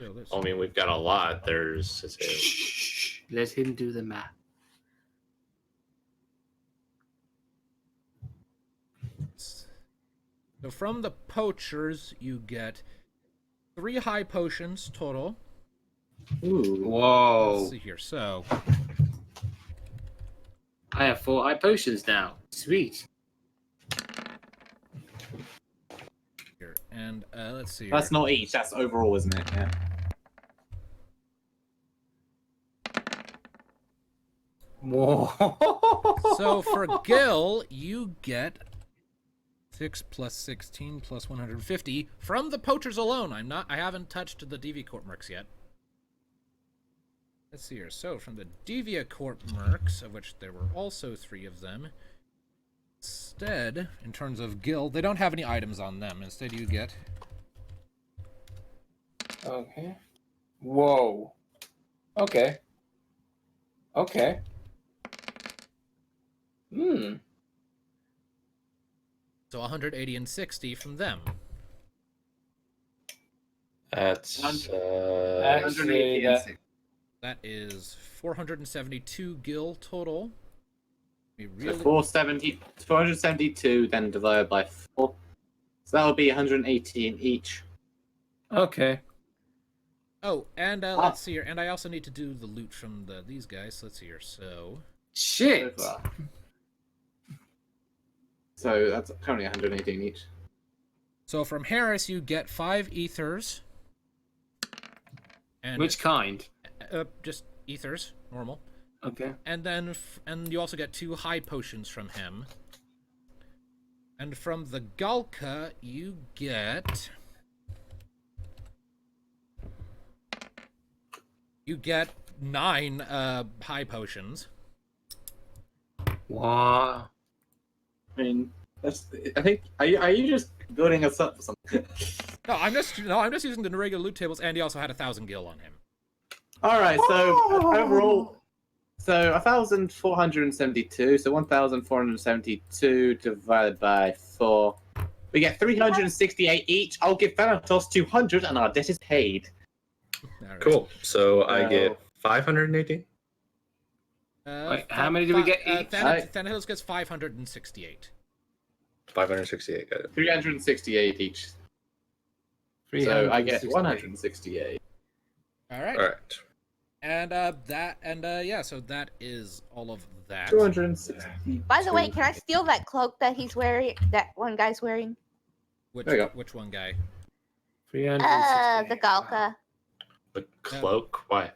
let's I mean, we've got a lot. There's Shh. Let him do the math. So from the poachers, you get 3 high potions total. Ooh. Whoa. Let's see here. So I have 4 high potions now. Sweet. here, and let's see. That's here. not each, that's overall, isn't it? Yeah. Whoa. So for Gil, you get 6 plus 16 plus 150 from the poachers alone. I haven't touched the Deviant Court mercs yet. Let's see here. So from the Deviant Court mercs, of which there were also 3 of them, instead, in terms of Gil, they don't have any items on them. Instead, you get Okay. Whoa. Okay. Okay. so 180 and 60 from them. that's 180 and 60. That is 472 Gil total. We So really 472, then divided by 4. So that would be 180 in each. Okay. Oh, and let's see here. And I also need to do the loot from these guys. Let's see here. So Shit. So that's currently 180 in each. So from Harris, you get 5 ethers. And Which kind? just ethers, normal. Okay. And then and you also get 2 high potions from him. And from the Galka, you get 9 high potions. Wow. I mean, I think. Are you just building us up for something? No, I'm just using the regular loot tables, and he also had 1,000 gil on him. All right. So overall, so 1,472. So 1,472 divided by 4. We get 368 each. I'll give Thanatos 200, and our debt is paid. All right. cool. So I get 580. Wait, how many do we get each? Thanatos gets 568. 568. Got it. 368 each. So I get 168. All right. All right. And so that is all of that. 260. By the way, can I steal that cloak that he's wearing? That one guy's wearing? Which There you go. which one guy? The Galka. The cloak. Why?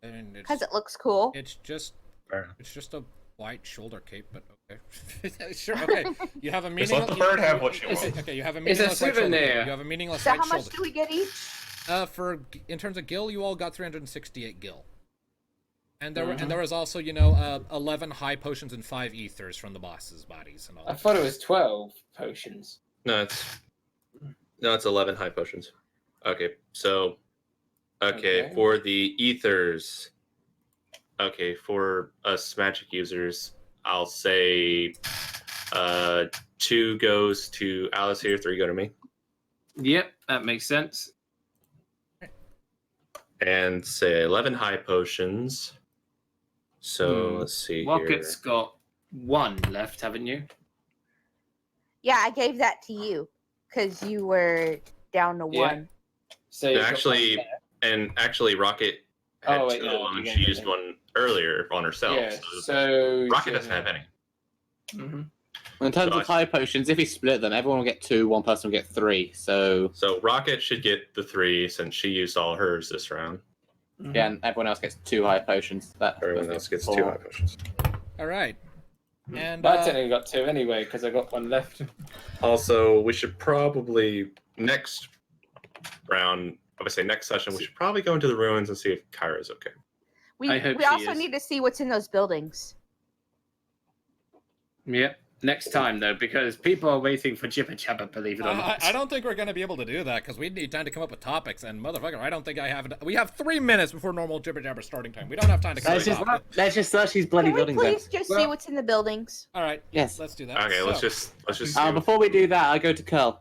I mean, Because it looks cool. it's just Fair. it's just a white shoulder cape, but okay. Sure, okay. You have a Just meaning. let the bird have what she It's wants. Okay, you have a It's a meaningless white shoulder souvenir. cape. You have a meaningless So white how much shoulder. do we get each? In terms of gil, you all got 368 gil. And there Mm-hmm. and there was also 11 high potions and 5 ethers from the boss's bodies and all. I thought it was 12 potions. No, it's 11 high potions. Okay, so Okay. for the ethers. Okay, for us magic users, I'll say 2 goes to Alice here, 3 go to me. Yep, that makes sense. And say 11 high potions. So let's see Rocket's here. got 1 left, haven't you? Yeah, I gave that to you because you were down to Yeah. 1. So you've got Actually, one there. and actually, Rocket had Oh, wait, 2 no, on. you She gave used it. one earlier on herself. Yeah, so Rocket doesn't have any. Mm-hmm. In terms So of high potions, if we split them, everyone will get 2, one person will get 3. So So Rocket should get the 3 since she used all hers this round. yeah, and everyone else gets 2 high potions. That Everyone else gets 2 4. high potions. All right. And But I technically got 2 anyway because I got 1 left. Also, we should probably next round. I would say next session. We should probably go into the ruins and see if Kyra's okay. We I hope we she also is. need to see what's in those buildings. Yep. next time, though, because people are waiting for Jibber Jabber, believe it or not. I don't think we're gonna be able to do that because we need time to come up with topics. And motherfucker, I don't think I have. We have 3 minutes before normal Jibber Jabber starting time. We don't have time to come up with topics. Let's just search these bloody Can we buildings. please just see Well- what's in the buildings? All right. Yes. Let's do that. Okay, So, let's just see. Before we do that, I go to Curl.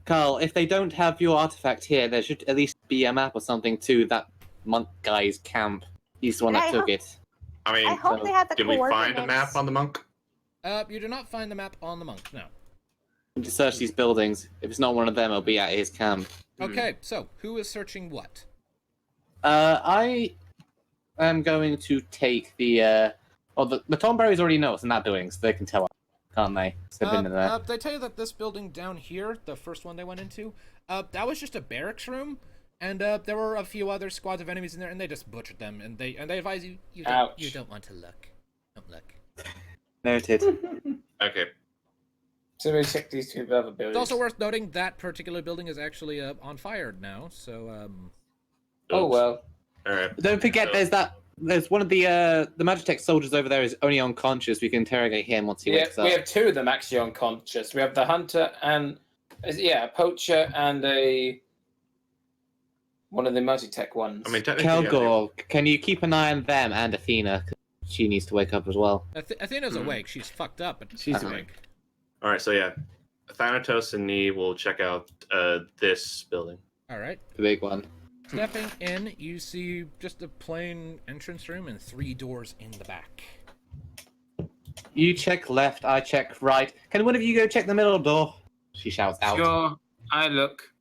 Curl, if they don't have your artifact here, there should at least be a map or something to that monk guy's camp. He's the one that took it. I mean, I hope they have the did we coordinates. find a map on the monk? You do not find the map on the monk. No. To search these buildings. If it's not one of them, it'll be at his camp. Okay. So who is searching what? I am going to take the Tonberries already know what's in that building, so they can tell us, can't they? 'Cause they've been in there. They tell you that this building down here, the first one they went into, that was just a barracks room, and there were a few other squads of enemies in there, and they just butchered them, and they advise you you don't want to look. Don't look. Noted. Okay. So we check these two other It's buildings. also worth noting that particular building is actually on fire now, so Oh, well. All right. Don't forget, there's one of the Magitech soldiers over there is only unconscious. We can interrogate him once he Yeah, wakes up. we have two of them actually unconscious. We have the hunter and a poacher and one of the Magitech ones. I mean, technically, Kelgor, can you keep an eye on them and Athena? 'Cause she needs to wake up as well. Athena's awake. She's fucked up, but She's Uh-huh. awake. All right. So yeah, Thanatos and Nee will check out this building. All right. The big one. Stepping in, you see just a plain entrance room and 3 doors in the back. You check left, I check right. Can one of you go check the middle door? She shouts out. Sure, I look.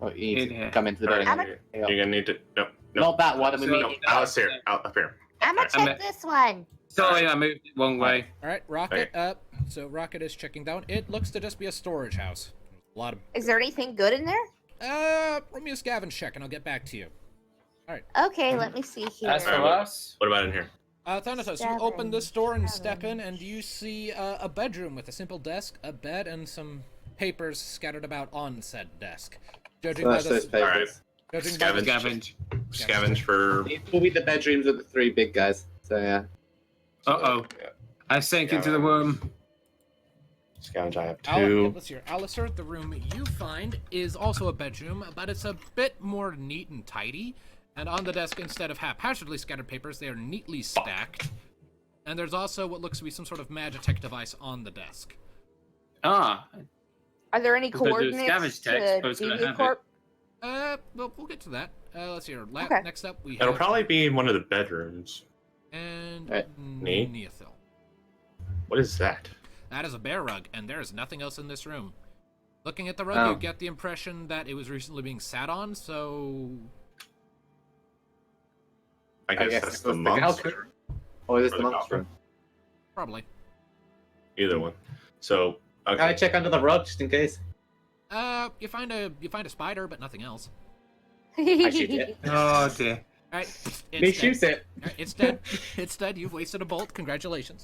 Oh, you need In to here. come into the All building. right, Here you go. you're gonna need to no. Not that one. We So- mean No, Alice here. Up here. I'm gonna I'm check a- this one. Sorry, I moved it one way. All right, Rocket up. So Rocket is checking down. It looks to just be a storage house. A lot of Is there anything good in there? roll me a scavenge check, and I'll get back to you. Okay, let me see here. As for Alright, us, What about in here? Thanatos, you open this door and step in, and you see a bedroom with a simple desk, a bed, and some papers scattered about on said desk. Judging by Search those the, papers. judging by the, Scavenge. scavenge. Scavenge for. These will be the bedrooms of the 3 big guys. So yeah. Uh-oh. I sank into the worm. Scavenge. I have yeah, 2. let's hear. Alistair, the room you find is also a bedroom, but it's a bit more neat and tidy. And on the desk, instead of haphazardly scattered papers, they are neatly stacked. And there's also what looks to be some sort of Magitech device on the desk. Ah, Are there any If they do coordinates scavenge text, to who's gonna have it? Corp? Well, we'll get to that. Let's hear. Okay. Next up, we It'll have probably be in one of the bedrooms. and Right. Me? Neothil. What is that? That is a bear rug, and there is nothing else in this room. Looking at the rug, Oh. you get the impression that it was recently being sat on, so I guess that's it's the the monk's Galka. room. Or is this Or the the monster Galka. room? probably. Either one. So Can I okay. check under the rug just in case? You find a spider, but nothing else. I shoot it. oh dear. All right, Me it's dead. shoots it. All right, it's dead. It's dead. You've wasted a bolt. Congratulations.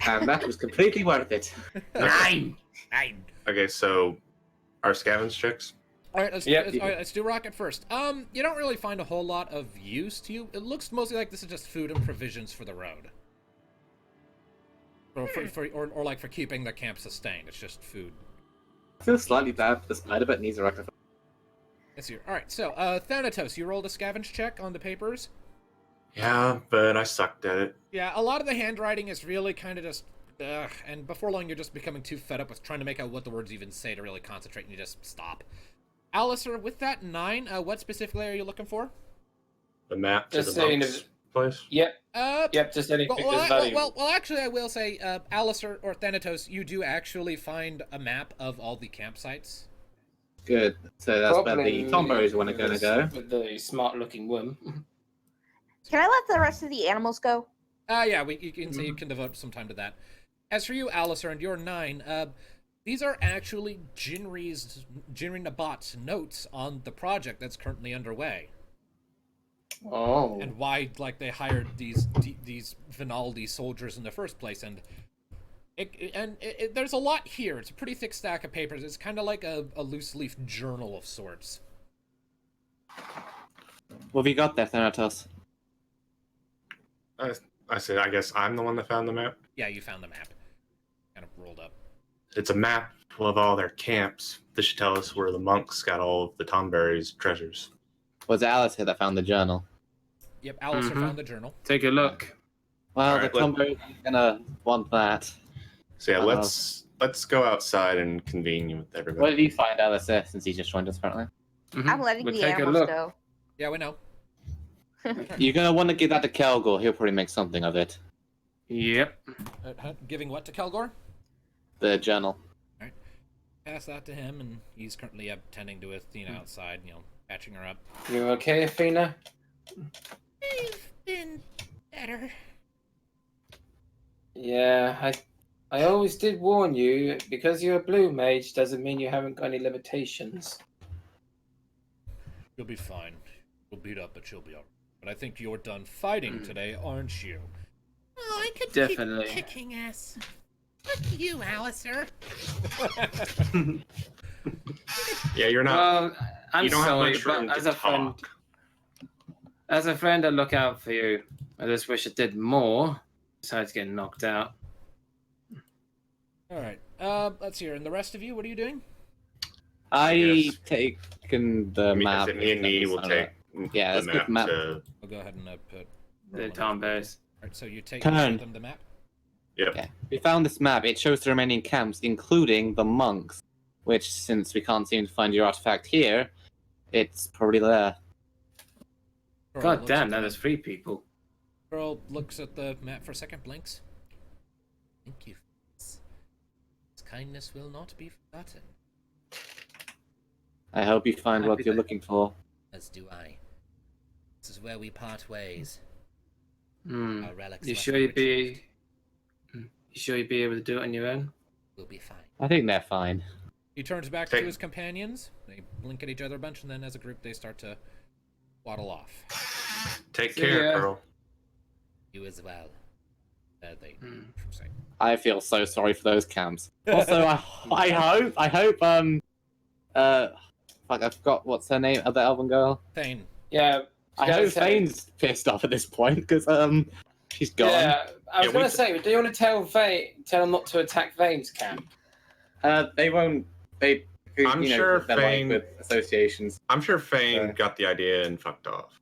And that was completely worth it. 9! Okay, so our scavenge checks. All right, let's, Yep. all right, let's do rocket first. You don't really find a whole lot of use to you. It looks mostly like this is just food and provisions for the road, or like for keeping the camp sustained. It's just food. I feel slightly bad for the spider, but it needs a rocket. Let's see. All right, so Thanatos, you rolled a scavenge check on the papers. Yeah, but I sucked at it. Yeah, a lot of the handwriting is really kind of just, and before long you're just becoming too fed up with trying to make out what the words even say to really concentrate, and you just stop. Alistair, with that 9, what specifically are you looking for? The map to Just the saying, monk's place. Yep, Yep. just anything that's valuable. Well, actually, I will say, Alistair or Thanatos, you do actually find a map of all the campsites. Good. So that's where Probably the Tonberries want to go. With the smart-looking worm. Can I let the rest of the animals go? Yeah, you can say you can devote some time to that. As for you, Alistair, and your 9, these are actually Jinri Nabat's notes on the project that's currently underway. Oh. And why, like, they hired these Vinaldi soldiers in the first place, and there's a lot here. It's a pretty thick stack of papers. It's kind of like a loose leaf journal of sorts. What have you got there, Thanatos? I I said, I guess I'm the one that found the map. Yeah, you found the map. Kind of rolled up. It's a map of all their camps. This should tell us where the monks got all of the Tonberries treasures. Was Alice here that found the journal? Yep, Alistair Mhm. found the journal. Take a look. Well, Alright, the Tonberries are gonna want that. So yeah, Uh-oh. let's go outside and convene with What everybody. did you find, Alice, since he just joined us, apparently? Mhm. I'm letting We'll the take a animals look. go. Yeah, we know. You're gonna want to give that to Kelgor. He'll probably make something of it. Yep. Giving what to Kelgor? The journal. Pass that to him, and he's currently tending to Athena outside, patching her up. You okay, Athena? I've been better. Yeah, I always did warn you, because you're a blue mage doesn't mean you haven't got any limitations. You'll be fine. You'll beat up, but you'll be alright. But I think you're done fighting today, aren't you? Oh, I could Definitely. keep kicking ass. Fuck you, Alistair. Yeah, you're not. Well, I'm you don't sorry, have much room but to talk. as a friend, I look out for you. I just wish I did more, besides getting knocked out. Alright, let's hear. And the rest of you, what are you doing? I taken the map. Me and Nee will take Yeah, the let's get the map. to. I'll go ahead and put... The Tonberries. Alright, so you take Turn. them the map. Yep. Okay. We found this map. It shows the remaining camps, including the monks. Which, since we can't seem to find your artifact here, it's probably there. Pearl God looks damn, at now the- there's 3 people. Pearl looks at the map for a second, blinks. Thank you. His kindness will not be forgotten. I hope you find what Happy you're day. looking for. As do I. This is where we part ways. Hmm. Our relics You left sure in you'd be? rituals You sure you'd be able to do it on your own? will be fine. I think they're fine. He turns back Okay. to his companions. They blink at each other a bunch, and then as a group, they start to waddle off. Take See care, ya. Pearl. You as well. They Hmm. say. I feel so sorry for those camps. Also, I hope, fuck, I forgot what's her name, the elven girl. Thane. Yeah. I gotta hope say- Fane's pissed off at this point, because, she's gone. Yeah, I was Yeah, gonna we- say, do you want to tell them not to attack Vane's camp? They won't, I'm sure they're Fane- with associations. I'm sure Fane Okay. got the idea and fucked off.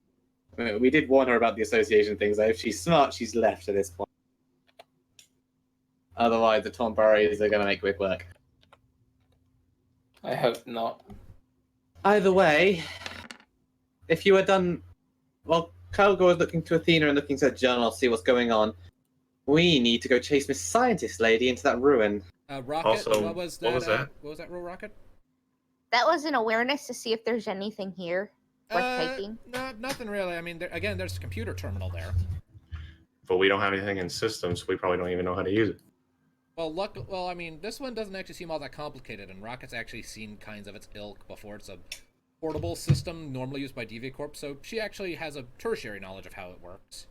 We did warn her about the association things, though. If she's smart, she's left at this point. Otherwise, the Tonberries are going to make quick work. I hope not. Either way, if you were done... Well, Kelgor is looking to Athena and looking to her journal to see what's going on. We need to go chase Miss Scientist Lady into that ruin. Rocket. Also, what was that? what was that? What was that, Roll Rocket? That was an awareness to see if there's anything here worth taking. No, nothing really. I mean, again, there's a computer terminal there. But we don't have anything in systems, so we probably don't even know how to use it. Well, I mean, this one doesn't actually seem all that complicated, and Rocket's actually seen kinds of its ilk before. It's a portable system normally used by DV Corp, so she actually has a tertiary knowledge of how it works.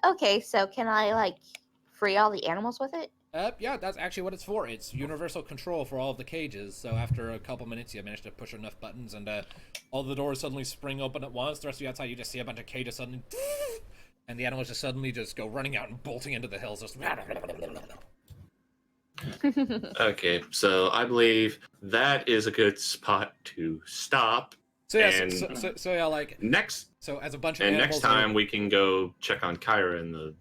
Okay, so can I, like, free all the animals with it? Yeah, that's actually what it's for. It's universal control for all of the cages. So after a couple minutes, you manage to push enough buttons, and all the doors suddenly spring open at once. The rest of you outside, you just see a bunch of cages suddenly, and the animals just suddenly just go running out and bolting into the hills. Just Okay, so I believe that is a good spot to stop. so yeah, And- so yeah, like Next so as a bunch of and animals next time we can go check on Kyra in the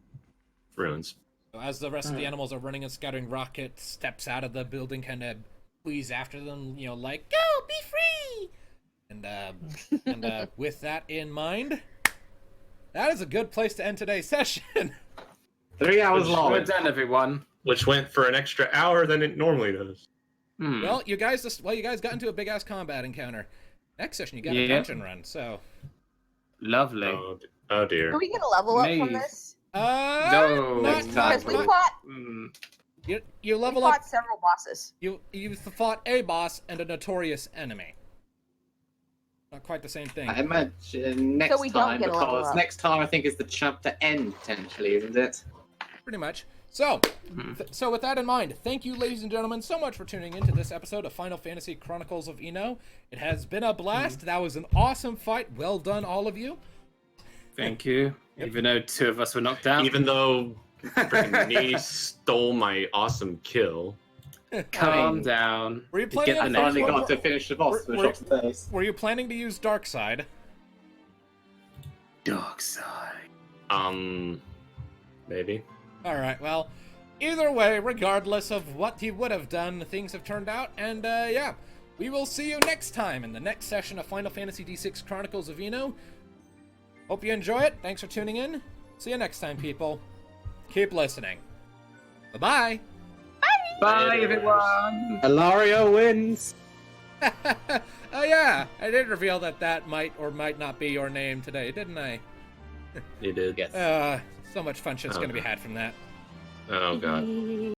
ruins. So as the rest of the animals are running and scattering, Rocket steps out of the building, kind of flees after them, like, go, be free! And with that in mind, that is a good place to end today's session. 3 hours Well long. done, everyone. Which went for an extra hour than it normally does. Hmm. Well, you guys got into a big-ass combat encounter. Next session, you got a Yeah. dungeon run, so... Lovely. Oh dear. Can we get a level up from Maze. this? No, not, next not, Because we not- fought, Hmm. you we level up... fought several bosses. You fought a boss and a notorious enemy. Not quite the same thing. I imagine next we don't time, get a level because up. next time I think is the chapter end, potentially, isn't it? Pretty much. So, so with that in mind, thank you, ladies and gentlemen, so much for tuning into this episode of Final Fantasy Chronicles of Eno. It has been a blast. That was an awesome fight. Well done, all of you. Thank you. Even though 2 of us were knocked out. Even though freaking Nee stole my awesome kill. Calm down. Were you Get planning the on next Finally one. got to finish the boss with a We're- shot to the face. Were you planning to use Dark Side? Dark side. Maybe. Alright, well, either way, regardless of what he would have done, things have turned out, and yeah, we will see you next time in the next session of Final Fantasy D6 Chronicles of Eno. Hope you enjoy it. Thanks for tuning in. See you next time, people. Keep listening. Bye-bye. Bye, everyone. Hilario wins. Oh yeah, I did reveal that might or might not be your name today, didn't I? You did. Yes. So much fun shit's gonna be had from that. Oh god.